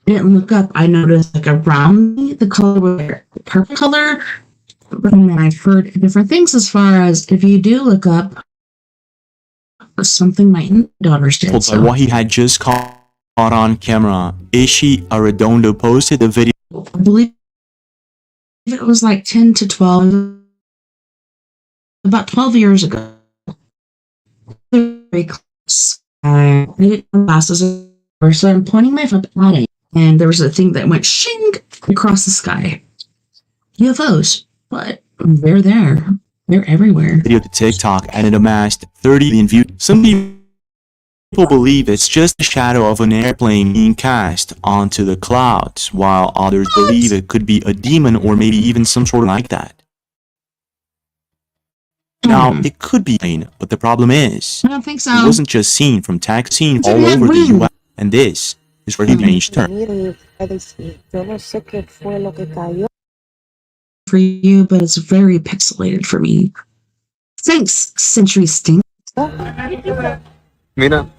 didn't look up. I noticed like around me, the color was purple color. And then I've heard different things as far as if you do look up, something my daughters did. By So what he had just caught caught on camera. Ishi Arredondo posted the video I believe it was like 10 to 12, about 12 years ago. Very close. I didn't have glasses, so I'm pointing my phone at it, and there was a thing that went shing across the sky. UFOs, but they're there. They're everywhere. to TikTok and it amassed 30 million views. Some people believe it's just the shadow of an airplane being cast onto the clouds, while others believe it could be a demon or maybe even some sort like that. Now, it could be plain, but the problem is, I don't think so. it wasn't just seen from tech seen It's all a over the wind. US, and this is where he changed term. For you, but it's very pixelated for me. Thanks, Century Stink. Mira,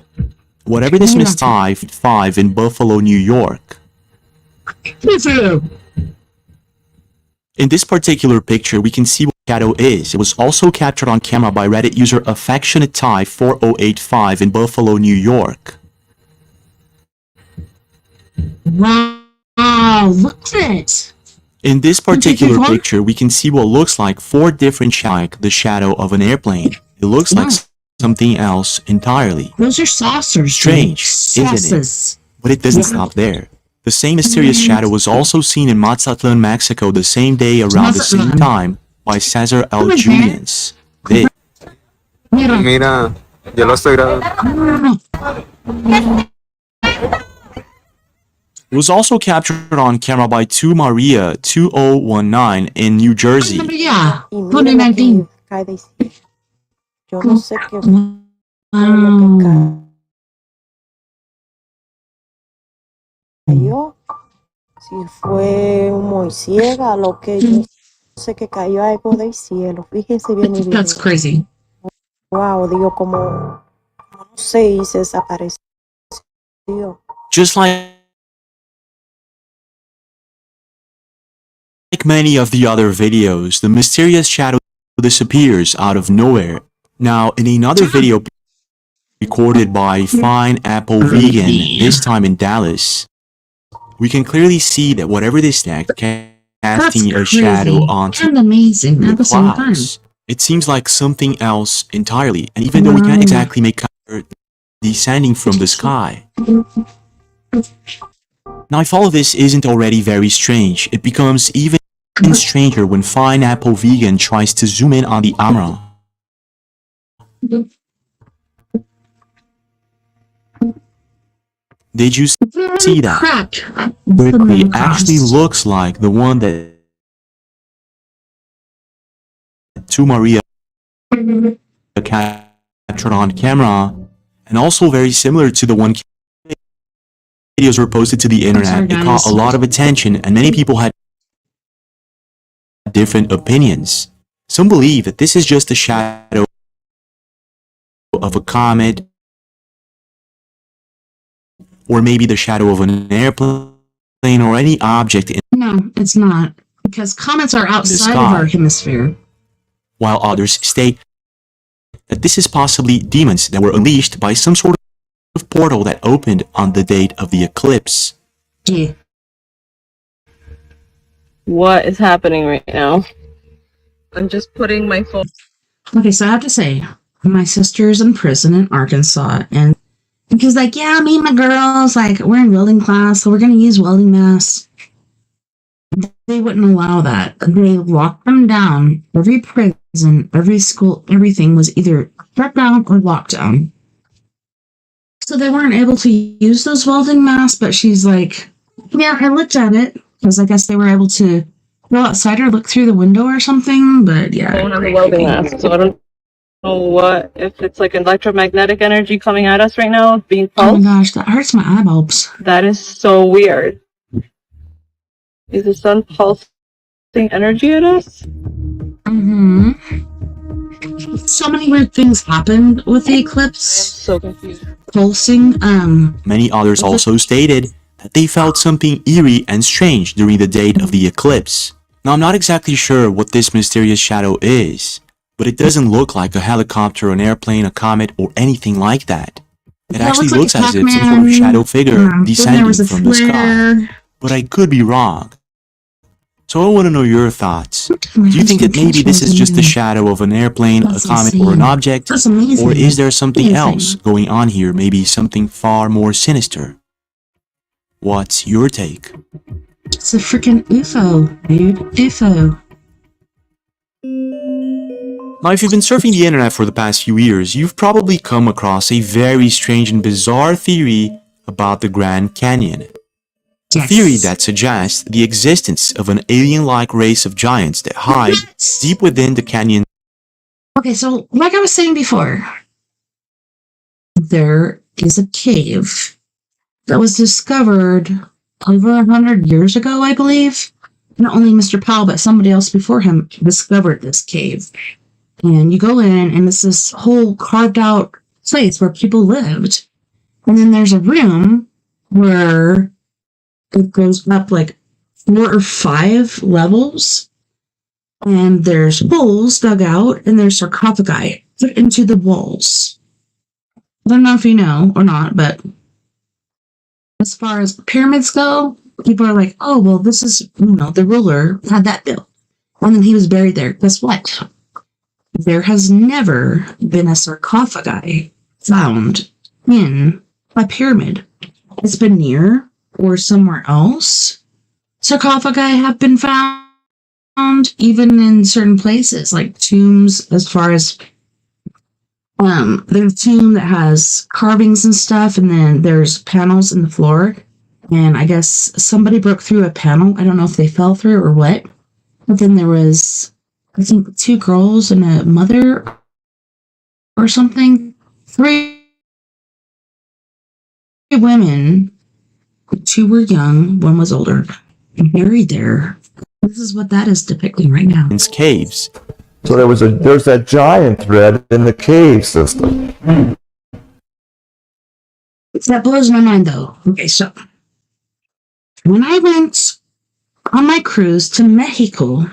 Whatever this Miss 5 in Buffalo, New York. In this particular picture, we can see what shadow is. It was also captured on camera by Reddit user Affectionate Tie 4085 in Buffalo, New York. Wow, look at it. In this particular picture, we can see what looks like 4 different like the shadow of an airplane. It looks like something else entirely. Those are saucers. Strange, dude. isn't it? But it doesn't stop there. The same mysterious shadow was also seen in Mazatlan, Mexico the same day around the same time by Cesar L. Julians. This mira, yo lo estoy grabando. It was also captured on camera by 2 Maria 2019 in New Jersey. Yeah, 2019. Cayó, si fue humo y ciega, lo que yo sé que cayó algo del cielo. Fíjese bien y bien. That's crazy. Wow, digo, como no sé, y se desapareció. Just like many of the other videos, the mysterious shadow disappears out of nowhere. Now, in another video recorded by Fine Apple Vegan, this time in Dallas, we can clearly see that whatever this act casting a shadow onto and amazing the at the same time. clouds, it seems like something else entirely. And even though we can't exactly make out descending from the sky. Now, if all of this isn't already very strange, it becomes even stranger when Fine Apple Vegan tries to zoom in on the camera. Did you see that? Quickly, it actually looks like the one that 2 Maria captured on camera, and also very similar to the one videos were posted to the internet. It caught a lot of attention, and many people had different opinions. Some believe that this is just a shadow of a comet, or maybe the shadow of an airplane or any object in No, it's not. Because comets are outside of sky. our hemisphere. while others state that this is possibly demons that were unleashed by some sort of portal that opened on the date of the eclipse. Yeah. What is happening right now? I'm just putting my phone. Okay, so I have to say, my sister's in prison in Arkansas, and because like, yeah, me and my girls, like, we're in welding class, so we're gonna use welding masks. They wouldn't allow that. They locked them down. Every prison, every school, everything was either shut down or locked down. So they weren't able to use those welding masks, but she's like, yeah, I looked at it, because I guess they were able to go outside or look through the window or something, but yeah. I don't have a welding mask, so I don't know what, if it's like electromagnetic energy coming at us right now, being Oh pulsed. my gosh, that hurts my eyeballs. That is so weird. Is the sun pulsing energy at us? Mm-hmm. So many weird things happened with the eclipse. So confused. Pulsing, Many others also stated that they felt something eerie and strange during the date of the eclipse. Now, I'm not exactly sure what this mysterious shadow is, but it doesn't look like a helicopter, an airplane, a comet, or anything like that. It actually looks as if some sort of shadow figure descending from the sky. But I could be wrong. So I want to know your thoughts. Do you think that maybe this is just the shadow of an airplane, a comet, or an object? Or is there something else going on here, maybe something far more sinister? What's your take? It's a freaking UFO, dude. UFO. Now, if you've been surfing the internet for the past few years, you've probably come across a very strange and bizarre theory about the Grand Canyon. A theory that suggests the existence of an alien-like race of giants that hide deep within the canyon. Okay, so like I was saying before, there is a cave that was discovered over 100 years ago, I believe. Not only Mr. Powell, but somebody else before him discovered this cave. And you go in, and it's this whole carved out place where people lived. And then there's a room where it goes up like 4 or 5 levels. And there's holes dug out, and there's sarcophagi put into the walls. I don't know if you know or not, but as far as pyramids go, people are like, oh, well, this is, the ruler had that built. And then he was buried there. Guess what? There has never been a sarcophagi found in a pyramid. It's been near or somewhere else. Sarcophagi have been found even in certain places, like tombs, as far as there's a tomb that has carvings and stuff, and then there's panels in the floor. And I guess somebody broke through a panel. I don't know if they fell through or what. But then there was, I think, 2 girls and a mother or something. 3 women. 2 were young, 1 was older, buried there. This is what that is depicting right now. It's caves. So there's that giant thread in the cave system. That blows my mind, though. Okay, so when I went on my cruise to Mexico,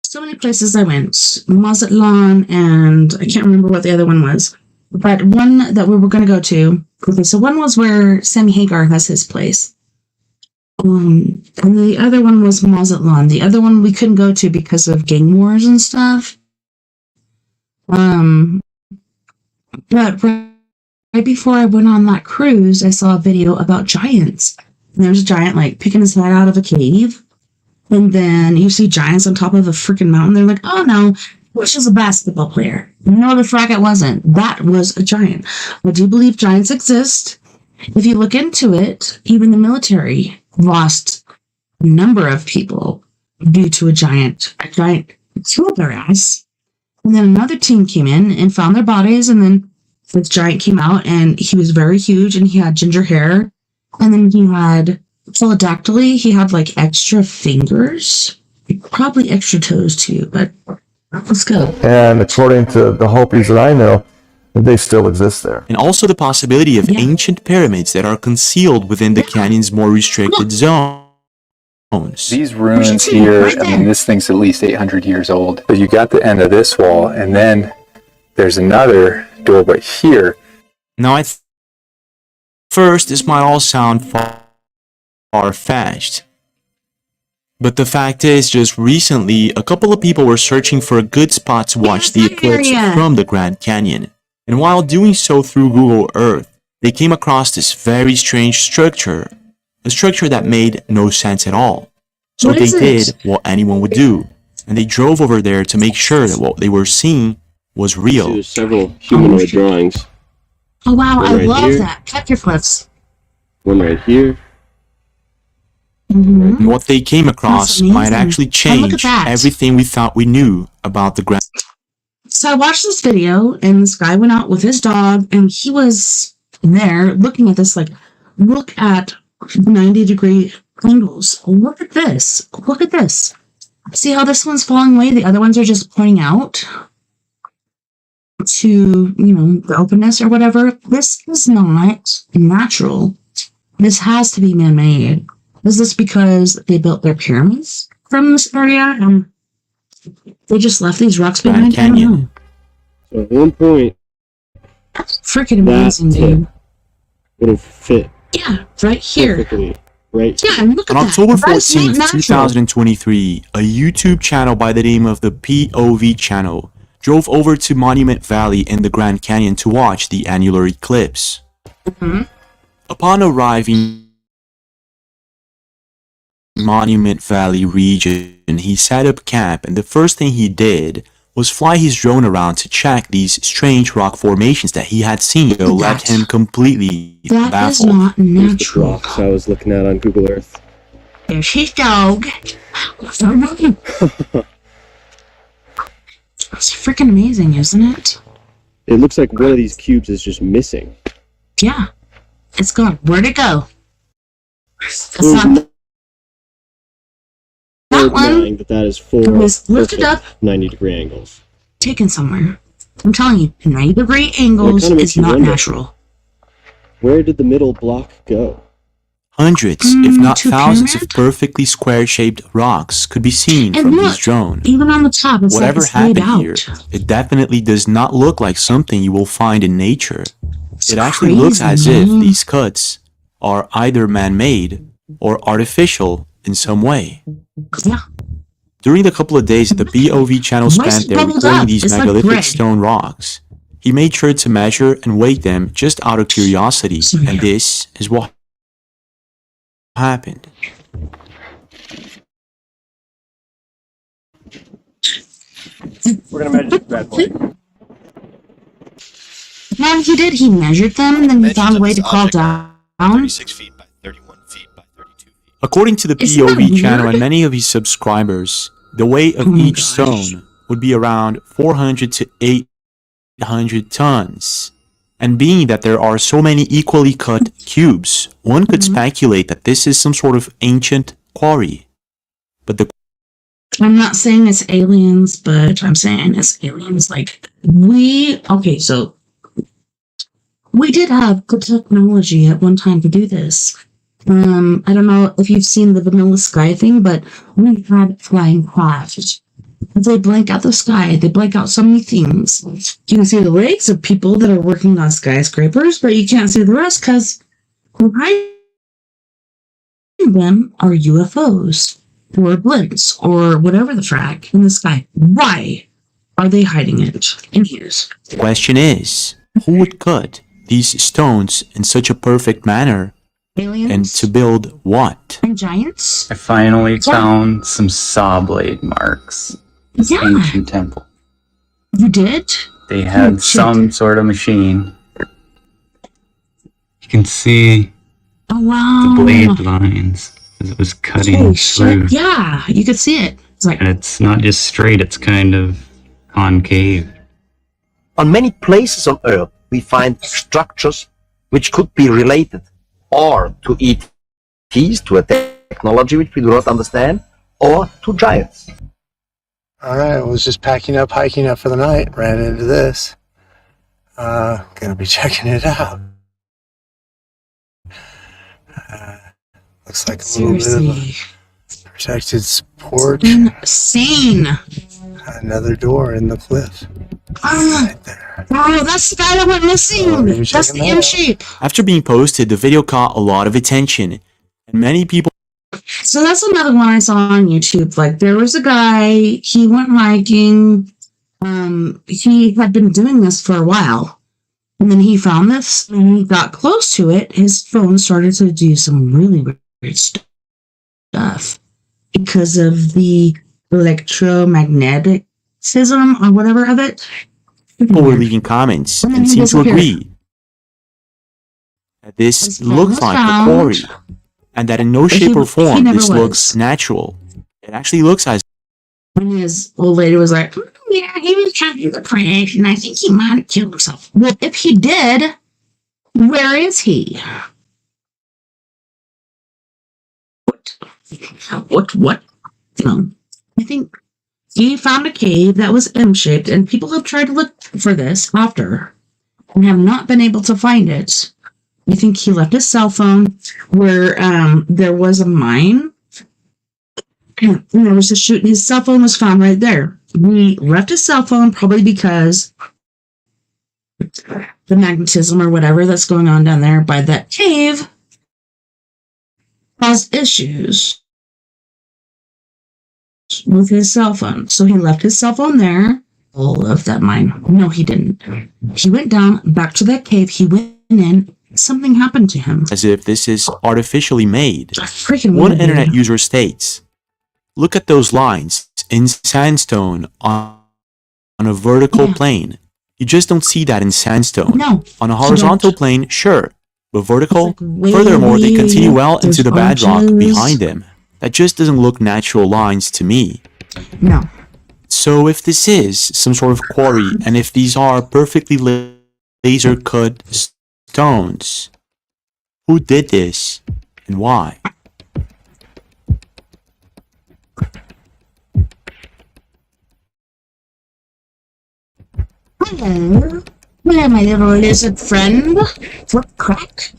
so many places I went, Mazatlan, and I can't remember what the other one was, but one that we were going to go to. Okay, so one was where Sammy Hagar has his place. And the other one was Mazatlan. The other one we couldn't go to because of gang wars and stuff. But right before I went on that cruise, I saw a video about giants. And there's a giant, like, picking his head out of a cave. And then you see giants on top of a freaking mountain. They're like, oh no, which is a basketball player. No, the frack it wasn't. That was a giant. I do believe giants exist. If you look into it, even the military lost a number of people due to a giant killed their ass. And then another team came in and found their bodies, and then this giant came out, and he was very huge, and he had ginger hair, and then he had philodactyly. He had like extra fingers, probably extra toes too, but let's go. And according to the Hopis that I know, they still exist there. And also the possibility of ancient pyramids that are concealed within the canyon's more restricted zones. These ruins here, I mean, this thing's at least 800 years old. So you got the end of this wall, and then there's another door right here. Now, first, this might all sound far-fetched. But the fact is, just recently, a couple of people were searching for a good spot to watch the eclipse from the Grand Canyon. And while doing so through Google Earth, they came across this very strange structure. A structure that made no sense at all. So they did what anyone would do. And they drove over there to make sure that what they were seeing was real. There's several humanoid drawings. Oh wow, I love that. Cut your flips. One right here. And what they came across might actually change everything we thought we knew about the Grand. So I watched this video, and this guy went out with his dog, and he was there looking at this, like, look at 90-degree angles. Look at this. Look at this. See how this one's falling away? The other ones are just pointing out to, the openness or whatever. This is not natural. This has to be man-made. Is this because they built their pyramids from this area and they just left these rocks behind? So at one point, Freaking amazing, That dude. would have fit Yeah, right here. perfectly. Right. Yeah, and look at On that. October That's not 14th, natural. 2023, a YouTube channel by the name of the POV channel drove over to Monument Valley in the Grand Canyon to watch the annular eclipse. Upon arriving in Monument Valley region, he set up camp, and the first thing he did was fly his drone around to check these strange rock formations that he had seen. It left him completely That is baffled. not Here's the natural. rocks I was looking at on Google Earth. There's his dog. It's freaking amazing, isn't it? It looks like one of these cubes is just missing. Yeah. It's gone. Where'd it go? It's There's not no that one. denying that is four It was lifted perfect up, 90-degree angles. taken somewhere. I'm telling you, 90-degree angles kinda makes is you not wonder. natural. Where did the middle block go? Hundreds, if not to thousands, of pyramid? perfectly square-shaped rocks could be seen And from look, his drone. even on the top, it's Whatever like it's laid happened here, out. it definitely does not look like something you will find in nature. It's It actually looks crazy, as if man. these cuts are either man-made or artificial in some way. Yeah. During the couple of days that the POV channel Why is spent it there bubbled recording up? these It's like megalithic bread. stone rocks, he made sure to measure and weight them just out of curiosity, So, yeah. and this is what happened. We're gonna measure this bad boy. No, he did. He measured them, and then he found a way to crawl down. 36 feet by 31 feet by 32 feet. According to the Isn't that POV channel weird? and many of his subscribers, the weight of Oh my each gosh. stone would be around 400 to 800 tons. And being that there are so many equally cut cubes, one could speculate that this is some sort of ancient quarry. But the I'm not saying it's aliens, but I'm saying it's aliens. Like, okay, so we did have good technology at one time to do this. I don't know if you've seen the Vanilla Sky thing, but we had flying craft. They blank out the sky. They blank out so many things. You can see the legs of people that are working on skyscrapers, but you can't see the rest because behind them are UFOs or blimps or whatever the frack in the sky. Why are they hiding it? Anyways, question is, who would cut these stones in such a perfect manner aliens and to build what? and giants? I finally Yeah. found some saw blade marks. This Yeah. ancient temple. You did? They had shit. some sort of machine. You can see Oh wow! the blade lines as it was cutting Holy through. shit! Yeah, you could see it. It's like And it's not just straight, it's kind of concave. On many places on Earth, we find structures which could be related or to ETs, to a technology which we do not understand, or to giants. Alright, I was just packing up, hiking up for the night, ran into this. Gonna be checking it out. Looks like a little bit seriously of a protected support. insane. Another door in the cliff. Oh, that's the guy that went missing. Oh, maybe That's checking the that M out. shape. After being posted, the video caught a lot of attention, and many people So that's another one I saw on YouTube. Like there was a guy, he went hiking. He had been doing this for a while. And then he found this and he got close to it. His phone started to do some really weird stuff because of the electromagnetism or whatever of it. were leaving comments and seemed to agree that this looks like a quarry, and that in no shape or form this looks natural. It actually looks as And his old lady was like, yeah, he was trying to prank, and I think he might have killed himself. Well, if he did, where is he? What? I think he found a cave that was M-shaped, and people have tried to look for this after and have not been able to find it. I think he left his cell phone where there was a mine. And there was a shoot, and his cell phone was found right there. He left his cell phone probably because the magnetism or whatever that's going on down there by that cave caused issues with his cell phone. So he left his cell phone there. All of that mine. No, he didn't. He went down back to that cave. He went in. Something happened to him. As if this is artificially made. Freaking One weird, internet dude. user states, "Look at those lines in sandstone on a vertical plane. You just don't see that in sandstone. No, On a you horizontal don't. plane, sure, but vertical? Way, Furthermore, they continue well there's into the bedrock arches. behind them. That just doesn't look natural lines to me." No. So if this is some sort of quarry, and if these are perfectly laser cut stones, who did this and why? Hello. Hello, my little lizard friend. What crack?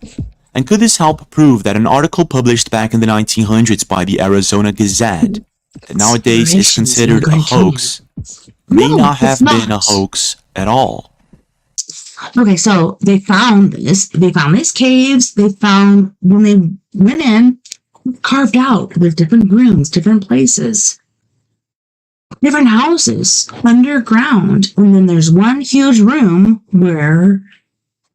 And could this help prove that an article published back in the 1900s by the Arizona Gazette, that nowadays is considered a hoax, may No, not have it's not. been a hoax at all? Okay, so they found this. They found these caves. They found, when they went in, carved out. There's different rooms, different places, different houses underground. And then there's one huge room where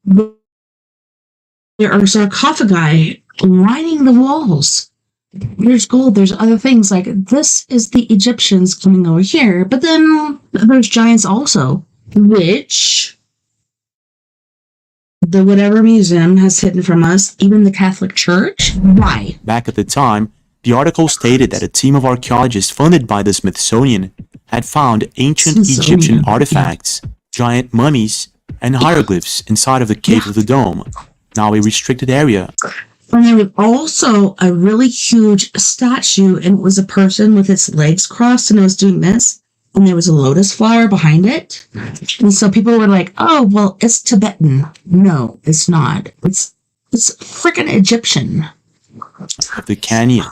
there are sarcophagi lining the walls. There's gold, there's other things. Like, this is the Egyptians coming over here. But then there's giants also, which the whatever museum has hidden from us, even the Catholic Church. Why? Back at the time, the article stated that a team of archaeologists funded by the Smithsonian had found ancient Smithsonian, Egyptian artifacts, giant mummies, and hieroglyphs inside of the cave of the dome, now a restricted area. And there was also a really huge statue, and it was a person with its legs crossed, and it was doing this, and there was a lotus flower behind it. And so people were like, "Oh, well, it's Tibetan." No, it's not. It's freaking Egyptian. Of the canyon.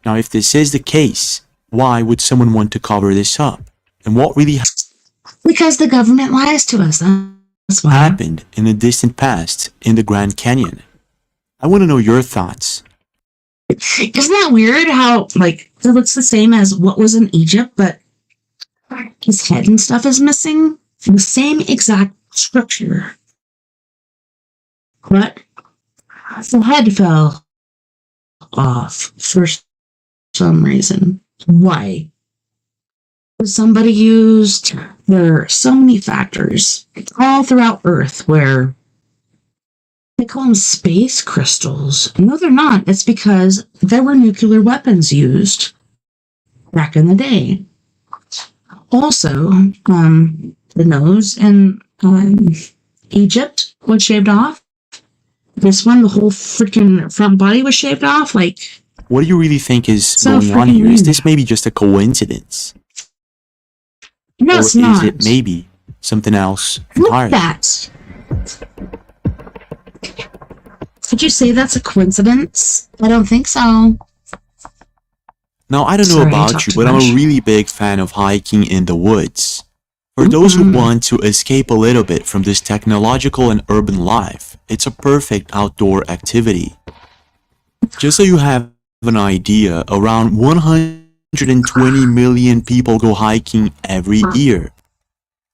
Now, if this is the case, why would someone want to cover this up? And what really Because the government lies to us. That's why. happened in the distant past in the Grand Canyon? I want to know your thoughts. Isn't that weird how, like, it looks the same as what was in Egypt, but his head and stuff is missing? The same exact structure. But the head fell off for some reason. Why? Somebody used, there are so many factors all throughout Earth where they call them space crystals. No, they're not. It's because there were nuclear weapons used back in the day. Also, the nose in Egypt was shaved off. This one, the whole freaking front body was shaved off. Like, What do you really think is So going on freaking here? Is weird. this maybe just a coincidence? no, Or it's is not. it maybe something else Look entirely? at that. Could you say that's a coincidence? I don't think so. Now, I don't know Sorry, I about talked you, too but I'm much. a really big fan of hiking in the woods. For those who want to escape a little bit from this technological and urban life, it's a perfect outdoor activity. Just so you have an idea, around 120 million people go hiking every year.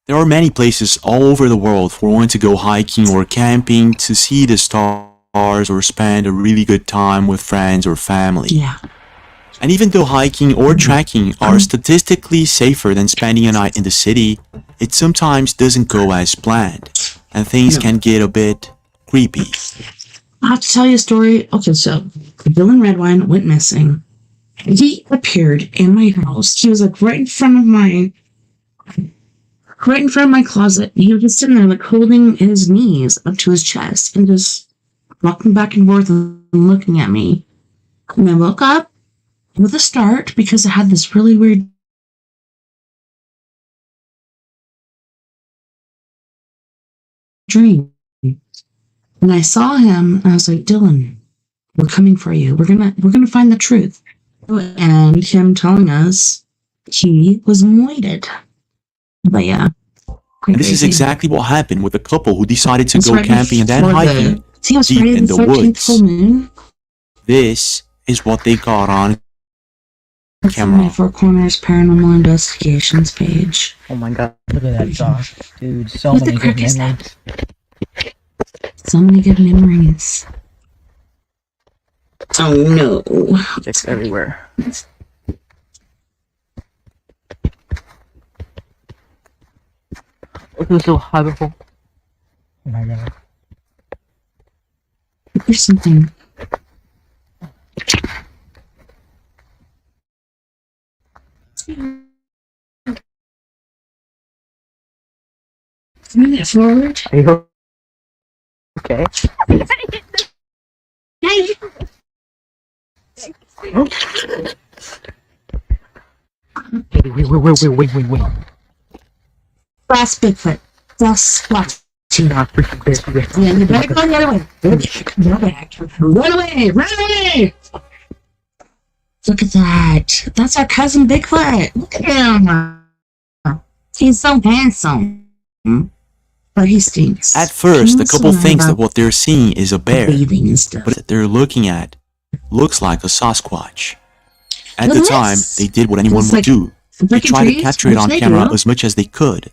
There are many places all over the world for one to go hiking or camping to see the stars or spend a really good time with friends or family. Yeah. And even though hiking or trekking are statistically safer than spending a night in the city, it sometimes doesn't go as planned, and things can get a bit creepy. I have to tell you a story. Okay, so Dylan Redwine went missing. He appeared in my house. He was like right in front of my closet. He was just sitting there like holding his knees up to his chest and just walking back and forth and looking at me. And I woke up with a start because I had this really weird dream. And I saw him and I was like, "Dylan, we're coming for you. We're gonna find the truth." And him telling us he was moited. But yeah, And this is exactly what happened with a couple who decided to It's go right camping and then before hiking See, it was deep Friday in the the 13th woods. full moon. This is what they got on That's on my camera. Four Corners Paranormal Investigations page. Oh my god, look at that dog. Dude, so What the many good crick is memories. So many good memories. Oh no. Chicks everywhere. It was so horrible. Oh my god. There's something. Move it forward. Are you okay? Wait. Last Bigfoot. Just watch. Not freaking this. Yeah, you better go the other way. Go back. Run away! Run away! Look at that. That's our cousin Bigfoot. Look at him. He's so handsome. But he stinks. At first, the couple thinks that about what they're seeing is a bear, bathing and stuff. but that they're looking at looks like a Sasquatch. At Look the at time, this. they did what anyone It's would like do. They breaking tried to trees, capture it which on they camera do. as much as they could.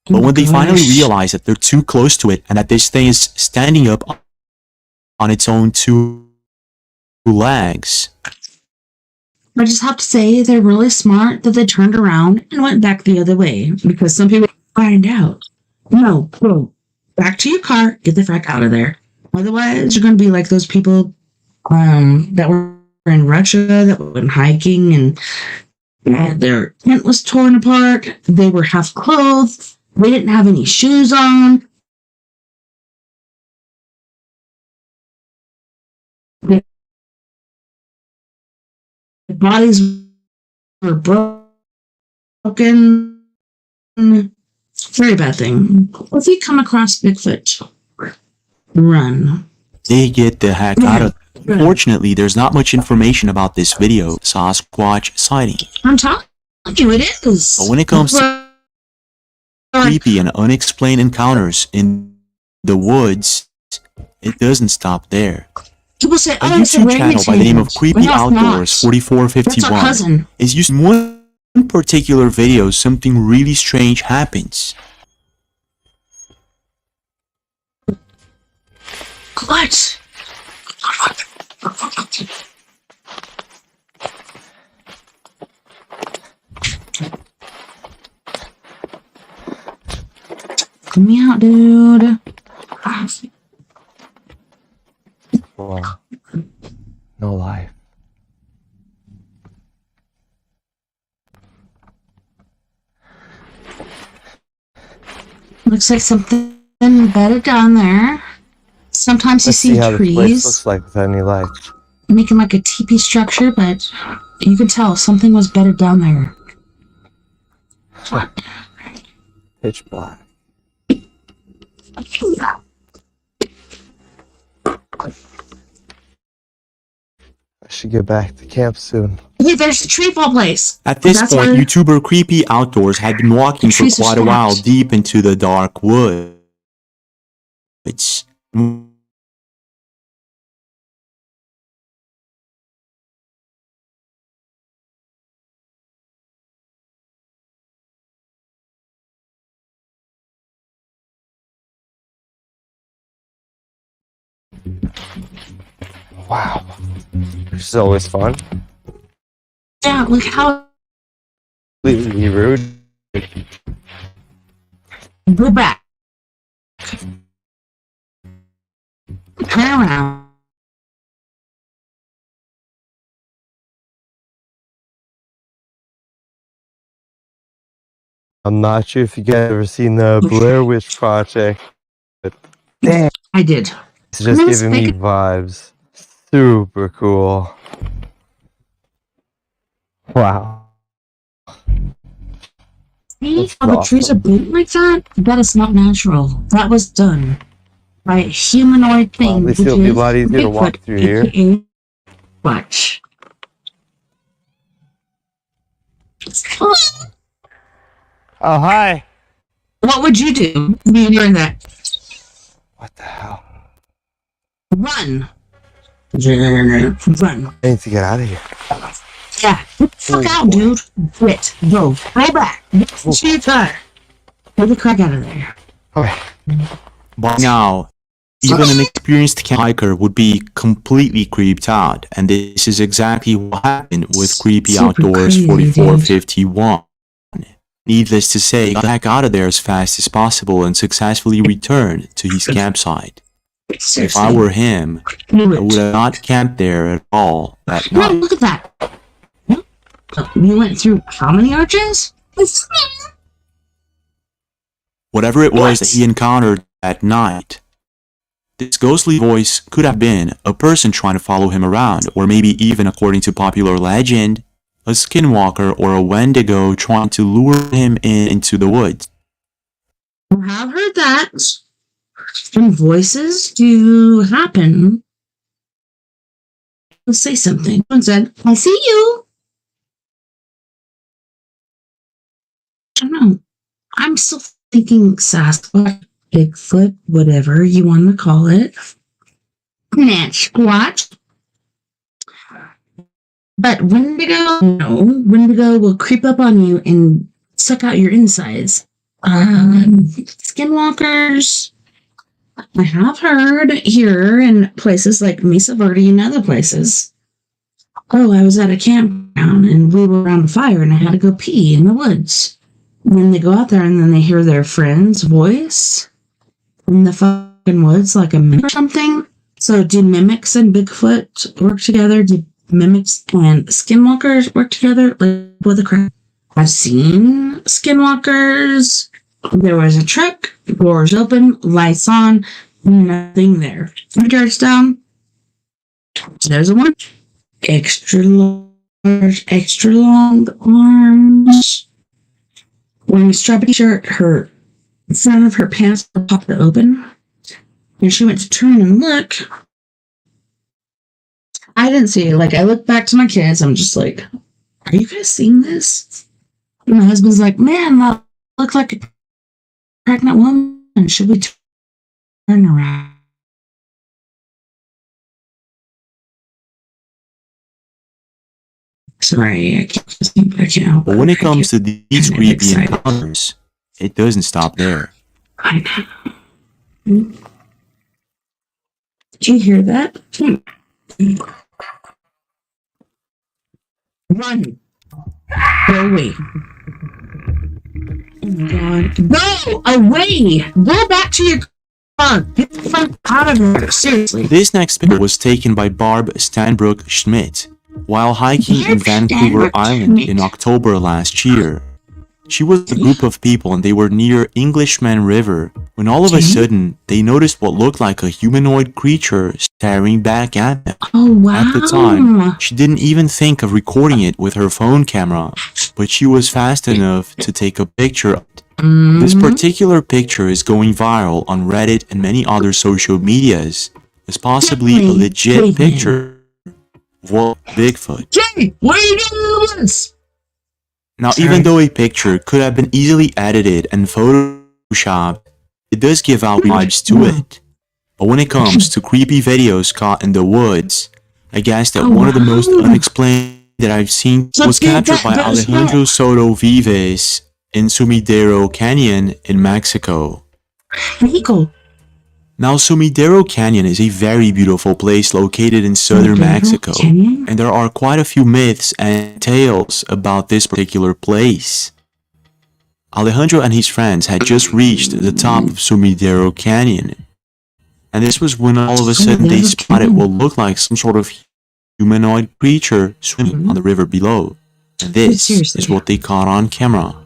Oh But when they finally gosh. realized that they're too close to it and that this thing is standing up on its own two legs, I just have to say they're really smart that they turned around and went back the other way, because some people find out. No, go back to your car, get the frack out of there. Otherwise, you're going to be like those people that were in Russia that went hiking and their tent was torn apart. They were half clothed. They didn't have any shoes on. Their bodies were broken. Very bad thing. If you come across Bigfoot, run. they get the heck out of it. Unfortunately, there's not much information about this video Sasquatch sighting. I'm telling you, it is. But when it comes to creepy and unexplained encounters in the woods, it doesn't stop there. People say, A "Oh, it's a YouTube channel by the name of orangutan." Creepy Well, no, it's Outdoors not. That's our 4451 cousin. is using one particular video. Something really strange happens. What? Come me out, dude. Wow. No life. Looks like something bedded down there. Sometimes you Let's see see how this place trees looks like without any light. making like a teepee structure, but you can tell something was bedded down there. Pitch black. I should get back to camp soon. Hey, there's the tree fall place. At this That's point, where- YouTuber Creepy Outdoors had been walking The for trees are quite a while stacked. deep into the dark woods. Wow. This is always fun. Yeah, look how. Completely rude. Go back. Turn around. I'm not sure if you guys ever seen the Blair Witch Project, but damn, I did. it's just Let's giving me make vibes. Super cool. Wow. See That's how the trees are awesome. bent like that? That is not natural. That was done by a humanoid thing. This which will be a is lot easier to walk Bigfoot, through here. aka Watch. Oh, hi. What would you do when you're doing that? What the hell? Run. Run. I need to get out of here. Yeah. Get the fuck out, dude. Quit. Go. Go back. Get to your car. Get the crack out of there. Okay. By now, even an experienced hiker would be completely creeped out, and this is exactly what happened with Creepy Super Outdoors crazy, 4451. Needless to say, he got back out of there as fast as possible and successfully returned to his campsite. If I were him, I would have not camped there at all that No, night. look at that. You went through how many arches? Whatever it was that he encountered that night, this ghostly voice could have been a person trying to follow him around, or maybe even, according to popular legend, a skinwalker or a wendigo trying to lure him into the woods. I have heard that. And voices do happen. Let's say something. Someone said, I see you. I don't know. I'm still thinking Sasquatch, Bigfoot, whatever you want to call it. Squatch. But Wendigo, no. Wendigo will creep up on you and suck out your insides. Skinwalkers, I have heard here in places like Mesa Verde and other places. Oh, I was at a campground and we were around a fire and I had to go pee in the woods. And then they go out there and then they hear their friend's voice in the fucking woods, like a mimic or something. So do mimics and Bigfoot work together? Do mimics and skinwalkers work together? Like, what the crap? I've seen skinwalkers. There was a truck, doors open, lights on, nothing there. 3 yards down, there's a one. Extra long arms. Wearing a strappy t-shirt, her front of her pants were popped open. And she went to turn and look. I didn't see it. Like, I looked back to my kids. I'm just like, are you guys seeing this? And my husband's like, man, that looked like a pregnant woman. Should we turn around? Sorry, I can't help But when it comes to these creepy encounters, it doesn't stop there. I know. Did you hear that? Run. Go away. Oh my god. Go away! Go back to your car. Get the fuck out of here. Seriously. This next picture was taken by Barb Stanbrook Schmidt while hiking in Vancouver Island in October last year. She was with a group of people and they were near Englishman River when all of a sudden they noticed what looked like a humanoid creature staring back at them. Oh wow. At the time, she didn't even think of recording it with her phone camera, but she was fast enough to take a picture of it. This particular picture is going viral on Reddit and many other social medias as possibly a legit picture of what Bigfoot. Jay, what are you doing with this? Now, even though a picture could have been easily edited and photoshopped, it does give out vibes to it. But when it comes to creepy videos caught in the woods, I guess that one of the most unexplained that I've seen was captured by Alejandro Soto Vives in Sumidero Canyon in Mexico. Now, Sumidero Canyon is a very beautiful place located in southern Mexico, and there are quite a few myths and tales about this particular place. Alejandro and his friends had just reached the top of Sumidero Canyon, and this was when all of a sudden they spotted what looked like some sort of humanoid creature swimming on the river below. And this is what they caught on camera.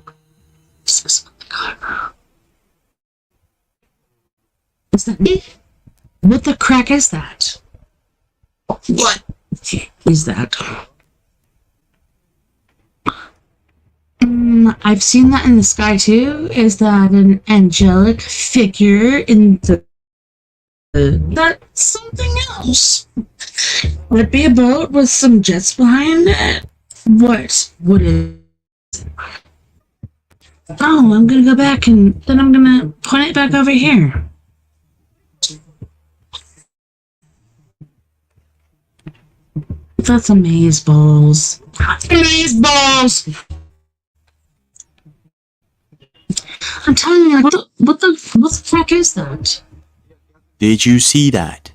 Is that me? What the crack is that? What is that? I've seen that in the sky too. Is that an angelic figure in the... That's something else. Would it be a boat with some jets behind it? What is it? Oh, I'm gonna go back and then I'm gonna point it back over here. That's amaze balls. Amaze balls! I'm telling you, what the fuck is that? Did you see that?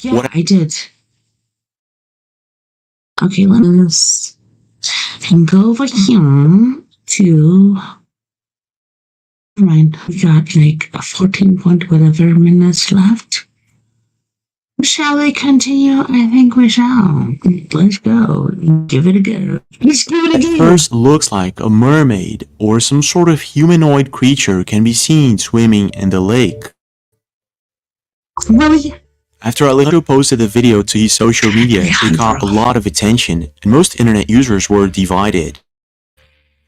Yeah, I did. Okay, let's go over here to. Never mind, we got like a 14 point whatever minutes left. Shall we continue? I think we shall. Let's go. Give it a go. Let's give it a go. First looks like a mermaid or some sort of humanoid creature can be seen swimming in the lake. Really? After Alejandro posted the video to his social media, it got a lot of attention, and most internet users were divided.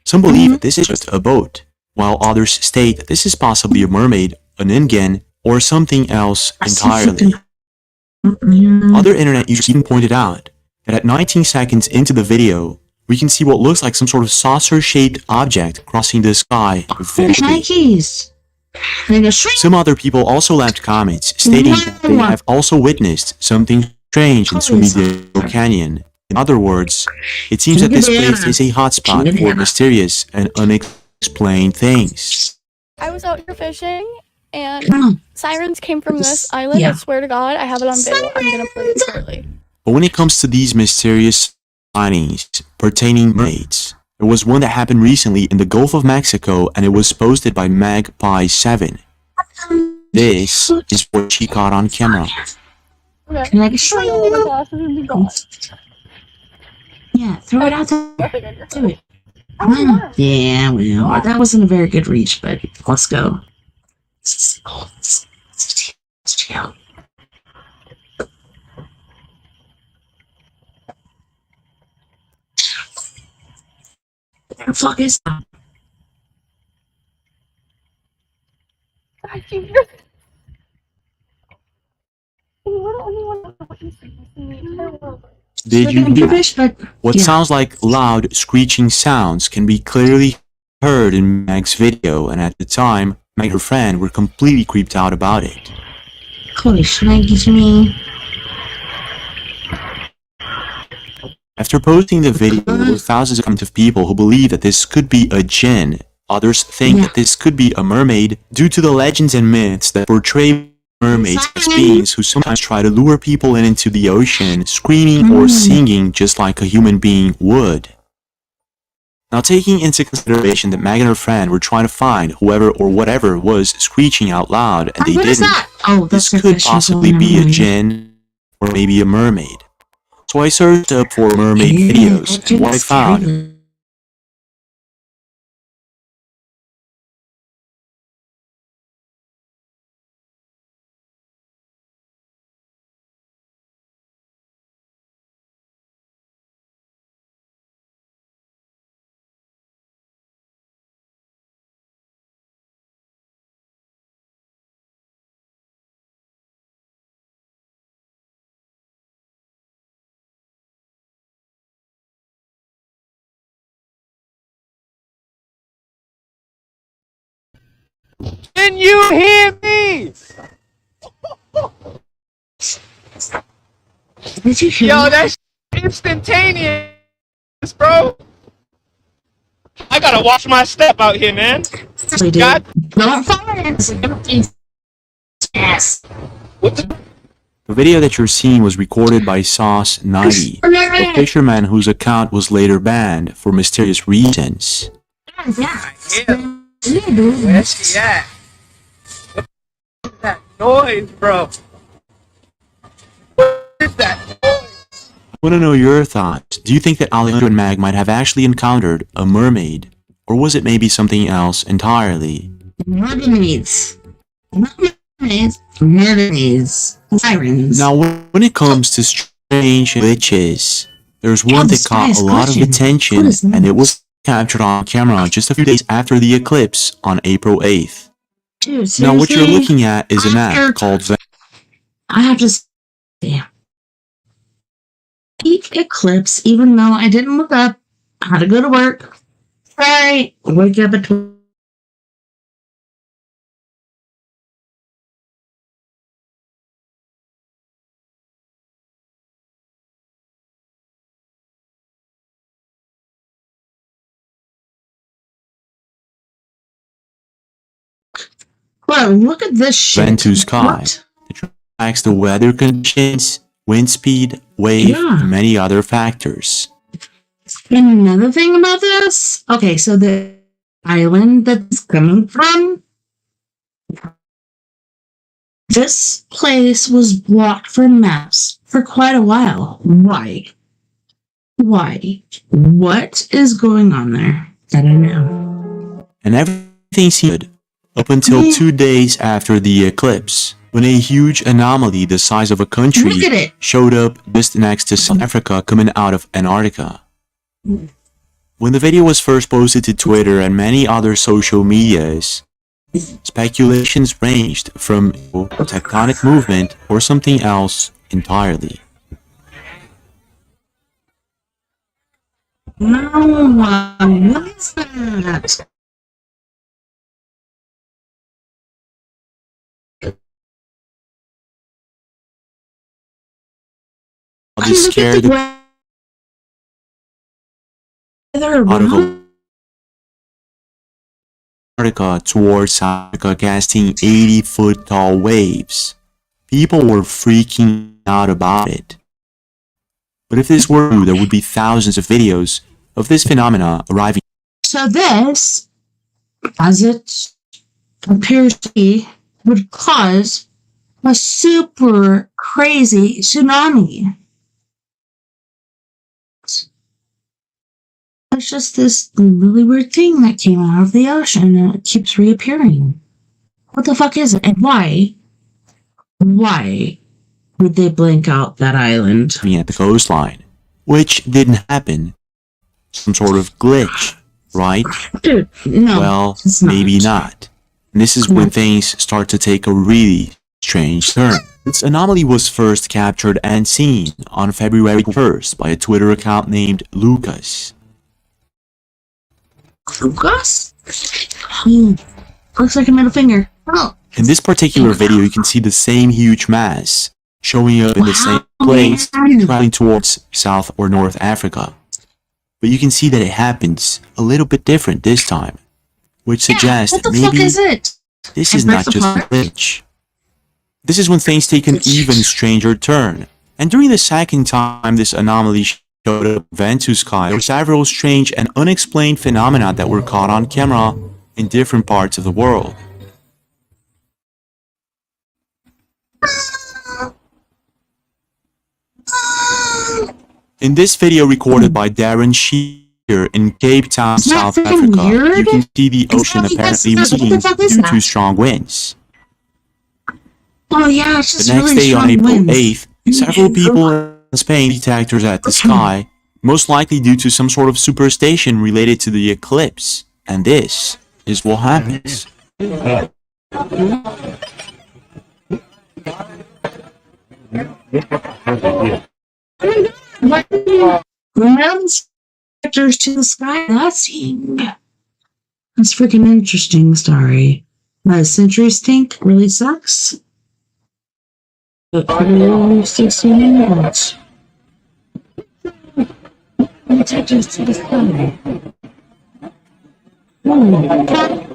Some believe that this is just a boat, while others state that this is possibly a mermaid, an ingen, or something else entirely. Other internet users even pointed out that at 19 seconds into the video, we can see what looks like some sort of saucer-shaped object crossing the sky very quickly. Some other people also left comments stating that they have also witnessed something strange in Sumidero Canyon. In other words, it seems that this place is a hotspot for mysterious and unexplained things. I was out here fishing, and sirens came from this island. I swear to God, I have it on video. I'm gonna play it shortly. But when it comes to these mysterious sightings pertaining mermaids, there was one that happened recently in the Gulf of Mexico, and it was posted by Magpie7. This is what she caught on camera. Okay. Can I show you? Yeah, throw it out there. Do it. Yeah, well, that wasn't a very good reach, but let's go. Let's chill. What the fuck is that? Did you hear that? What sounds like loud screeching sounds can be clearly heard in Meg's video, and at the time, Meg and her friend were completely creeped out about it. Holy shnikes me. After posting the video, there were thousands of people who believe that this could be a djinn. Others think that this could be a mermaid due to the legends and myths that portray mermaids as beings who sometimes try to lure people into the ocean, screaming or singing just like a human being would. Now, taking into consideration that Meg and her friend were trying to find whoever or whatever was screeching out loud and they didn't, this could possibly be a djinn or maybe a mermaid. So I searched up for mermaid videos, and what I found Can you hear me? Did you hear Yo, that's instantaneous, bro. I gotta watch my step out here, man. God. Don't follow it. Yes. the video that you're seeing was recorded by Sauce90, a fisherman whose account was later banned for mysterious reasons. Where's she at? What's that noise, bro? What is that noise? I want to know your thoughts. Do you think that Alejandro and Mag might have actually encountered a mermaid? Or was it maybe something else entirely? Mermaids. Mermaids. Sirens. Now, when it comes to strange glitches, there's one that caught a lot of attention, and it was captured on camera just a few days after the eclipse on April 8th. Dude, now, what you're looking at is an app called I have to say, peak eclipse, even though I didn't look up, I had to go to work. Sorry, wake up at 12 Well, look at this shit. Vent to sky. What? It tracks the weather conditions, wind speed, wave, and many other factors. And another thing about this, okay, so the island that's coming from, this place was blocked from maps for quite a while. Why? Why? What is going on there? I don't know. And everything seemed good up until 2 days after the eclipse, when a huge anomaly the size of a country showed up just next to South Africa coming out of Antarctica. When the video was first posted to Twitter and many other social medias, speculations ranged from tectonic movement or something else entirely. No, what is that? I'll just scare the out of Antarctica towards South Africa, casting 80-foot tall waves. People were freaking out about it. But if this were true, there would be thousands of videos of this phenomena arriving. So this, as it appears to be, would cause a super crazy tsunami. It's just this really weird thing that came out of the ocean and it keeps reappearing. What the fuck is it? And why? Why would they blank out that island? At the coastline, which didn't happen. Some sort of glitch, right? Dude, no. Well, maybe not. And this is when things start to take a really strange turn. This anomaly was first captured and seen on February 1st by a Twitter account named Lucas. Lucas? Looks like a middle finger. Oh. In this particular video, you can see the same huge mass showing up in the same place, traveling towards South or North Africa. But you can see that it happens a little bit different this time, which suggests that maybe this is not just a glitch. This is when things take an even stranger turn. And during the second time this anomaly showed up vent to sky, there were several strange and unexplained phenomena that were caught on camera in different parts of the world. In this video recorded by Darren Shear in Cape Town, South Africa, you can see the ocean apparently receding due to strong winds. Oh yeah, it's just the next really day, on strong April winds. 8th, several people in Spain detectors at the sky, most likely due to some sort of superstition related to the eclipse. And this is what happens. Mountains detectors to the sky. That's freaking interesting story. Century stink really sucks. But 16 minutes. Detectors to the sky.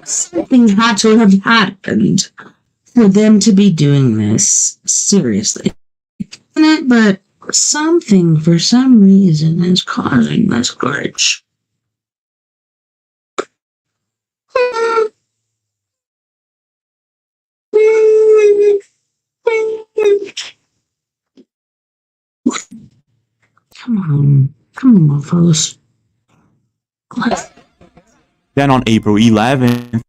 Something had to have happened for them to be doing this. Seriously. But something, for some reason, is causing this glitch. Come on, fellas. Then on April 11th,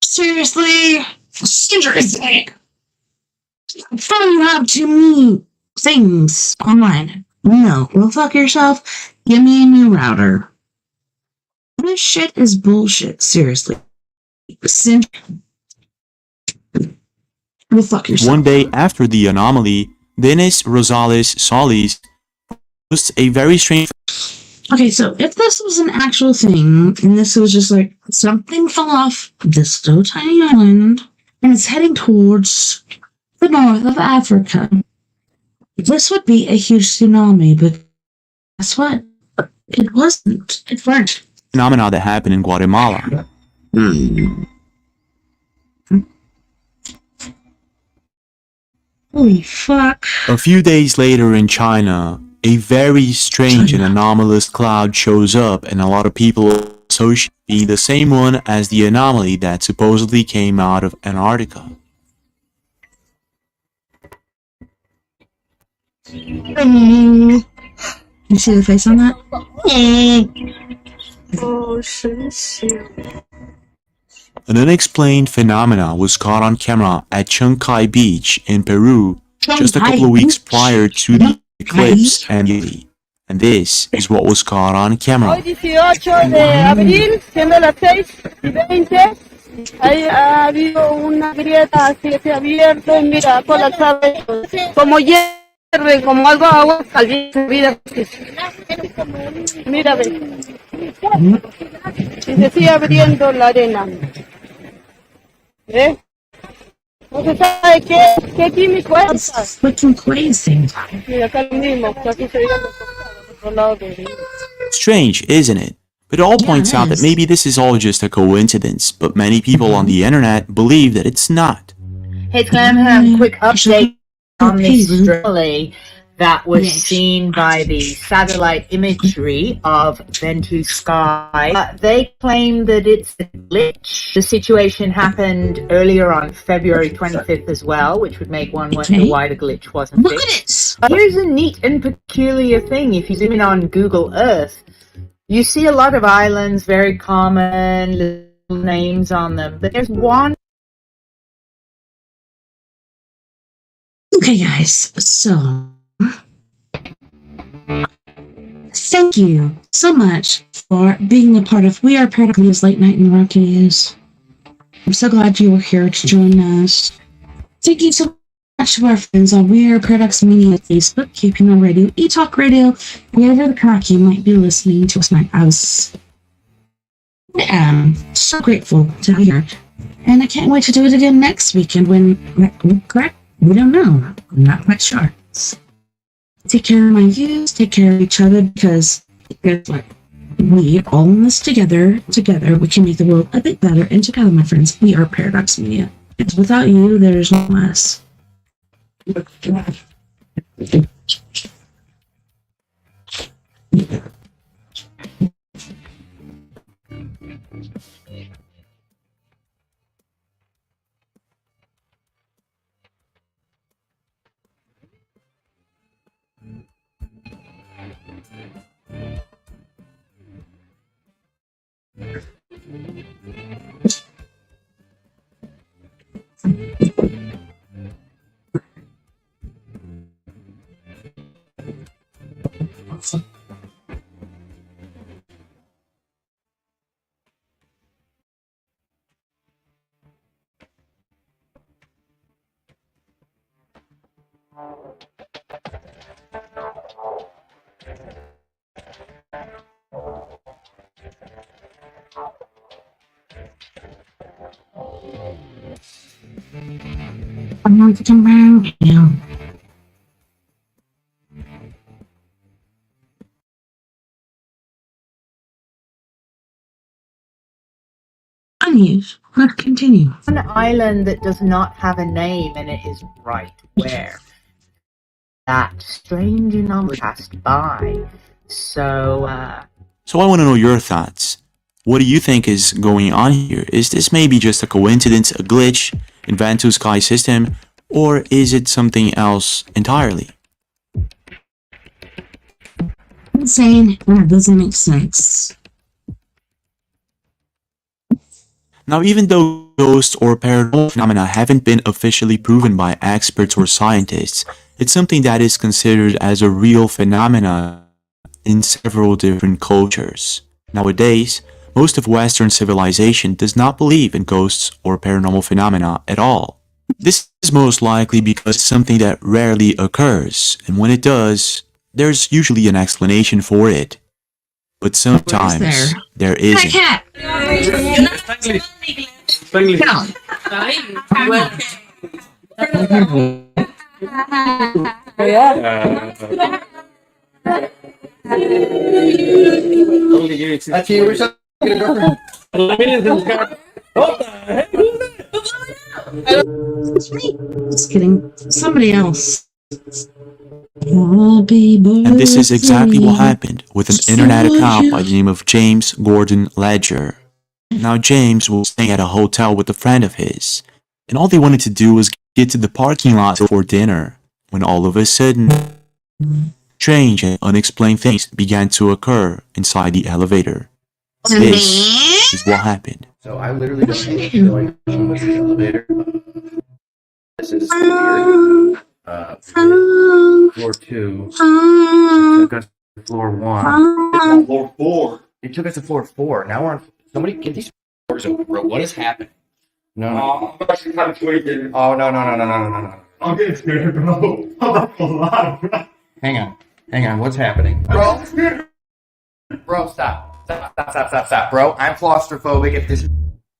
seriously? Interesting. Throwing out too many things online. No, go fuck yourself. Give me a new router. This shit is bullshit, seriously. Go fuck yourself. one day after the anomaly, Dennis Rosales Solis posts a very strange. Okay, so if this was an actual thing, and this was just like something fell off this so tiny island, and it's heading towards the north of Africa, this would be a huge tsunami, but guess what? It wasn't. It weren't. Phenomena that happened in Guatemala. Holy fuck. A few days later in China, a very strange and anomalous cloud shows up, and a lot of people associate it being the same one as the anomaly that supposedly came out of Antarctica. You see the face on that? Oh, shit. An unexplained phenomena was caught on camera at Chancay Beach in Peru just a couple of weeks prior to the eclipse and this is what was caught on camera. Hoy 18 de abril, siendo las 6:20, ha habido una grieta así que se ha abierto y mira, colapsado como hierve, como algo agua caliente, mira, mira, ve. Y se sigue abriendo la arena. ¿Eh? No se sabe qué químico es. It's fucking crazy. Mira, acá lo mismo, aquí se ve otro lado de... Strange, isn't it? But it all points out that maybe this is all just a coincidence, but many people on the internet believe that it's not. Hey, Clem, quick update on this anomaly that was seen by the satellite imagery of Ventus Sky. They claim that it's a glitch. The situation happened earlier on February 25th as well, which would make one wonder why the glitch wasn't fixed. Here's a neat and peculiar thing. If you zoom in on Google Earth, you see a lot of islands, very common, little names on them, but there's one. Okay, guys, so thank you so much for being a part of We Are Paradox News Late Night in the Rockies. I'm so glad you were here to join us. Thank you so much to our friends on We Are Paradox Media Facebook, KPN Radio, eTalk Radio, wherever the crack you might be listening to us tonight. I am so grateful to be here. And I can't wait to do it again next weekend when, correct? We don't know. I'm not quite sure. Take care of my views, take care of each other, because guess what? We all in this together, we can make the world a bit better, and together, my friends, we are Paradox Media. And without you, there's no us. I'm going to come around now. Unused. Let's continue. An island that does not have a name, and it is right where that strange anomaly passed by. So I want to know your thoughts. What do you think is going on here? Is this maybe just a coincidence, a glitch in Ventus Sky system, or is it something else entirely? I'm saying that doesn't make sense. Now, even though ghosts or paranormal phenomena haven't been officially proven by experts or scientists, it's something that is considered as a real phenomena in several different cultures. Nowadays, most of Western civilization does not believe in ghosts or paranormal phenomena at all. This is most likely because it's something that rarely occurs, and when it does, there's usually an explanation for it. But sometimes there isn't. Cat! It's me. Just kidding. Somebody else. And this is exactly what happened with an internet account by the name of James Gordon Ledger. Now James was staying at a hotel with a friend of his, and all they wanted to do was get to the parking lot for dinner, when all of a sudden, strange and unexplained things began to occur inside the elevator. This is what happened. So I literally don't know what's going on with the elevator. This is weird. Floor 2. It took us to floor 1. Floor 4. It took us to floor 4. Now we're on. Somebody get these doors open, bro. What is happening? No. Oh, no. I'm getting scared, bro. I'm not gonna lie, bro. Hang on. What's happening? Bro, stop. Bro, I'm claustrophobic if this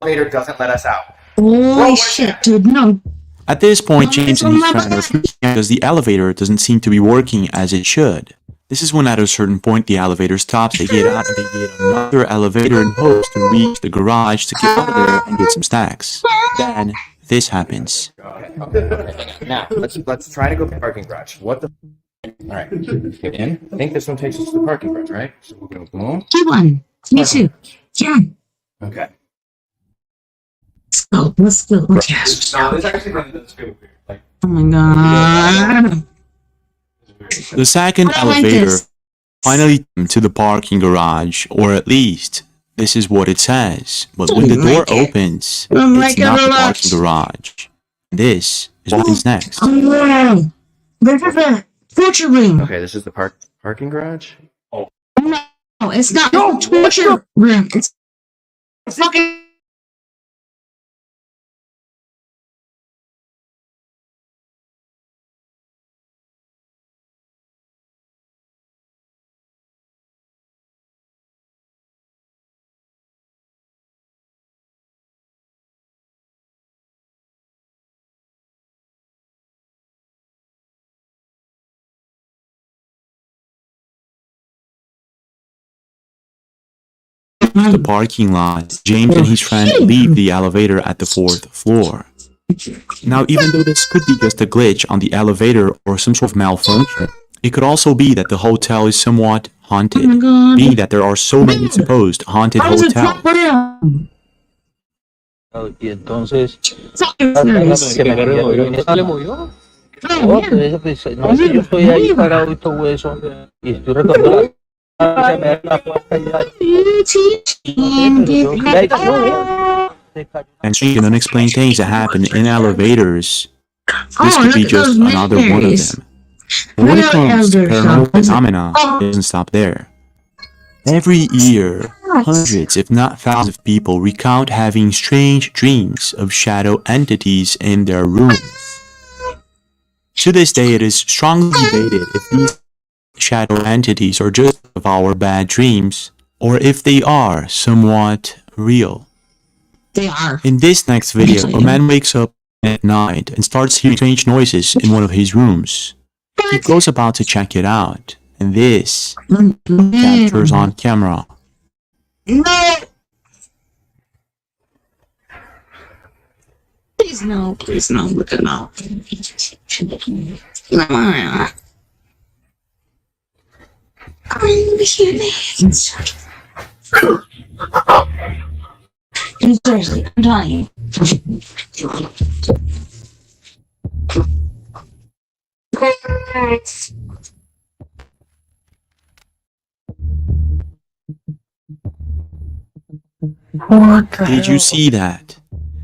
elevator doesn't let us out. Holy shit, dude, no. At this point, James and his friend are freaking out because the elevator doesn't seem to be working as it should. This is when at a certain point the elevator stops, they get out and they get another elevator and hopes to reach the garage to get out of there and get some snacks. Then, this happens. Okay. Now, let's try to go to the parking garage. What the... Alright, get in. I think this one takes us to the parking garage, right? So we'll go boom. Keep one. Me too. Yeah. Okay. Let's go. No, this actually really does feel weird. Like, oh my god. The second elevator finally came to the parking garage, or at least, this is what it says. But when the door opens, it's not the parking garage. This is what happens next. Oh, this is the torture room. okay, this is the parking garage? No, it's not the torture room. It's fucking... The parking lot, James and his friend leave the elevator at the 4th floor. Now, even though this could be just a glitch on the elevator or some sort of malfunction, it could also be that the hotel is somewhat haunted, being that there are so many supposed haunted hotels. Y entonces, ¿Se me le movió? No, si yo estoy ahí parado y todo eso, y estoy recordando and strange and unexplained things that happen in elevators. This could be just another one of them. But when it comes to paranormal phenomena, it doesn't stop there. Every year, hundreds if not thousands of people recount having strange dreams of shadow entities in their rooms. To this day, it is strongly debated if these shadow entities are just of our bad dreams, or if they are somewhat real. They are. In this next video, a man wakes up at night and starts hearing strange noises in one of his rooms. He goes about to check it out, and this captures on camera. No! Please no, look at no. Seriously, I'm telling you. Did you see that?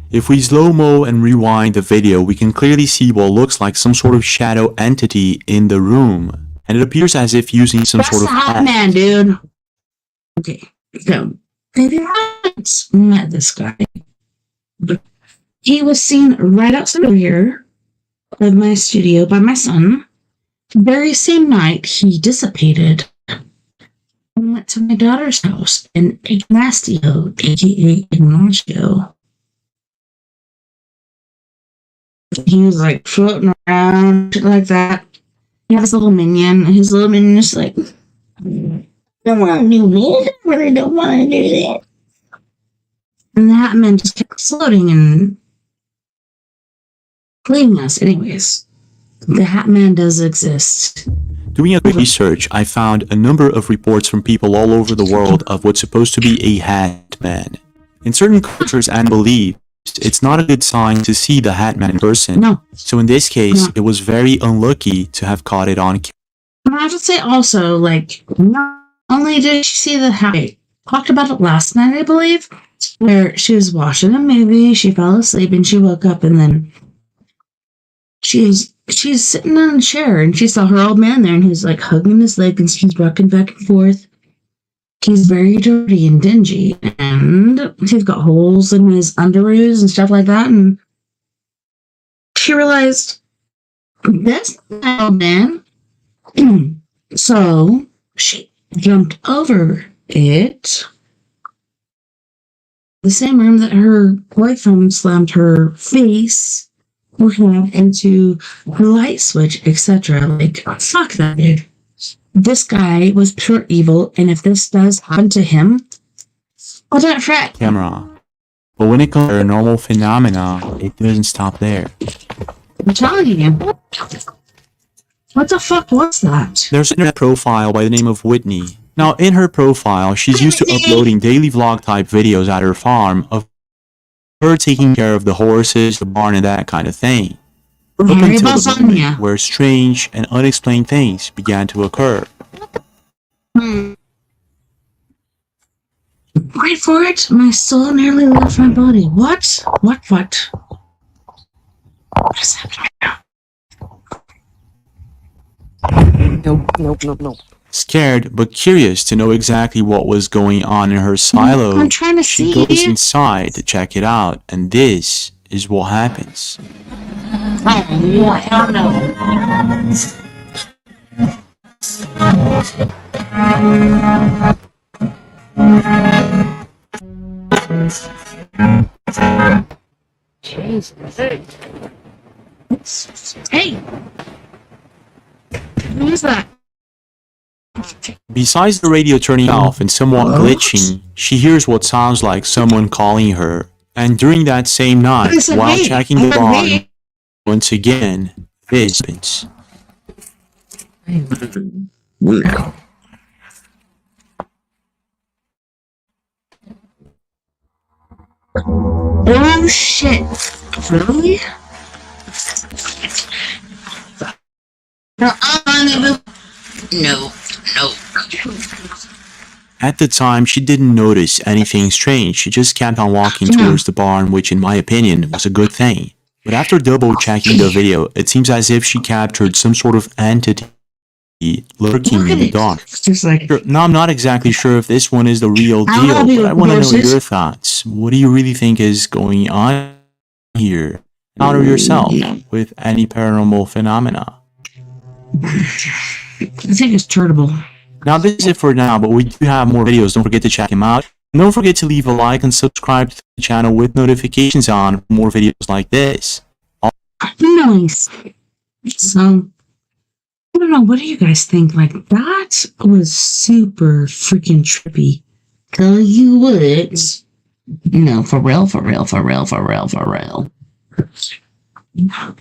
If we slow-mo and rewind the video, we can clearly see what looks like some sort of shadow entity in the room. And it appears as if using some sort of hot man, dude. Okay, so maybe I met this guy. He was seen right outside of here of my studio by my son. The very same night he dissipated and went to my daughter's house in Ignacio, aka Ignacio. He was like floating around, shit like that. He had this little minion, and his little minion is like, don't want to do this, really don't want to do that. And the hat man just kept floating, and leaving us. Anyways, the Hat Man does exist. Doing a quick research, I found a number of reports from people all over the world of what's supposed to be a Hat Man. In certain cultures and beliefs, it's not a good sign to see the Hat Man in person. No. So in this case, it was very unlucky to have caught it on camera. I have to say also, like, not only did she see the Hat, I talked about it last night, I believe, where she was watching a movie, she fell asleep, and she woke up, and then she's sitting in a chair, and she saw her old man there, and he's like hugging his leg, and she's rocking back and forth. He's very dirty and dingy, and he's got holes in his underoos and stuff like that, and she realized, that's my old man. So she jumped over it. The same room that her boyfriend slammed her face or head into the light switch, etc. Like, fuck that dude. This guy was pure evil, and if this does happen to him, I don't fret. Camera. But when it comes to paranormal phenomena, it doesn't stop there. I'm telling you. What the fuck was that? There's an internet profile by the name of Whitney. Now, in her profile, she's used to uploading daily vlog type videos at her farm of her taking care of the horses, the barn, and that kind of thing. Up until the moment where strange and unexplained things began to occur. Wait for it, my soul nearly left my body. What? What is happening now? Nope. Scared but curious to know exactly what was going on in her silo, I'm trying to she see. goes inside to check it out, and this is what happens. Oh, hell no. Jesus. Hey! Who is that? Besides the radio turning off and somewhat glitching, she hears what sounds like someone calling her. And during that same night, Listen, while hey, checking the barn, hey. once again, this happens. Oh shit. Really? No. At the time, she didn't notice anything strange. She just kept on walking towards the barn, which in my opinion was a good thing. But after double checking the video, it seems as if she captured some sort of entity lurking in the dark. Now, I'm not exactly sure if this one is the real deal, but I want to know your thoughts. What do you really think is going on here? Encounter yourself with any paranormal phenomena? I think it's charitable. Now, this is it for now, but we do have more videos. Don't forget to check them out. And don't forget to leave a like and subscribe to the channel with notifications on for more videos like this. Nice. So, I don't know, what do you guys think? Like, that was super freaking trippy. Tell you what. No, for real.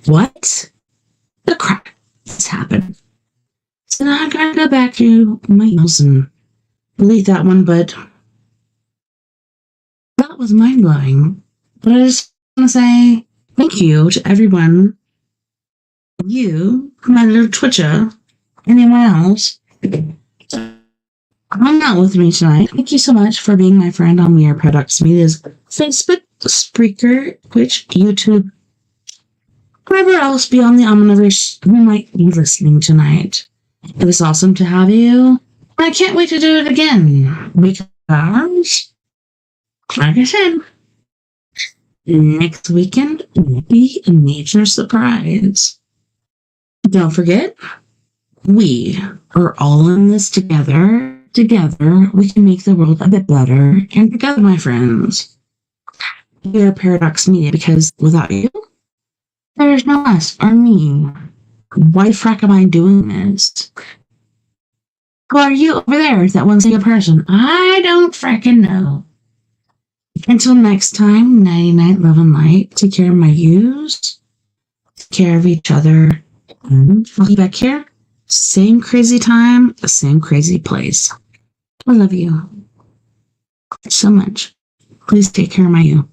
What the crap has happened? So now I gotta go back to my emails and delete that one, but that was mind-blowing. But I just want to say thank you to everyone. You, my little Twitcher, anyone else, hung out with me tonight. Thank you so much for being my friend on Mirror Products Media's Facebook, Spreaker, Twitch, YouTube, wherever else beyond the Omniverse who might be listening tonight. It was awesome to have you. I can't wait to do it again because, like I said, next weekend will be a major surprise. Don't forget, we are all in this together. Together, we can make the world a bit better. And together, my friends, we are Paradox Media because without you, there is no us or me. Why the frack am I doing this? Who are you over there, that one single person? I don't fracking know. Until next time, 99 love and light. Take care of my yous. take care of each other. I'll be back here. Same crazy time, the same crazy place. I love you so much. Please take care of my you.